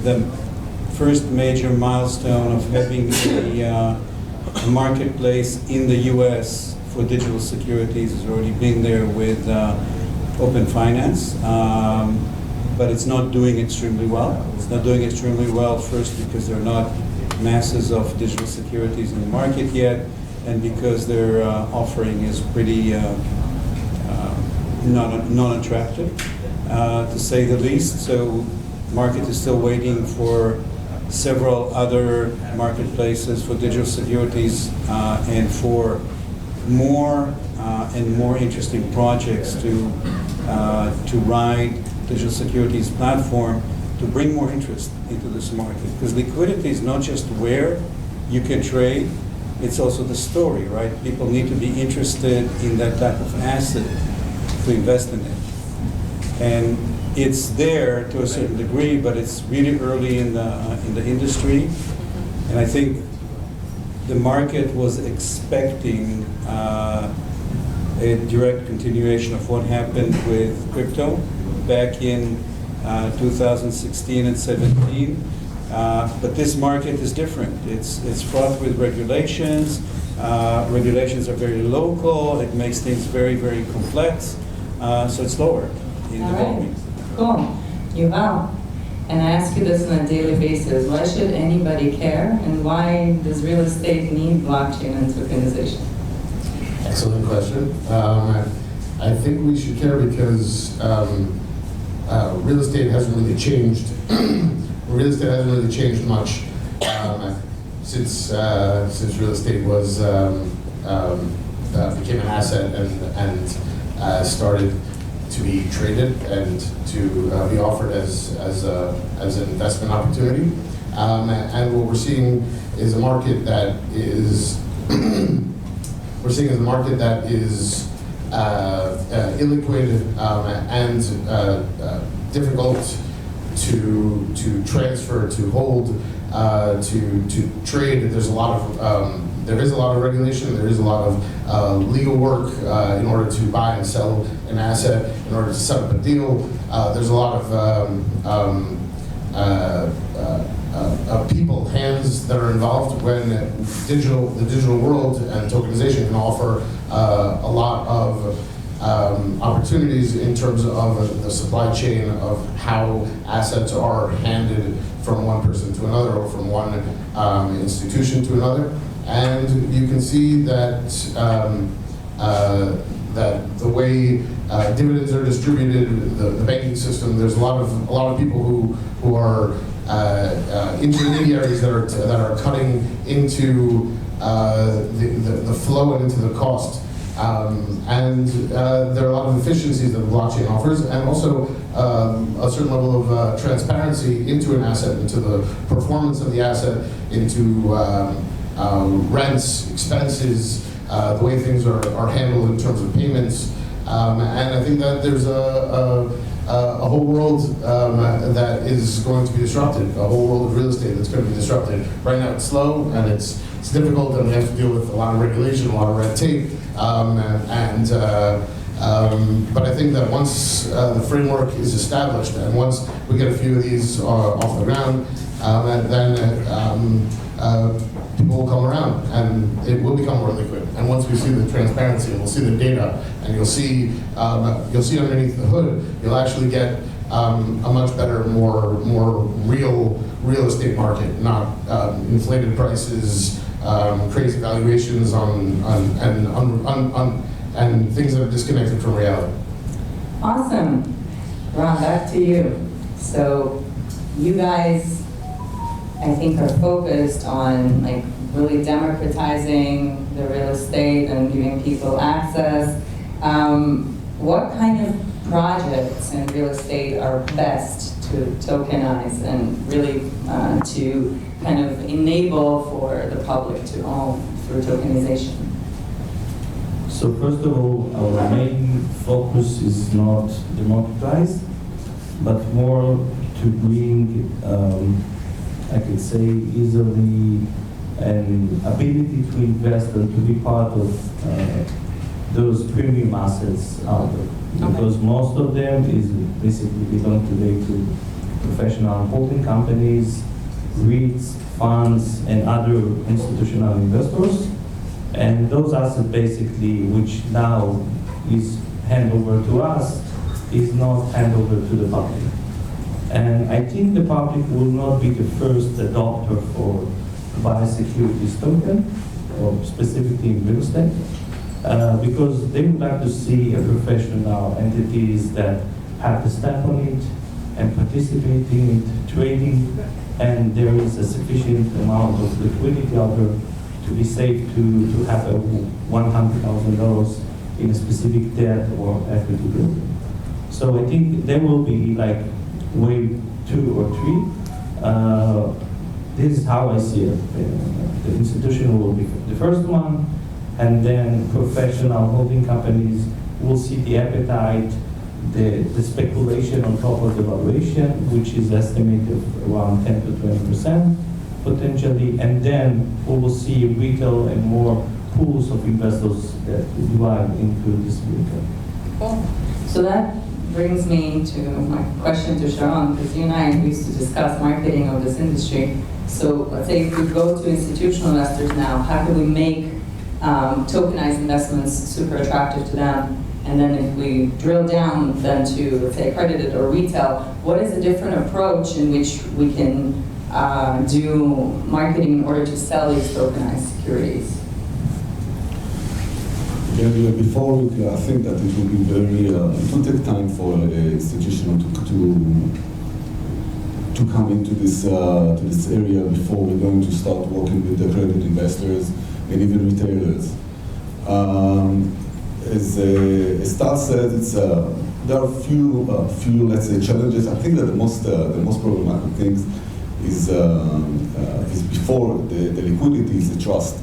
The first major milestone of having a marketplace in the US for digital securities has already been there with Open Finance, but it's not doing extremely well. It's not doing extremely well first because there are not masses of digital securities in the market yet, and because their offering is pretty non-attractive, to say the least. So market is still waiting for several other marketplaces for digital securities and for more and more interesting projects to ride digital securities platform to bring more interest into this market. Because liquidity is not just where you can trade, it's also the story, right? People need to be interested in that type of asset to invest in it. And it's there to a certain degree, but it's really early in the industry. And I think the market was expecting a direct continuation of what happened with crypto back in 2016 and 17. But this market is different. It's fraught with regulations. Regulations are very local. It makes things very, very complex. So it's lower in the volume.
Cool. Yuval, and I ask you this on a daily basis. Why should anybody care, and why does real estate need blockchain and tokenization?
Excellent question. I think we should care because real estate hasn't really changed. Real estate hasn't really changed much since real estate was became an asset and started to be traded and to be offered as an investment opportunity. And what we're seeing is a market that is illiquid and difficult to transfer, to hold, to trade. There is a lot of regulation. There is a lot of legal work in order to buy and sell an asset, in order to set up a deal. There's a lot of people, hands that are involved when the digital world and tokenization can offer a lot of opportunities in terms of the supply chain of how assets are handed from one person to another or from one institution to another. And you can see that that the way dividends are distributed, the banking system, there's a lot of people who are intermediaries that are cutting into the flow and into the cost. And there are a lot of efficiencies that the blockchain offers, and also a certain level of transparency into an asset, into the performance of the asset, into rents, expenses, the way things are handled in terms of payments. And I think that there's a whole world that is going to be disrupted, a whole world of real estate that's going to be disrupted. Right now it's slow and it's difficult, and we have to deal with a lot of regulation, a lot of red tape. But I think that once the framework is established and once we get a few of these off the ground, then people will come around and it will become more liquid. And once we see the transparency and we'll see the data and you'll see underneath the hood, you'll actually get a much better, more real estate market, not inflated prices, crazy valuations and things that are disconnected from reality.
Awesome. Ron, back to you. So you guys, I think, are focused on like really democratizing the real estate and giving people access. What kind of projects in real estate are best to tokenize and really to kind of enable for the public to own through tokenization?
So first of all, our main focus is not democratized, but more to bring, I could say, easily an ability to invest and to be part of those premium assets out there. Because most of them is basically belong today to professional holding companies, REITs, funds, and other institutional investors. And those assets basically, which now is handed over to us, is not handed over to the public. And I think the public will not be the first adopter for biosecurities token, or specifically in real estate, because they would like to see a professional entities that have the stamp on it and participate in it, trading, and there is a sufficient amount of liquidity out there to be safe to have a $100,000 in a specific debt or equity building. So I think there will be like wave 2 or 3. This is how I see it. The institutional will be the first one, and then professional holding companies will see the appetite, the speculation on top of the valuation, which is estimated around 10 to 20%. Potentially, and then we will see retail and more pools of investors that divide into this vehicle.
Cool. So that brings me to my question to Sharon, because you and I used to discuss marketing of this industry. So let's say if we go to institutional investors now, how can we make tokenized investments super attractive to them? And then if we drill down then to, let's say, accredited or retail, what is a different approach in which we can do marketing in order to sell these tokenized securities?
Yeah, before I think that it will be very, it will take time for an institution to come into this area before we're going to start working with the accredited investors and even retailers. As Tal said, there are a few, let's say, challenges. I think that the most problematic things is before the liquidity is the trust.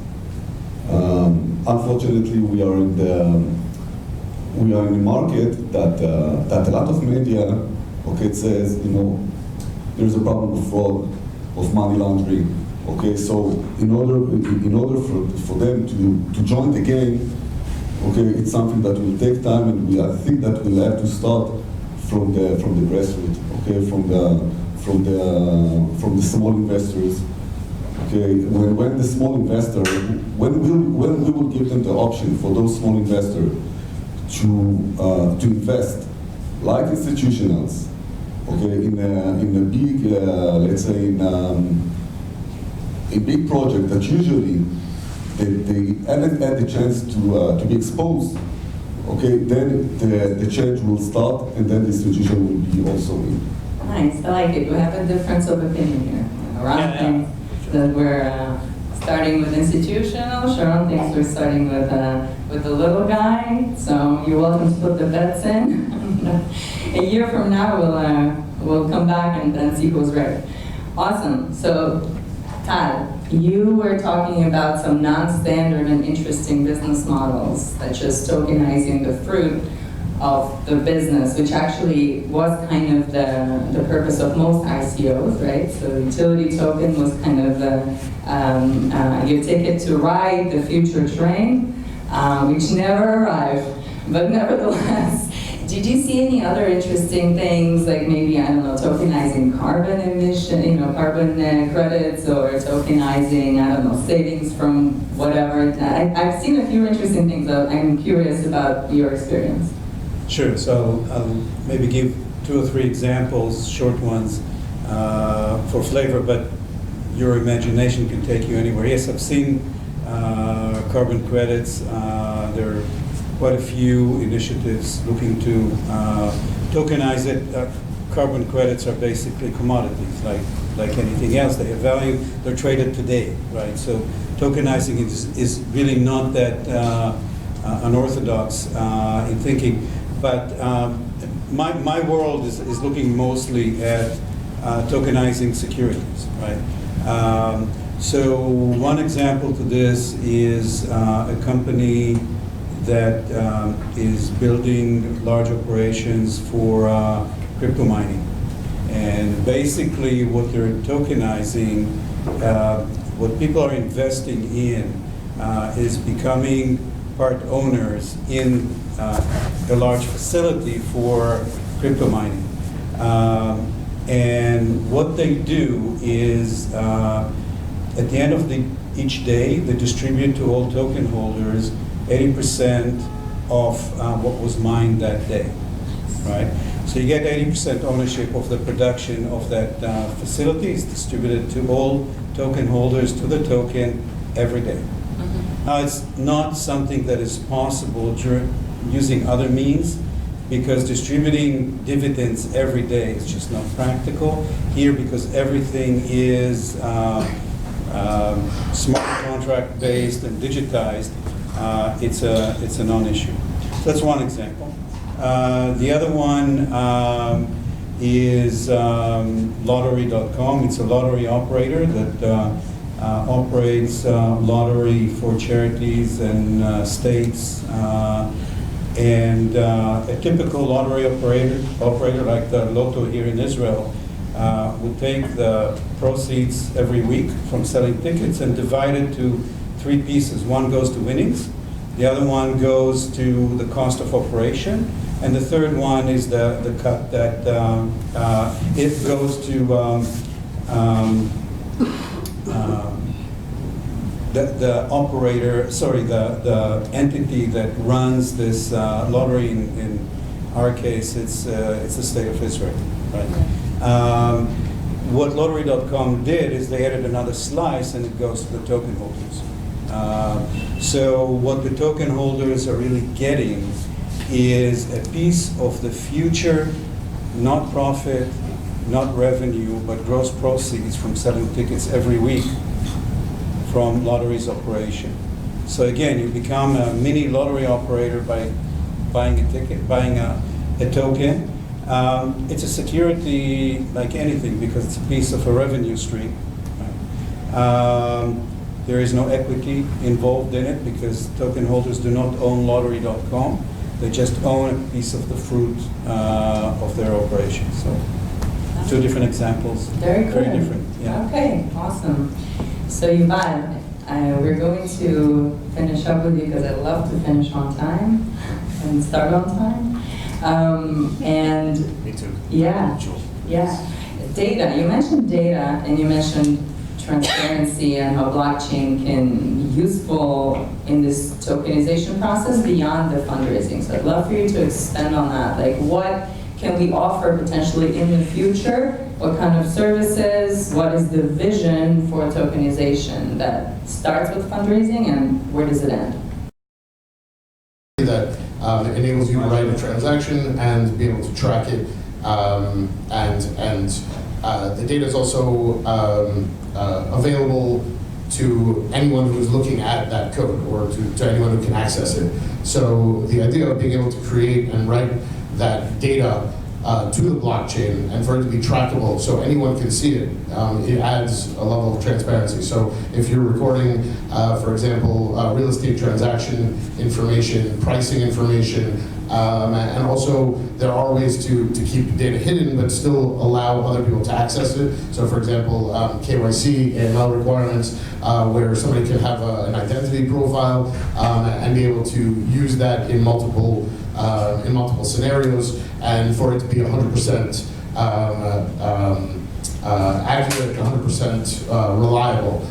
Unfortunately, we are in the market that a lot of media, okay, it says, there's a problem of fraud, of money laundering. Okay, so in order for them to join the game, okay, it's something that will take time, and I think that we'll have to start from the grassroots. Okay, from the small investors. Okay, when the small investor, when we will give them the option for those small investors to invest like institutionals, okay, in a big, let's say in a big project that usually they haven't had the chance to be exposed, okay, then the change will start, and then the institution will be also in.
Nice, I like it. We have a difference of opinion here. Ron thinks that we're starting with institutional. Sharon thinks we're starting with the little guy. So you're welcome to put the bets in. A year from now, we'll come back and see who's right. Awesome. So, Todd, you were talking about some non-standard and interesting business models, such as tokenizing the fruit of the business, which actually was kind of the purpose of most ICOs, right? So utility token was kind of your ticket to ride the future train, which never arrived. But nevertheless, did you see any other interesting things, like maybe, I don't know, tokenizing carbon emission, carbon credits, or tokenizing, I don't know, savings from whatever? I've seen a few interesting things, though. I'm curious about your experience.
Sure, so I'll maybe give 2 or 3 examples, short ones, for flavor, but your imagination can take you anywhere. Yes, I've seen carbon credits. There are quite a few initiatives looking to tokenize it. Carbon credits are basically commodities, like anything else. They have value, they're traded today, right? So tokenizing is really not that unorthodox in thinking. But my world is looking mostly at tokenizing securities, right? So one example to this is a company that is building large operations for crypto mining. And basically what they're tokenizing, what people are investing in is becoming part owners in a large facility for crypto mining. And what they do is, at the end of each day, they distribute to all token holders 80% of what was mined that day, right? So you get 80% ownership of the production of that facility. It's distributed to all token holders, to the token, every day. Now, it's not something that is possible using other means, because distributing dividends every day is just not practical. Here, because everything is smart contract based and digitized, it's a non-issue. So that's one example. The other one is lottery.com. It's a lottery operator that operates lottery for charities and states. And a typical lottery operator like the Lotto here in Israel would take the proceeds every week from selling tickets and divide it to 3 pieces. One goes to winnings, the other one goes to the cost of operation, and the third one is the cut that it goes to the operator, sorry, the entity that runs this lottery. In our case, it's the state of Israel, right? What Lottery.com did is they added another slice, and it goes to the token holders. So what the token holders are really getting is a piece of the future, not profit, not revenue, but gross proceeds from selling tickets every week from lottery's operation. So again, you become a mini lottery operator by buying a ticket, buying a token. It's a security like anything, because it's a piece of a revenue stream. Right? There is no equity involved in it, because token holders do not own lottery.com. They just own a piece of the fruit of their operation. So two different examples.
Very cool.
Very different. Yeah.
Okay, awesome. So Yuval, we're going to finish up with you because I love to finish on time and start on time. And
me too.
Yeah, yeah. Data. You mentioned data, and you mentioned transparency and how blockchain can be useful in this tokenization process beyond the fundraising. So I'd love for you to expand on that. Like, what can we offer potentially in the future? What kind of services? What is the vision for tokenization that starts with fundraising, and where does it end?
That enables you to write a transaction and be able to track it, the data is also available to anyone who's looking at that code, or to anyone who can access it. So the idea of being able to create and write that data to the blockchain and for it to be trackable so anyone can see it, it adds a level of transparency. So if you're recording, for example, real estate transaction information, pricing information, and also there are ways to keep the data hidden but still allow other people to access it. So for example, KYC, AML requirements, where somebody can have an identity profile and be able to use that in multiple scenarios, and for it to be 100% accurate, 100% reliable.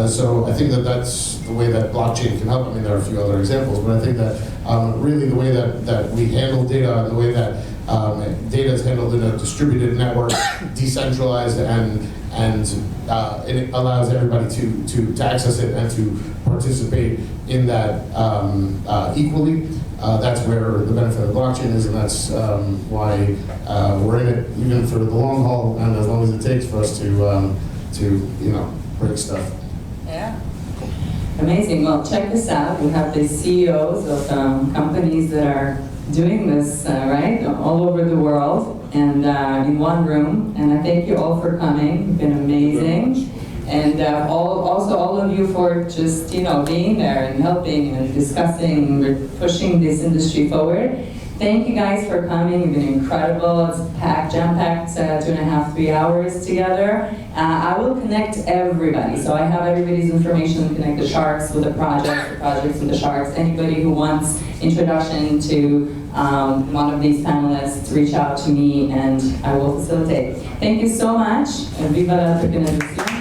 So I think that's the way that blockchain can help. I mean, there are a few other examples, but I think that really the way that we handle data, and the way that data is handled in a distributed network, decentralized, and it allows everybody to access it and to participate in that equally. That's where the benefit of the blockchain is, and that's why we're in it, even for the long haul, and as long as it takes for us to break stuff.
Yeah. Amazing. Well, check this out. We have the CEOs of companies that are doing this, right, all over the world, and in one room. And I thank you all for coming. You've been amazing. And also all of you for just, being there and helping and discussing, pushing this industry forward. Thank you guys for coming. You've been incredible. It's jam-packed 2.5, 3 hours together. I will connect everybody. So I have everybody's information to connect the sharks with the projects with the sharks. Anybody who wants introduction to one of these panelists, reach out to me and I will facilitate. Thank you so much. Viva la Tokenization.